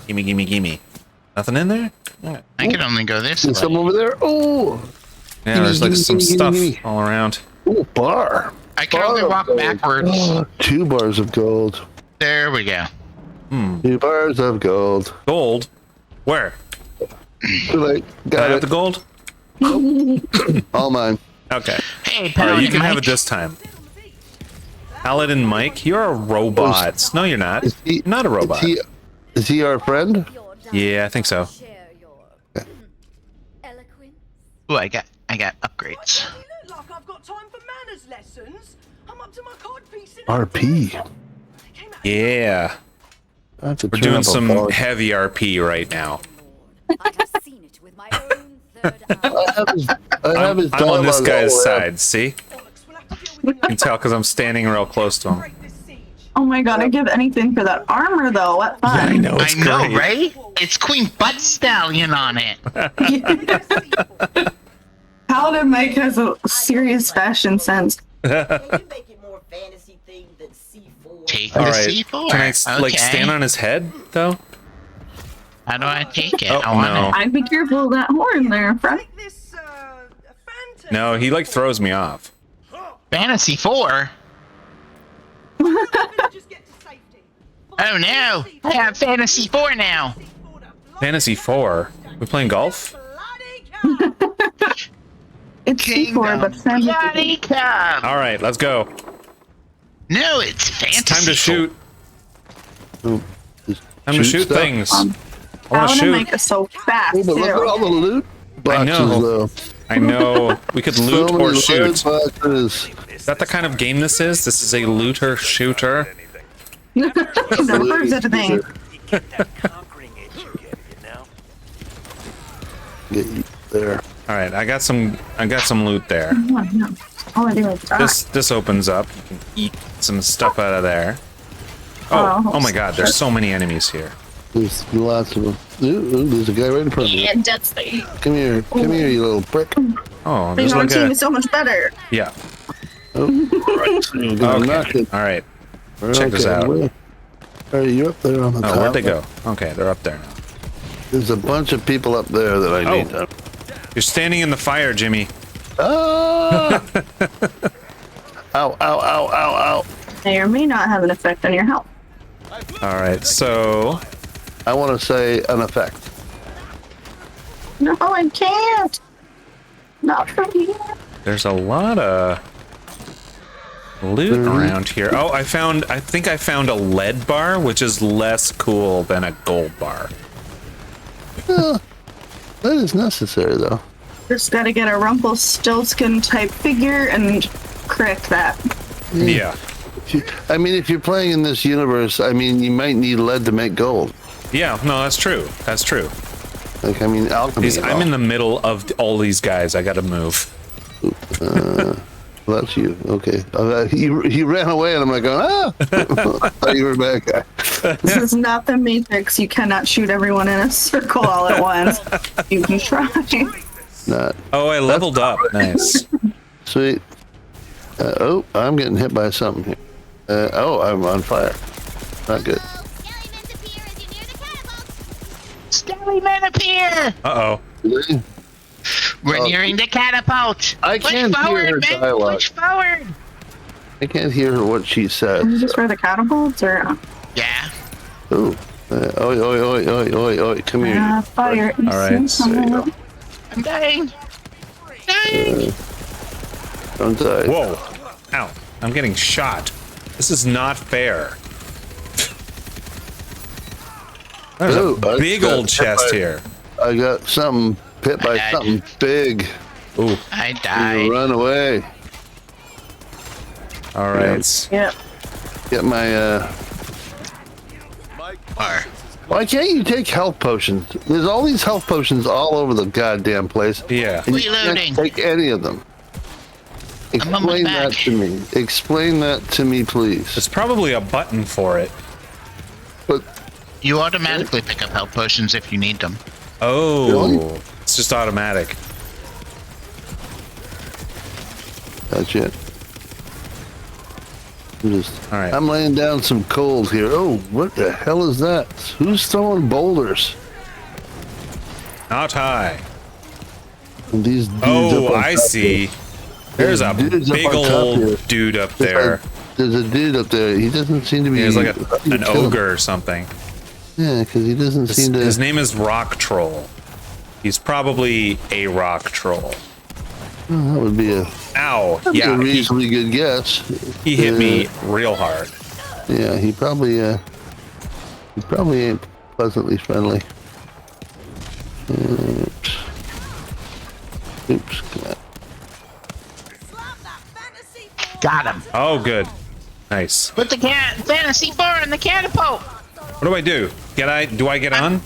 Gimme, gimme, gimme. Nothing in there? Right. I can only go this There's way. some over there. Oh, Yeah, there's like some stuff gimme. all around. Oh, bar. I can Bar only of walk gold. backwards. Oh, 2 bars of gold. There we go. 2 bars of gold. Gold? Where? Too late. Did I Got have the it. gold? All mine. Okay. Hey, All right, you Paladin can have Mike. it this time. Paladin Mike, you're a robot. No, you're not. Is he- You're not a robot. Is he our friend? Yeah, I think so. Share your eloquence. Ooh, I got upgrades. Look like I've got time for manners lessons. I'm up to my cod piece in RP. Yeah. I have to We're turn doing up a some volume. heavy RP right now. I have seen it with my own third eye. I have his I'm on this dialogue guy's all side, see? You can tell because I'm standing real close to him. Oh my god, I'd give anything for that armor though. What fun. I know, it's I know, great. right? It's Queen Butt Stallion on it. Paladin Mike has a serious fashion sense. Make it more fantasy themed than C4. Take All the right. C4. Can I like Okay. stand on his head though? How do I take it? Oh, I want no. it. I'd be careful of that horn there, friend. Like this, phantom. No, he like throws me off. Fantasy 4? Just get to safety. Oh no! I have Fantasy 4 now. Fantasy 4. We playing golf? Bloody cow. It's C4, but fantasy. Bloody come! All right, let's go. No, it's Fantasy Time to 4. shoot. Ooh, just Time to shoot stuff. things. I want to Paladin shoot. Mike is so fast Oh, but look at all too. the loot boxes, know. though. I know. We could loot So or many shoot. loot boxes. Is that the kind of game this is? This is a looter shooter. Never heard such a thing. Get you there. All right, I got some loot there. All I do is die. This opens up. You can eat some stuff out of there. Oh my god, there's so many enemies here. There's lots of them. Ooh, there's a guy right in front of you. Yeah, that's the Come here, you little prick. Oh, thing there's on like team a is so much better. yeah. Oh, you're gonna knock Okay. it. All right. Check this out. Where are you up there on the top? Oh, where'd they go? Okay, they're up there now. There's a bunch of people up there that I need. Oh. You're standing in the fire, Jimmy. Ah! Ow, ow, ow, ow, ow. May or may not have an effect on your health. All right, so I want to say an effect. No, I can't. Not from here. there's a lot of loot around here. Oh, I think I found a lead bar, which is less cool than a gold bar. That is necessary, though. Just gotta get a Rumpelstiltskin type figure and crack that. Yeah. I mean, if you're playing in this universe, I mean, you might need lead to make gold. Yeah, no, that's true. That's true. Like, I mean, alchemy. These, and I'm all. in the middle of all these guys. I gotta move. Well, that's you. Okay. He ran away, and I'm like, ah! I thought you were a bad guy. This is not the Matrix. You cannot shoot everyone in a circle all at once. You can try. Not Oh, I leveled up. Nice. sweet. Oh, I'm getting hit by something here. Oh, I'm on fire. Not good. Skellymen appear! Uh-oh. Really? We're Oh. nearing the catapult! I Push can't hear forward, her men! dialogue. Push forward! I can't hear what she Is it said. just for the catapults or Yeah. Ooh. Oi, oi, oi, oi, oi, oi. Come here. fire? All right, so There you go. I'm dying! Dying! Don't die. Whoa. Ow. I'm getting shot. This is not fair. There's Ooh, a I big got old hit chest by- here. I got something hit by died. something big. Ooh. I You died. run away. All right. Yep. Get my, Or, Why can't you take health potions? There's all these health potions all over the goddamn place. Yeah. And you Reloading. can't take any of them. Explain that to me. Explain that to me, please. There's probably a button for it. But You automatically pick up health potions if you need them. Oh, Really? it's just automatic. that's it. All right. I'm laying down some cold here. Oh, what the hell is that? Who's throwing boulders? Not high. And these dudes Oh, up on I top see. here. There's a dudes up big on top here. old dude up there. There's a dude up there. He doesn't seem to be. He's like I can an kill him. ogre or something. Yeah, because he doesn't seem to. His name is Rock Troll. He's probably a rock troll. Oh, that would be a. Ow! That'd be a Yeah, reasonably good guess. he hit me real hard. Yeah, he probably ain't pleasantly friendly. Oops. Oops. Come on. Got him. Oh, good. Nice. Put the fantasy 4 in the catapult. What do I do? Do I get on?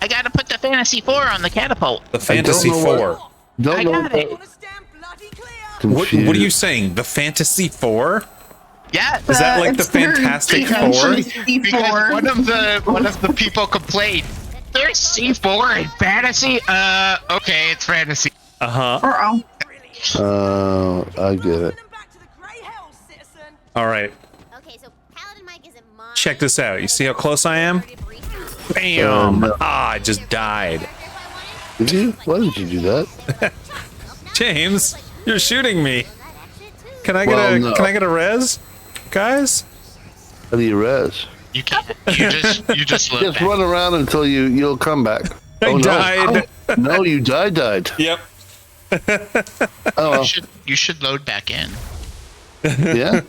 I gotta put the fantasy 4 on the catapult. The Fantasy know what- 4. Don't I know. got it. What are you saying? The Fantasy 4? Yeah. Is that like the It's very Fantastic different. Four? Because one of the people complained. There's C4 in fantasy. Okay, it's fantasy. Uh-huh. Uh-oh. I get it. All right. Okay, so Paladin Mike isn't mine. Check this out. You see how close I am? Bam! No. Ah, I just died. Did you? Why did you do that? James, you're shooting me. Can I get Well, a no. Can I get a res, guys? How do you res? You can't. You just look Just back. run around until you'll come back. I no. died. Oh, no, you died. Yep. Oh, You should load back in. yeah.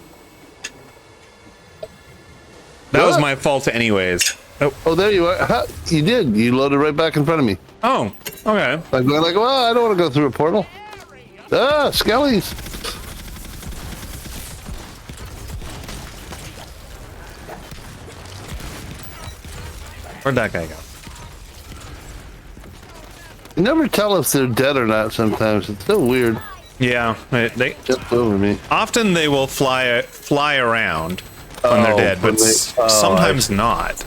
That was What? my fault, anyways. Oh. Oh, there you are. Ha, you did. You loaded right back in front of me. Oh. Okay. Like, well, I don't want to go through a portal. Ah, skellies. Where'd that guy go? You never tell if they're dead or not sometimes. It's so weird. Yeah. They Just over me. often they will fly around when they're Oh, dead, but when they- oh, sometimes not.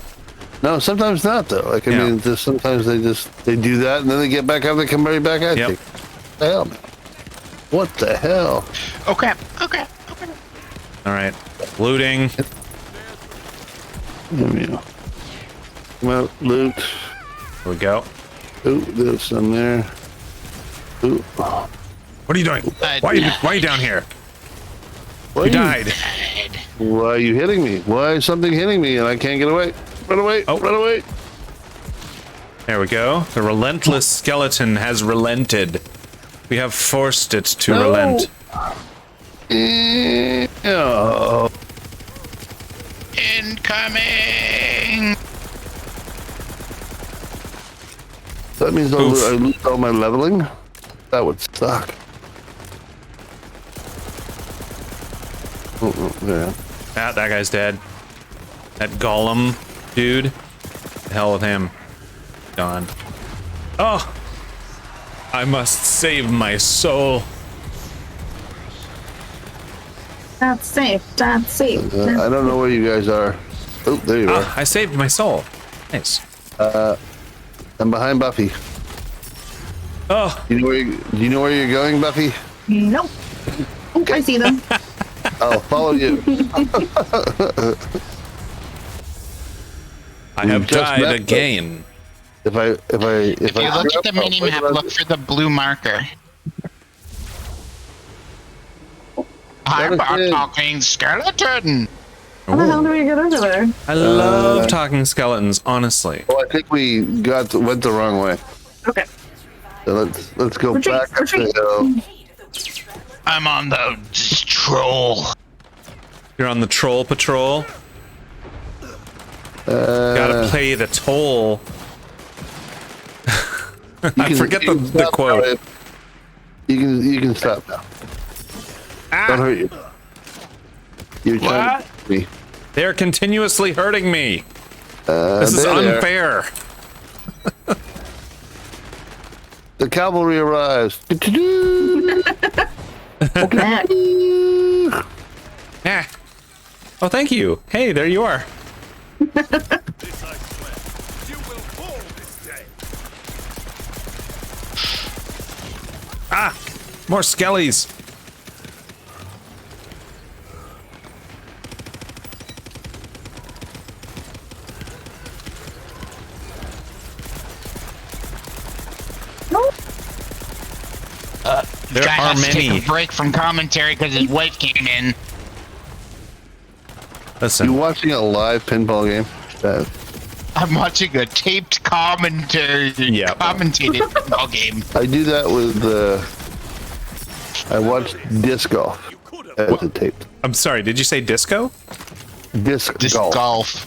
No, sometimes not, though. Like, I Yeah. mean, just sometimes they do that, and then they get back up, they come right back at Yep. you. What the hell, man? What the hell? Oh crap! Oh crap! Oh crap! All right. Looting. Well, loot. Here we go. Ooh, there's some there. Ooh. What are you doing? Why are you down here? Why You are died. Why are you hitting me? Why is something hitting me and I can't get away? Run away! Oh. Run away! There we go. The relentless skeleton has relented. We have forced it to No. relent. Oh. Incoming! That means I Oof. lose all my leveling? That would suck. Yeah. Ah, that guy's dead. That golem dude. The hell with him. Gone. Oh! I must save my soul. That's safe. That's safe. I don't know where you guys are. Oh, there you are. Ah, I saved my soul. Nice. I'm behind Buffy. Oh, Do you know where you're going, Buffy? Nope. Oh, I see them. I'll follow you. I have just died met again. If I If you look at the mini map, I'll- look for the blue marker. I'm Skeleton. a talking skeleton. How the hell do we get over there? I love talking skeletons, honestly. Oh, I think we went the wrong way. Okay. So let's go Retreat, back up retreat. the hill. I'm on the troll. You're on the troll patrol. Gotta pay the toll. I forget the stop quote. now. You can stop now. Don't hurt you. You're trying to hurt me. They're continuously hurting me. This is there they are. unfair. The cavalry arrives. Okay. Ah. Oh, thank you. Hey, there you are. This I swear. You will fall this day. Ah, more skellies. There Guy are has to many. take a break from commentary because his wife came in. Listen, You watching a live pinball game? I'm watching a taped commentary, Yeah. commentated football game. I do that with I watch disc golf as a tape. I'm sorry. Did you say disco? Disc Disc golf. golf.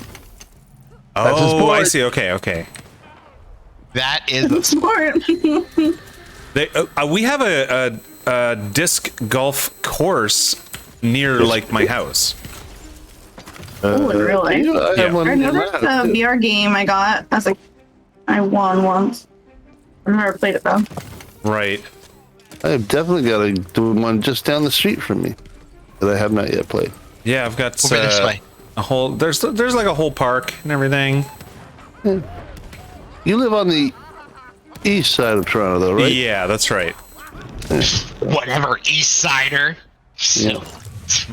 That's a Oh, I sport. see. Okay, okay. That is Smart. We have a disc golf course near like my house. Oh, really? Yeah, I have one I in know my that's a house. VR game I got. I won once. I've never played it though. Right. I have definitely got one just down the street from me that I have not yet played. Yeah, I've got over this way. a whole. There's like a whole park and everything. You live on the east side of Toronto, though, right? Yeah, that's right. Whatever, East Sider. Yeah.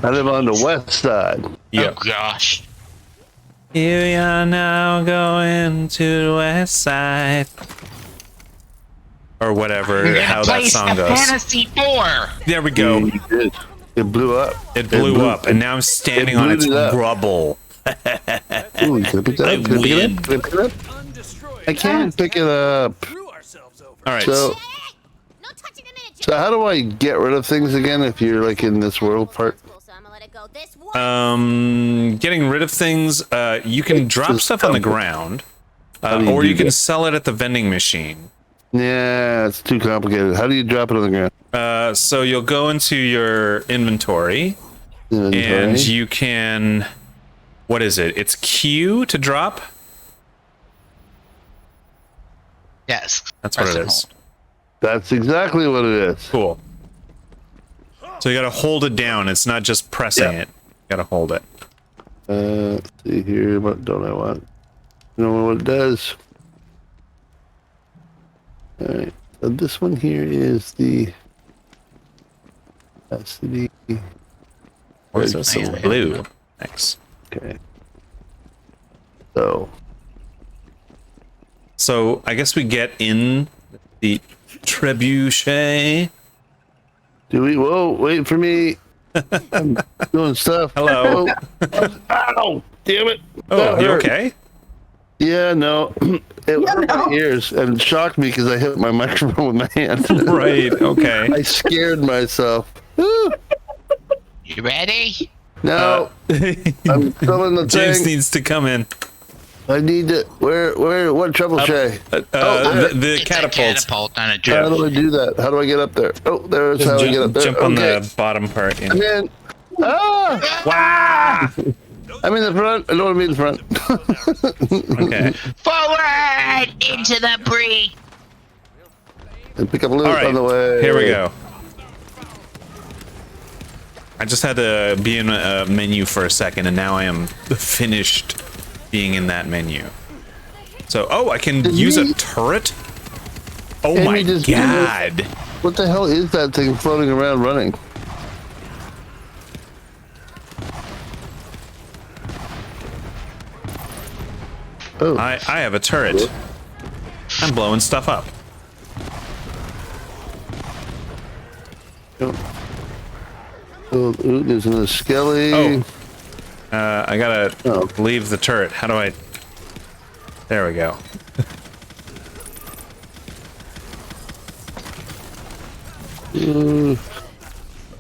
I live on the west side. Yeah. Oh gosh. You are now going to the west side. Or whatever, You're how gonna that place song a goes. Fantasy 4. There we go. You did. It blew up. It blew up, and now I'm standing on blew its it up. rubble. Ooh, can I pick that I up? Can I pick it win. up? Can I pick it up? I can't pick it up. All right. So, No touching the miniature. so how do I get rid of things again if you're like in this world part? So I'm gonna let it go this one. Getting rid of things. You can drop just stuff on the dump it. ground, How do you or do you can that? sell it at the vending machine. Yeah, it's too complicated. How do you drop it on the ground? So you'll go into your inventory, Inventory. and you can. What is it? It's Q to drop. Yes. That's what Press it and is. hold. That's exactly what it is. Cool. So you gotta hold it down. It's not just pressing Yeah. it. You gotta hold it. Let's see here. What don't I want? You know what it does? All right. So this one here is the capacity. What is this? Nice. Blue. Thanks. Okay. So So I guess we get in the trebuchet. do we? Whoa! Wait for me. I'm doing stuff. Hello. Oh. Ow! Damn it! Oh, That you hurt. okay? Yeah, no. It hurt my ears and it shocked me because I hit my microphone with my hand. Right. Okay. I scared myself. Woo. You ready? No, I'm still in the James thing. needs to come in. I need to. What trebuchet? The It's a catapult. catapult on a How jet. do I do that? How do I get up there? Oh, there's how I get up there. Jump on Okay. the bottom part. I'm in. Ah! Wow. I'm in the front. I don't want to be in the front. Okay. Forward into the breach. And pick up loot All right. on the way. Here we go. I just had to be in a menu for a second, and now I am finished being in that menu. So, oh, I can use a turret? Oh Can my you just- god. What the hell is that thing floating around running? Oh, I have a turret. I'm blowing stuff up. ooh, there's another skelly. Oh. I gotta Oh. leave the turret. How do I... There we go. Ooh,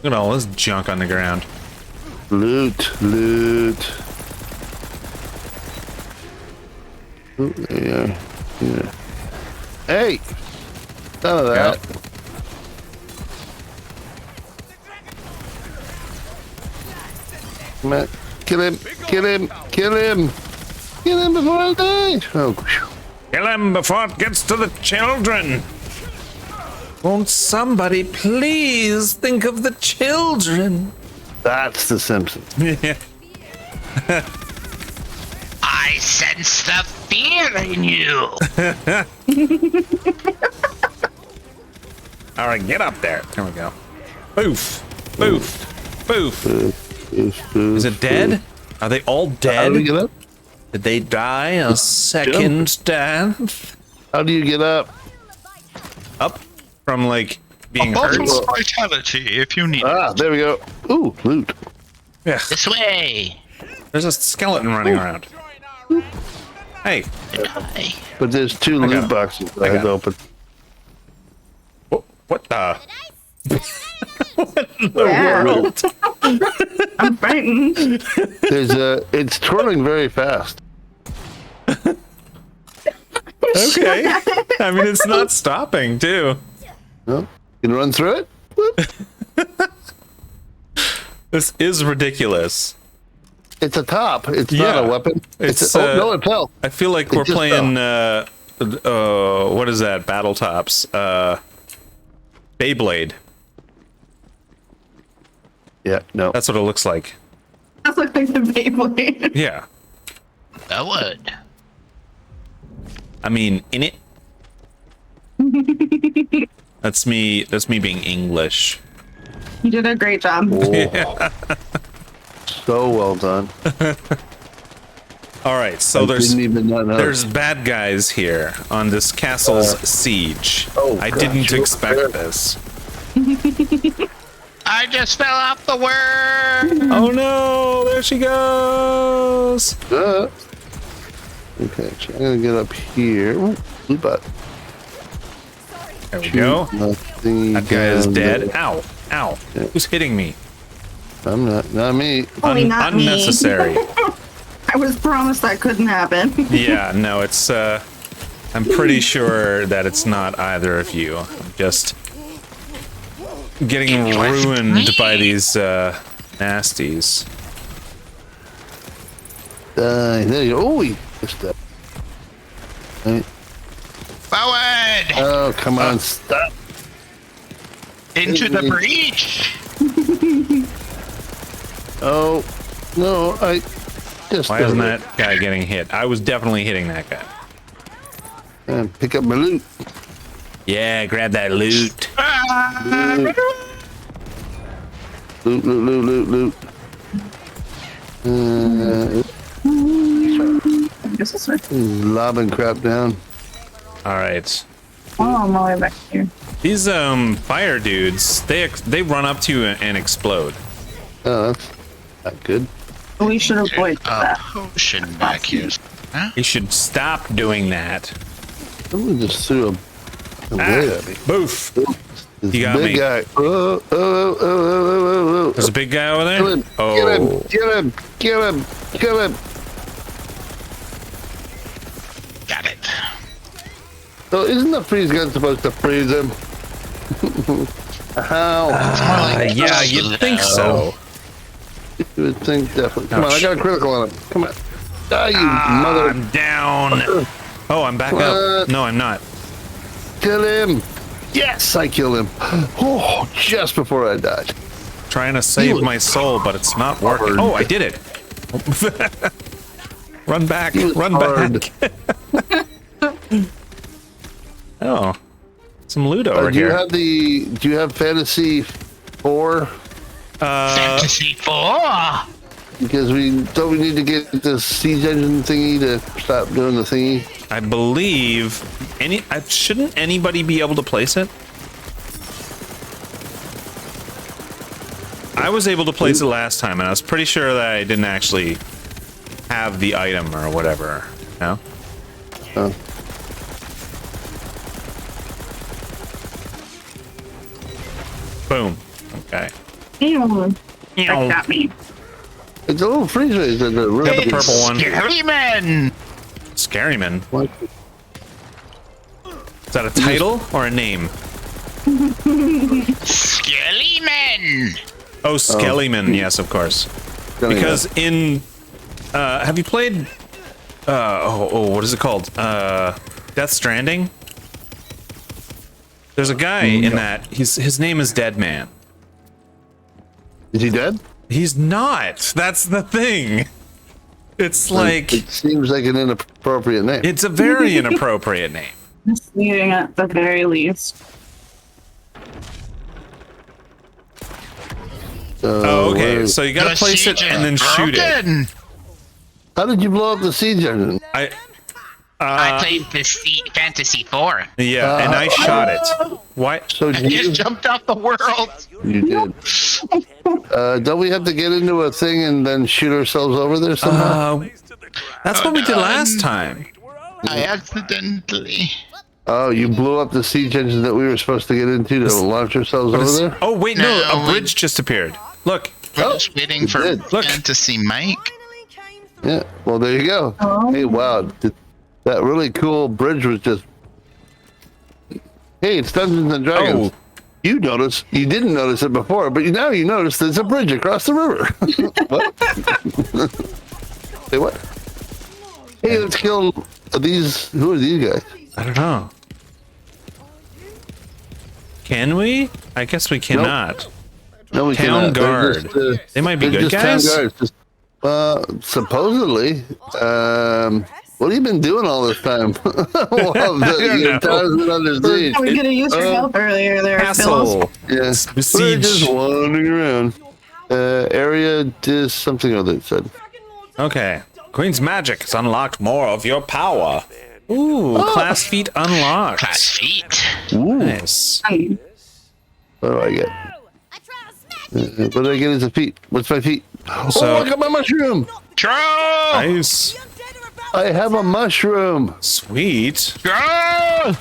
Look at all this junk on the ground. loot. Ooh, there you are. Yeah. Hey! None of that. Come on. Kill him! Kill him! Kill him! Kill him before I die! Oh, whew. Kill him before it gets to the children. Won't somebody please think of the children? That's the Simpsons. Yeah. I sense the fear in you. All right, get up there. There we go. Boof. Boof. Boof. Is it dead? Are they all dead? How do you get up? Did they die a second death? How do you get up? Up from like being Above hurt? vitality, if you need. There we go. Ooh, loot. Yeah. This way. There's a skeleton running around. Hey. Die. But there's 2 got loot it. boxes I I got it. open. What the? Yeah. I'm frightened. It's twirling very fast. Okay. I mean, it's not stopping, too. No? You can run through it? Whoop. This is ridiculous. It's a top. It's Yeah. not a weapon. It's, no, it fell. I feel like It we're just playing, what is that? Battletops. Beyblade. Yeah, no. That's what it looks like. That looks like the Beyblade. Yeah. That would. I mean, in it. That's me being English. You did a great job. Yeah. So well done. All right, so I there's didn't even know. there's bad guys here on this castle's siege. I didn't gosh, expect okay. this. I just fell off the worm. Oh no, there she goes. Okay, so I'm gonna get up here. Ooh, blue button. There we go. Nothing That guy is down dead. there. Ow, ow. Yeah. Who's hitting me? I'm not me. Only not me. Unnecessary. I was promised that couldn't happen. Yeah, no, it's I'm pretty sure that it's not either of you. I'm just getting ruined by these nasties. There you go. Oh, he missed that. Right. Forward! Oh, come on, stop. Into the breach! Oh, no, I just... Why isn't that guy getting hit? I was definitely hitting that guy. Pick up my loot. Yeah, grab that loot. Loot, loot, loot, loot, loot. Lobbing crap down. All right. Oh, I'm all the way back here. These fire dudes, they run up to you and explode. Oh, that's not good. We should avoid A that. potion back here. Huh? You should stop doing that. Someone just threw a blade at me. Boof. This You got big me. guy. Oh. There's a big guy over there. Kill him. Oh, Get him. Kill him. Kill him. Got it. So isn't the freeze gun supposed to freeze him? How? yeah, you'd think so. You would think definitely. Come on, I got a critical on him. Come on. Die, you mother. I'm down. Oh, I'm back up. No, I'm not. Kill him. Yes, I killed him. Oh, just before I died. Trying to save my soul, but it's not working. Oh, I did it. Run back. Run back. Oh, some loot over Do you here. do you have Fantasy 4? Fantasy 4. Because we need to get the siege engine thingy to stop doing the thingy. I believe shouldn't anybody be able to place it? I was able to place it last time, and I was pretty sure that I didn't actually have the item or whatever. No? Oh. Boom. Okay. Ew. That got me. It's a little freeze ray. Got the purple one. Scary men! Scary Man. What? Is that a title or a name? Skelly men. Oh, Skellyman. Yes, of course. Because in have you played what is it called? Death Stranding? There's a guy in that. His name is Dead Man. Is he dead? He's not. That's the thing. It's like it seems like an inappropriate name. It's a very inappropriate name. Misleading at the very least. Oh, okay. So you gotta place it and then shoot it. How did you blow up the siege engine? I played this Fantasy 4. Yeah, and I shot it. What? So You just jumped off the world. You did. Don't we have to get into a thing and then shoot ourselves over there somehow? That's what we did last time. I accidentally. Oh, you blew up the siege engine that we were supposed to get into to launch ourselves over there? Oh, wait, no, a bridge just appeared. Look. We're just waiting for did. Fantasy Mike. Yeah, well, there you go. Hey, wow. That really cool bridge was just... Hey, it's Dungeons and Dragons. Oh. You didn't notice it before, but now you notice there's a bridge across the river. What? Say what? Hey, let's kill these... Who are these guys? I don't know. Can we? I guess we cannot. No, we Town cannot. guard. Just, they might be they're good just guys. Town guards. Supposedly. What have you been doing all this time? Your town's been under siege. We could have used your help earlier there, Castle. Yes. We're Siege. just wandering around. Area is something other it said. Okay. Queen's magic has unlocked more of your power. Ooh, class feat unlocked. Class feet. Ooh. Nice. What do I get? What do I get as a feat? What's my feat? So- Oh, look at my mushroom! Nice. I have a mushroom! Sweet. Ah!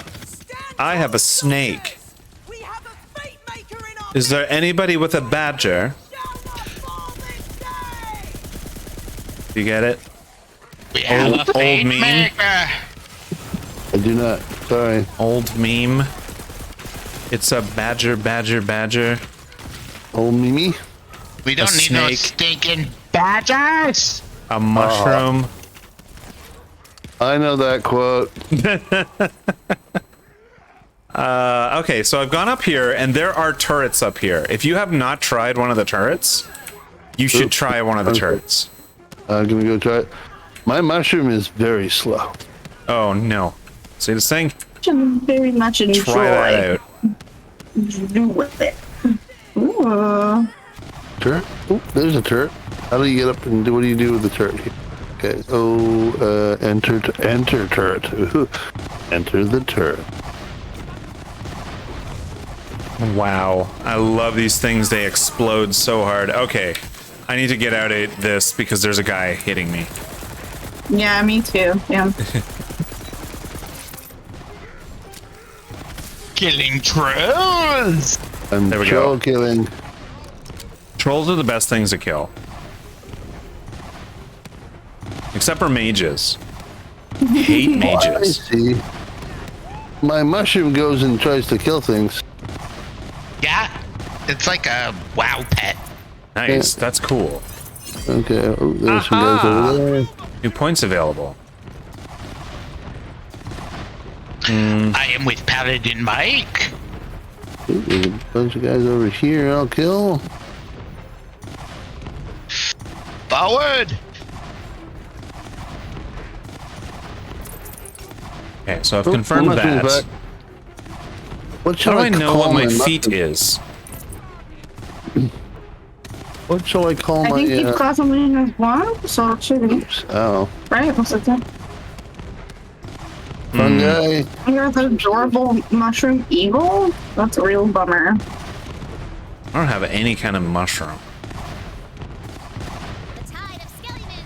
I have a snake. Is there anybody with a badger? You get it? We have Old- a fate old meme. maker. I do not. Sorry. Old meme. It's a badger, badger, badger. Old Mimi? We don't need no snake. stinking badgers. A mushroom. I know that quote. Okay, so I've gone up here, and there are turrets up here. If you have not tried one of the turrets, you should try one of the turrets. I'm gonna go try it. My mushroom is very slow. Oh, no. See this thing? Very much enjoy. Try that out. Do with it. Ooh. Turret? Oh, there's a turret. How do you get up and do? What do you do with the turret here? Okay. Oh, enter turret. Ooh. Enter the turret. Wow. I love these things. They explode so hard. Okay. I need to get out of this because there's a guy hitting me. Yeah, me too. Yeah. Killing trolls. I'm There we troll go. killing. Trolls are the best things to kill. Except for mages. Hate I mages. see. My mushroom goes and tries to kill things. Yeah, it's like a wow pet. Nice. That's cool. Okay. Oh, there's some guys over there. New points available. I am with Paladin Mike. Ooh, there's a bunch of guys over here. I'll kill. Forward. Okay, so I've Oh, confirmed my mushroom's that. back. What How shall do I know what call my mushroom? feat is? What shall I call I my? think each class only has one, so it should be. Oh, Right? Looks like that. fun guy. You got the adorable mushroom eagle? That's a real bummer. I don't have any kind of mushroom.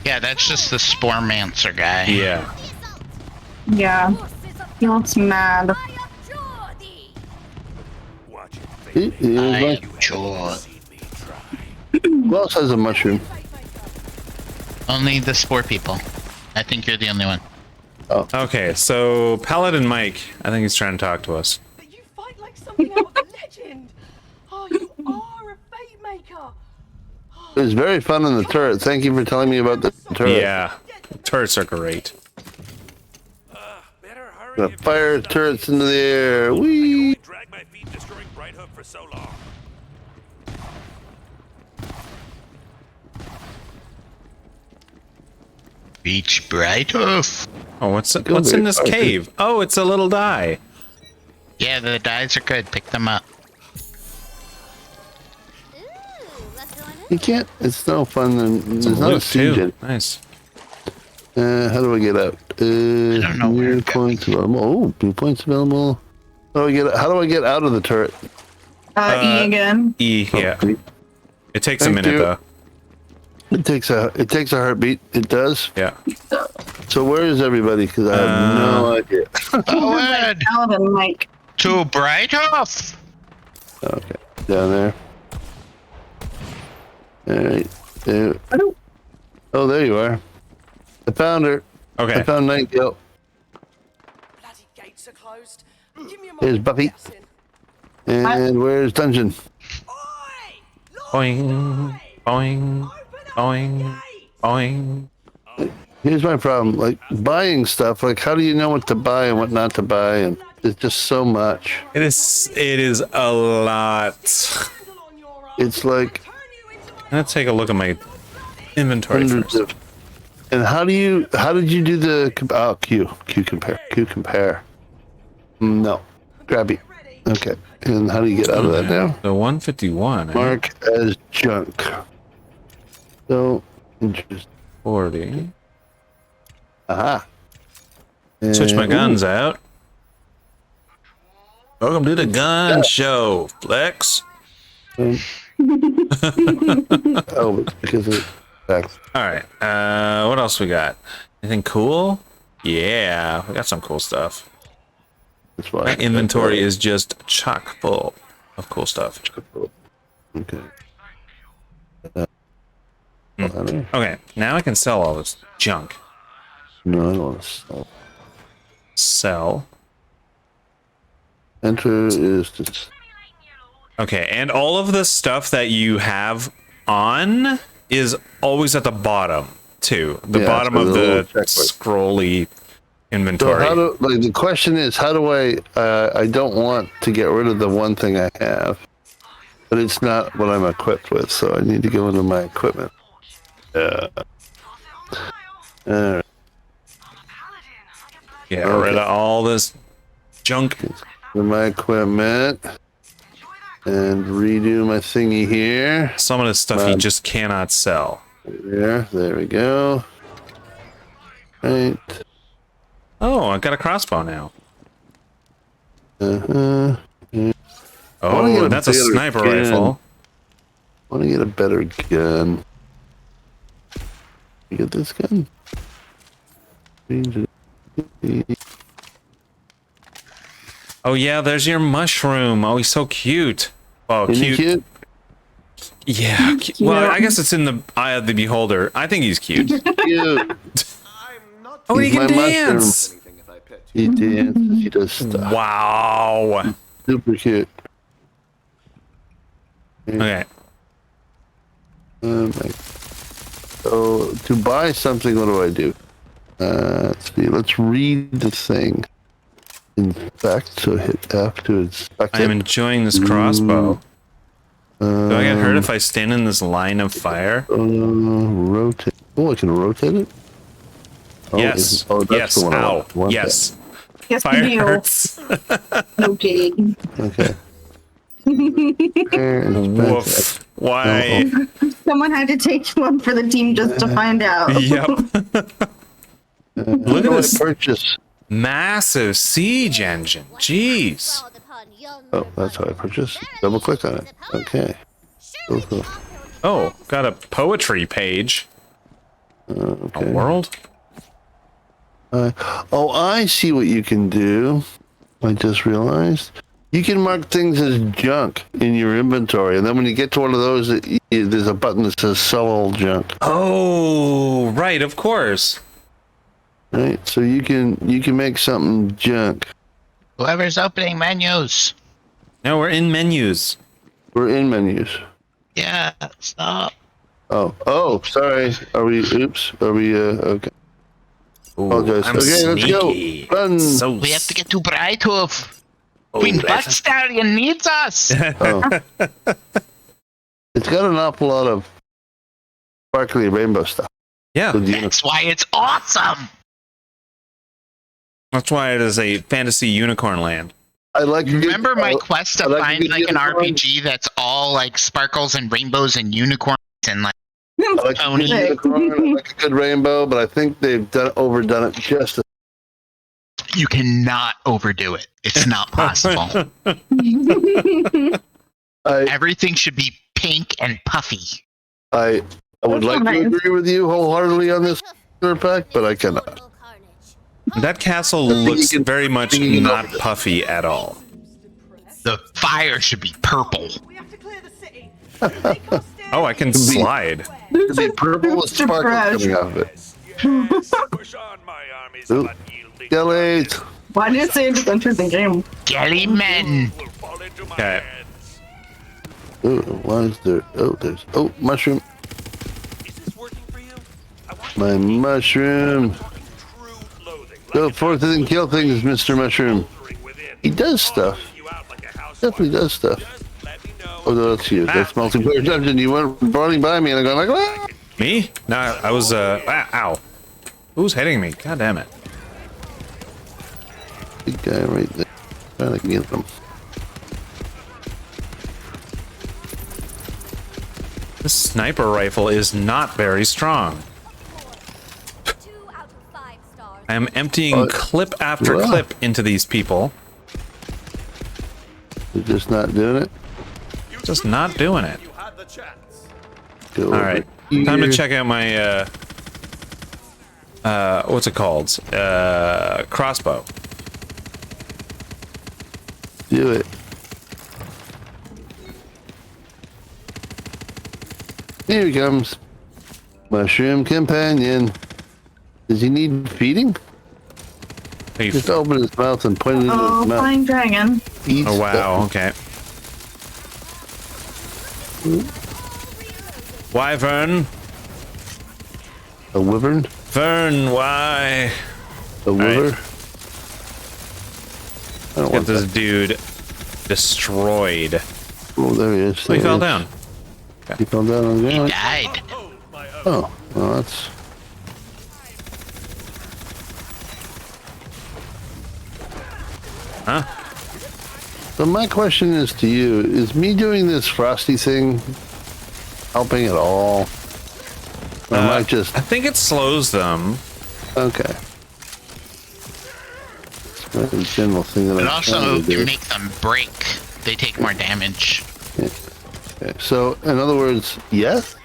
Yeah, that's just the Sporemancer guy. Yeah. Yeah. He looks mad. I am sure. Who else has a mushroom? Only the Spore people. I think you're the only one. Okay, so Paladin Mike, I think he's trying to talk to us. But you fight like something out of a legend. Oh, you are a fate maker. It was very fun in the turret. Thank you for telling me about the turret. Yeah. Turrets are great. Gonna fire turrets into the air. Whee! drag my feet destroying Bright Hoof for so long. Reach Brighthoof. Oh, what's in this cave? Oh, it's a little die. Yeah, the dies are good. Pick them up. Ooh, what's going on? You can't. It's no fun. There's not a Loot siege. too. Nice. How do I get out? I don't know where New it got points available. Oh, new points available. How do I get out of the turret? E again. E, yeah. Oh, It takes a Thank minute you. though. it takes a heartbeat. It does. Yeah. So where is everybody? Because I have no idea. Forward Alvin, Mike. to Brighthoof. Okay, down there. All right. Oh, there you are. I found her. Okay. I found Nightingale. Bloody gates are closed. Give me a Here's moment. Buffy. And where's Dungeon? Boing, boing, boing, boing. Here's my problem. Like buying stuff. Like, how do you know what to buy and what not to buy? And there's just so much. It is a lot. It's like Let's take a look at my inventory hundreds first. of. And how did you do the Q compare? No, grabby. Okay. And how do you get out of that now? The 151. Mark as junk. So interesting. 40. Aha. Switch my And- guns out. Welcome to the gun show, Flex. Oh, it's because of facts. All right. What else we got? Anything cool? Yeah, we got some cool stuff. That's why My inventory is just chock full of cool stuff. Okay. Okay, now I can sell all this junk. No, I don't want to sell. Sell. Enter is just. Okay, and all of the stuff that you have on is always at the bottom too. The Yeah, bottom so of the the little checkbox. scrolly So inventory. the question is, how do I don't want to get rid of the one thing I have, but it's not what I'm equipped with, so I need to go into my equipment. Alright. Get rid of all this junk. In my equipment and redo my thingy here. Some of this stuff you just cannot sell. There we go. Right. Oh, I got a crossbow now. wanna get Oh, a that's a better sniper gun. rifle. I want to get a better gun. You get this gun? Oh yeah, there's your mushroom. Oh, he's so cute. Oh, Isn't he cute. cute? Yeah. Well, I guess it's in the eye of the beholder. I think he's cute. Cute. Oh, he He's can my mushroom. dance. He dances. He does stuff. Wow. Super cute. Okay. So to buy something, what do I do? Let's see. Let's read the thing. Inspect. So hit F to inspect I am it. enjoying this crossbow. Do I get hurt if I stand in this line of fire? Rotate. Oh, I can rotate it? Oh, Yes. that's Yes. the one I Ow. want. Yes. Yes, Fire we do. hurts. No kidding. Okay. There, inspect. Woof. Why? Someone had to take one for the team just to find out. Yep. Look at What do I this purchase? massive siege engine. Jeez. Oh, that's how I purchase. Double click on it. Okay. Cool. Oh, got a poetry page. A Okay. world? Oh, I see what you can do. I just realized. You can mark things as junk in your inventory, and then when you get to one of those, there's a button that says "Sell all junk." Oh, right, of course. Right, so you can make something junk. Whoever's opening menus. No, we're in menus. We're in menus. Yeah, stop. Oh, sorry. Are we? Oops. Are we? Okay. Ooh, Apologize. I'm Okay, let's sneaky. go. Run. So We have to get to Brighthoof. Queen Butt Stallion needs us. Oh. It's got an awful lot of sparkly rainbow stuff. Yeah, That's why it's awesome. that's why it is a fantasy unicorn land. I like. Remember my quest to find an RPG that's all like sparkles and rainbows and unicorns and like I like a good unicorn, I like a good rainbow, but I think they've overdone it just. you cannot overdo it. It's not possible. Everything should be pink and puffy. I would like to agree with you wholeheartedly on this pack, but I cannot. That castle looks very much not puffy at all. The fire should be purple. Oh, I can slide. It'd be purple with sparkles coming out of it. Ooh, Skellies. Why did it say it just entered the game? Jelly men. Okay. Ooh, why is there? Oh, there's. Oh, mushroom. My mushroom. Go forth and kill things, Mr. Mushroom. He does stuff. Definitely does stuff. Oh, no, that's you. That's multiplayer dungeon. You went running by me and I'm going like, ah! Me? No, I was, ow. Who's hitting me? God damn it. Big guy right there. Trying to get him. This sniper rifle is not very strong. I am emptying clip after clip into these people. You're just not doing it? Just not doing it. Go Alright, over time to here. check out my, what's it called? Crossbow. Do it. Here he comes. Mushroom companion. Does he need feeding? Hey, Just open his mouth and point it into Oh, his mouth. flying dragon. Eat oh, wow, okay. Why, Vern? stuff. A wyvern? Vern, why? A wyvern? I don't Get want this that. dude destroyed. Oh, there he is. Oh, he There fell is. down. He fell down on the He ground. died. Oh, well, that's... Huh? So my question is to you, is me doing this frosty thing helping at all? Or am I just... I think it slows them. Okay. That's the general thing that It I'm also trying to do. can make them break. They take more damage. Okay. So, in other words, yes?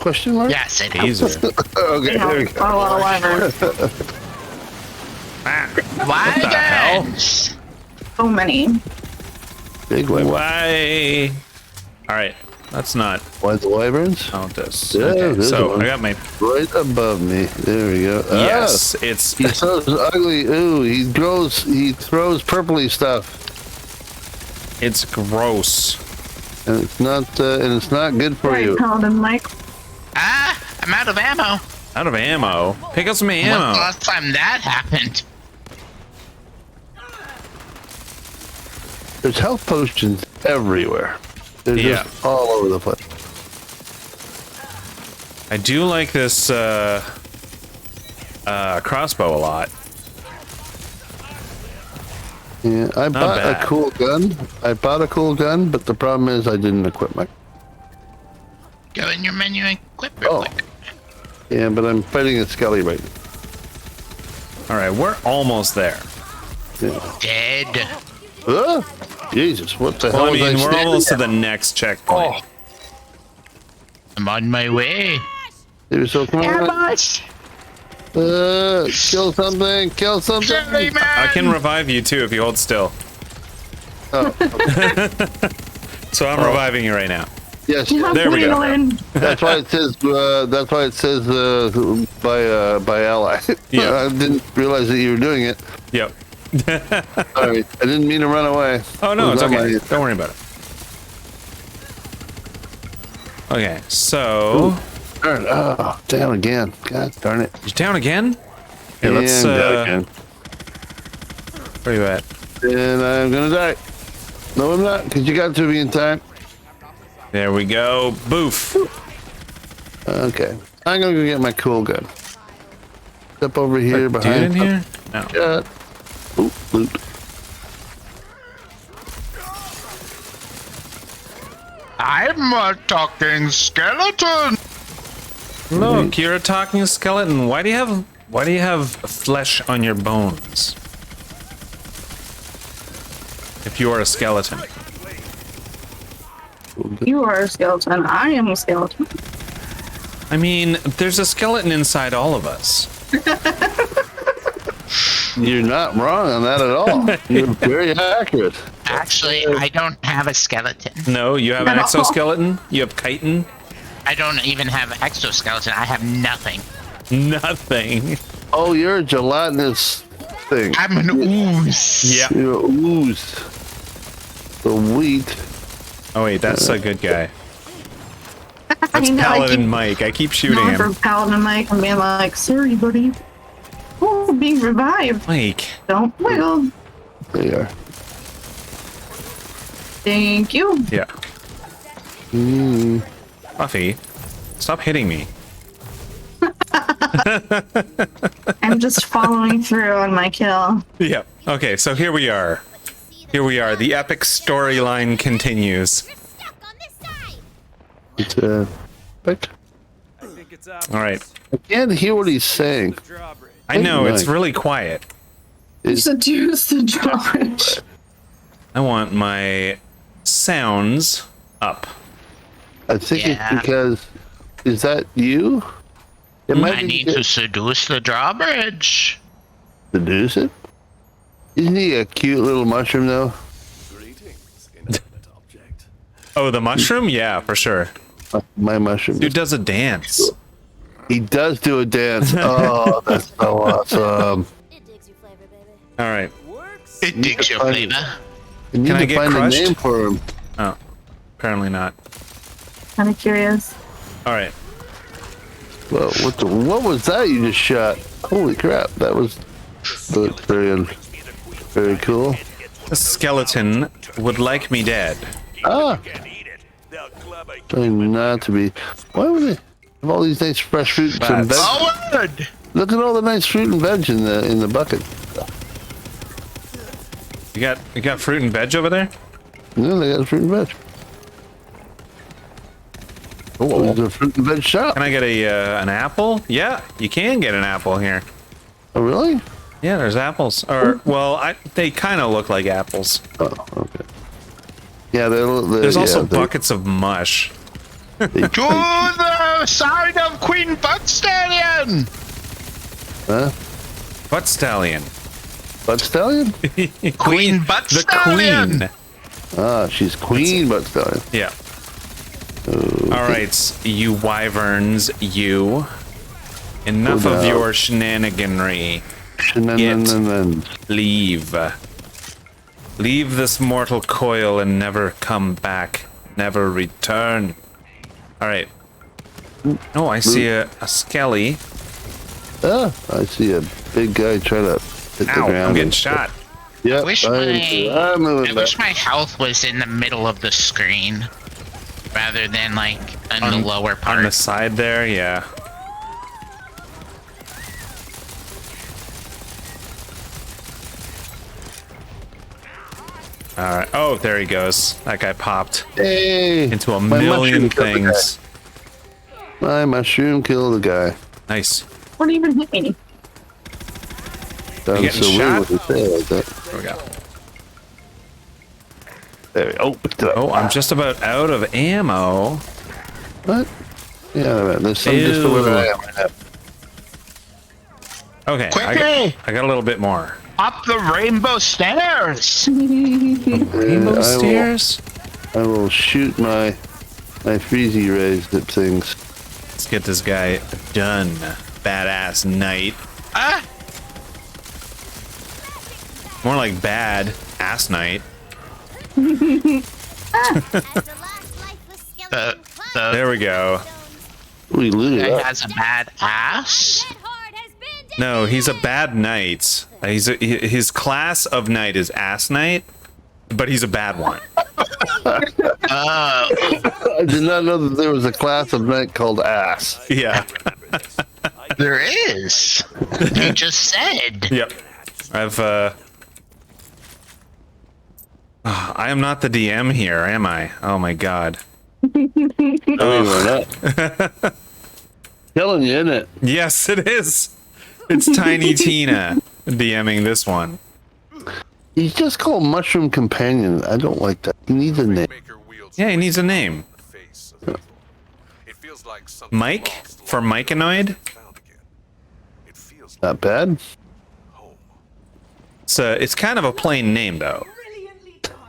Question mark? Yes, it Easier. is. Okay, there we go. Not a lot of wyverns. Why the hell? guys? So many. Big wyvern. Why? Alright, that's not Why the wyverns? count this. Yeah, Okay, there's so one. I got my... Right above me. There we go. Yes, Ah, it's... he's so ugly. Ooh, he throws purpley stuff. It's gross. And it's not good for Right, you. Paladin Mike. Ah, I'm out of ammo. Out of ammo. Pick up some When's the ammo. last time that happened? There's health potions everywhere. They're Yeah. just all over the place. I do like this crossbow a lot. Yeah, I bought bad. a cool gun. But the problem is I didn't equip my... Go in your menu and equip real Oh. quick. Yeah, but I'm fighting a Skelly right now. Alright, we're almost there. Dead. Jesus, what the Well, hell I was mean, we're standing almost to at? the next checkpoint. I'm on my way. They so come on. boss. Kill something, kill something. Jelly man. I can revive you too if you hold still. Oh, So I'm reviving you right now. yes. There we go. That's why it says. By ally. Yeah. I didn't realize that you were doing it. Yep. Sorry, I didn't mean to run away. Oh no, It it's was on okay. my- Don't worry about it. Okay, so Darn, oh, down again. God darn it. you're down again? Hey, let's And down again. where you at? And I'm gonna die. No, I'm not, because you got to me in time. There we go. Boof. Okay. I'm gonna go get my cool gun. Step over here Dude behind. in here? No. Shot. Ooh, loot. I'm a talking skeleton. Look, you're a talking skeleton. Why do you have flesh on your bones? If you are a skeleton. You are a skeleton. I am a skeleton. I mean, there's a skeleton inside all of us. You're not wrong on that at all. You're very accurate. Actually, I don't have a skeleton. No, you have an No. exoskeleton? You have chitin? I don't even have exoskeleton. I have nothing. Nothing. Oh, you're a gelatinous thing. I'm an ooze. Yeah. You're a ooze. The wheat. Oh wait, that's a good guy. I That's know, I Paladin keep Mike. I keep shooting going him. for Paladin Mike and being like, sorry, buddy. Oh, being revived. Mike. Don't wiggle. They are. Thank you. Yeah. Buffy, stop hitting me. I'm just following through on my kill. Yeah. Okay, so here we are. Here we are. The epic storyline continues. We're stuck on this side. It's Pick. All right. I can't hear what he's saying. I know, it's Mike. really quiet. Seduce the drawbridge. I want my sounds up. I think Yeah. it's because. Is that you? It might I be need because- to seduce the drawbridge. Seduce it? Isn't he a cute little mushroom though? Oh, the mushroom? Yeah, for sure. My mushroom. Dude does a dance. He does do a dance. Oh, that's so awesome. It digs your flavor, baby. All right. It digs your find- flavor. You need Can I to get find crushed? a name for him. Oh, apparently not. Kind of curious. All right. Well, what was that you just shot? Holy crap! That was very cool. The skeleton would like me dead. Ah, trying not to be. Why would they have all these nice fresh fruits and veg? Forward! Look at all the nice fruit and veg in the bucket. You got fruit and veg over there? Yeah, they got fruit and veg. Oh, there's a fruit and veg shop. Can I get an apple? Yeah, you can get an apple here. Oh, really? Yeah, there's apples. Or well, they kind of look like apples. Oh, okay. Yeah, There's also buckets of mush. To the side of Queen Butt Stallion! Huh? Butt stallion. Butt stallion? Queen Butt The Stallion! queen. Ah, she's Queen Butt Stallion. Yeah. All right, you wyverns, you. Enough of your shenaniganry. Leave. Leave this mortal coil and never come back. Never return. All right. Oh, I see a skelly. Ah, I see a big guy trying to hit the Ow, ground. I'm getting shot. Yeah, I wish I'm moving I back. wish my health was in the middle of the screen rather than like in the lower part. On the side there, yeah. All right. Oh, there he goes. That guy popped Hey, into a my million mushroom killed the things. guy. My mushroom killed the guy. Nice. What even hit me? Sounds getting so shot? weird when you say it like that. There we go. There we go. Oh, I'm just about out of ammo. What? Yeah, man, there's some just Ew. where I am right now. Okay, Quickly! I got a little bit more. Up the rainbow stairs! Rainbow I will- stairs? I will shoot my freezy rays at things. Let's get this guy done. Badass knight. Ah! More like bad ass knight. As the last lifeless skeleton climbs There we go. We looted Guy up. has a bad ass? that horde has been No, he's a bad knight. His class of knight is ass knight, but he's a bad one. I did not know that there was a class of knight called ass. Yeah. There is. You just said. Yep. I am not the DM here, am I? Oh my god. Oh, not. Killing you, isn't it? Yes, it is. It's Tiny Tina DMing this one. He's just called Mushroom Companion. I don't like that. He needs a name. Yeah, he needs a name. Mike? For Mikeanoid? Not bad. It's kind of a plain name, though.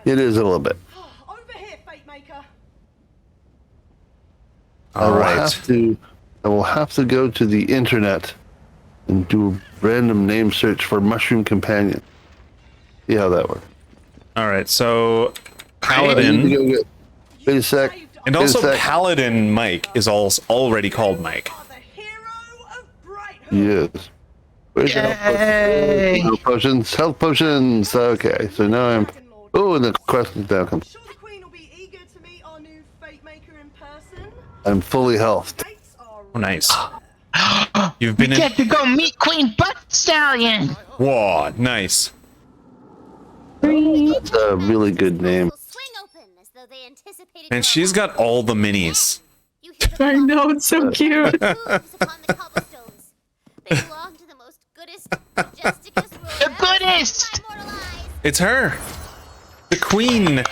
It is a little bit. Over here, Fate Maker. I will have to go to the internet and do a random name search for Mushroom Companion. See how that works. All right, so I need to Paladin, go get- Wait a sec. and Wait a also sec. Paladin Mike is already called Mike. The hero of Brighthood. Yes. Where's the health potions? Health potions. Okay, so now I'm. Oh, and the question's down. I'm sure the Queen will be eager to meet our new Fate Maker in person. I'm fully healthed. Dates are Oh, nice. You've been You in. get to go meet Queen Butt Stallion. Whoa, nice. That's a really good name. Will swing open as though they anticipated And your she's got arrival. all the minis. You hear the I know, it's so cute. hooves upon the cobblestones. They belong to the most goodest, majesticest ruler The ever goodest. seen by mortal eyes. It's her. The queen.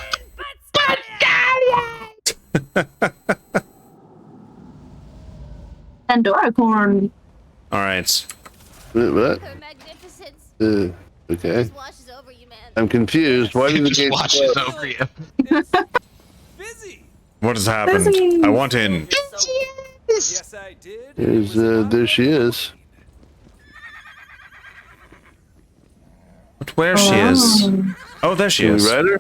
Butt Stallion. Pandoracorn. All right. What? Her magnificence Okay. just washes over you, man. I'm confused. Why did the Just gate watches close? over you. What has happened? Busy. I want in. Yes, I did. There she is. Where she is? Oh, there she Can we is. ride her?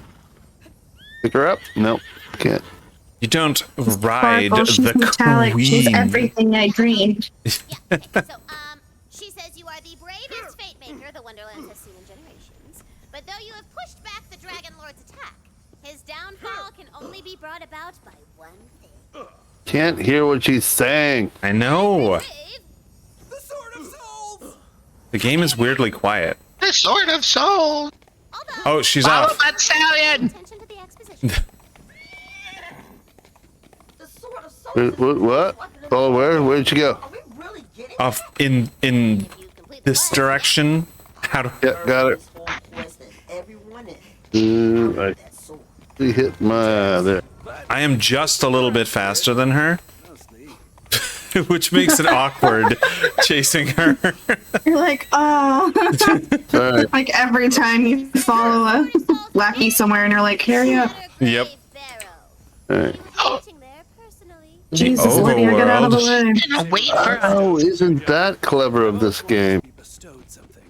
Pick her up? Nope. Can't. You don't ride Sparkle, she's the metallic. queen. She's everything I dreamed. So, she says you are the bravest Fate Maker the Wonderlands has seen in generations. But though you have pushed back the Dragon Lord's attack, his downfall can only be brought about by one thing. Can't hear what she's saying. I know. Brave, The Sword of Souls! The game is weirdly quiet. The Sword of Soul. although Oh, she's Follow off. Butt Stallion. attention to the exposition. The Sword of Souls. What? Oh, where? Where'd she go? Are we really getting Off in If you complete the this quest, direction. How do? Yeah, got it. everyone in I she hit my there. I am just a little bit faster than her, which makes it awkward chasing her. You're like, oh. All right. Like every time you follow a lackey somewhere and you're like, hurry up. Yep. All right. Waiting there personally. Jesus, Lydia, get out of the way. Gonna wait for Oh, isn't that clever of this game? Bestowed something.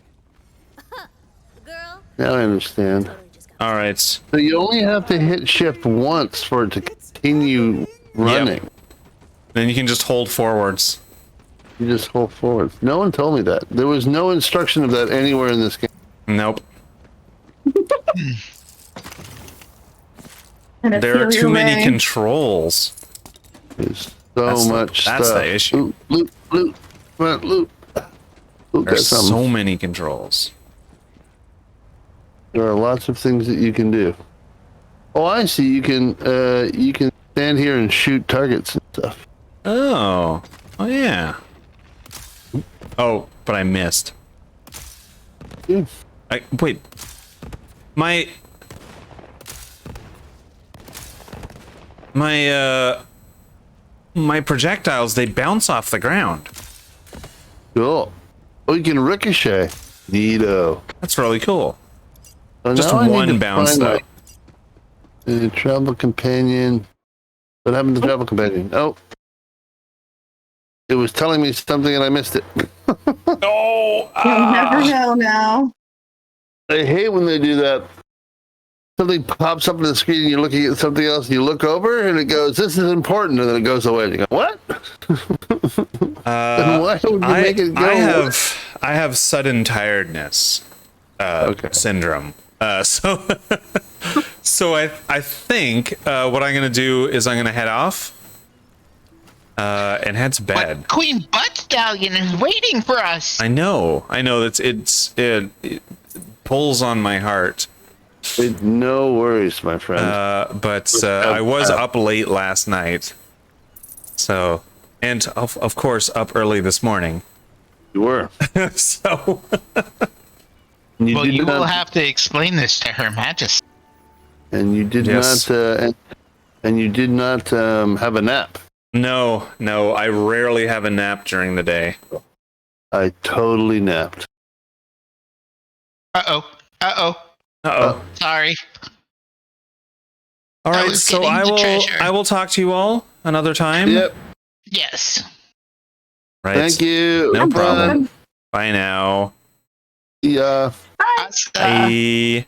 Girl, Now I understand. totally just got All right. So you only have to hit shift once for it to continue running. Then you can just hold forwards. You just hold forward. No one told me that. There was no instruction of that anywhere in this game. Nope. And There are feel too your many way. controls. There's That's so the- much that's stuff. the issue. Loot, loot, loot, loot. Loot, There's got something. so many controls. There are lots of things that you can do. Oh, I see. You can stand here and shoot targets and stuff. Oh. Oh yeah. Oh, but I missed. Yeah. Wait. My projectiles, they bounce off the ground. Cool. Oh, you can ricochet. Neato. That's really cool. So Just now I need one to bounce find though. my, travel companion. What happened to travel companion? Oh. It was telling me something and I missed it. Oh, You'll never know now. I hate when they do that. Something pops up on the screen and you're looking at something else and you look over and it goes, this is important, and then it goes away and you go, what? Then why would you make it go I have sudden tiredness. syndrome. So I think what I'm gonna do is I'm gonna head off and head to bed. But Queen Butt Stallion is waiting for us. I know. It pulls on my heart. No worries, my friend. But I was up late last night. So, and of course up early this morning. You were. So. You will have to explain this to Her Majesty. And you did not. And you did not have a nap. No. I rarely have a nap during the day. I totally napped. Uh-oh. Sorry. All right, so I will talk to you all another time. Yep. Yes. Right. Thank you. No problem. Bye now. Yeah. Bye. Bye.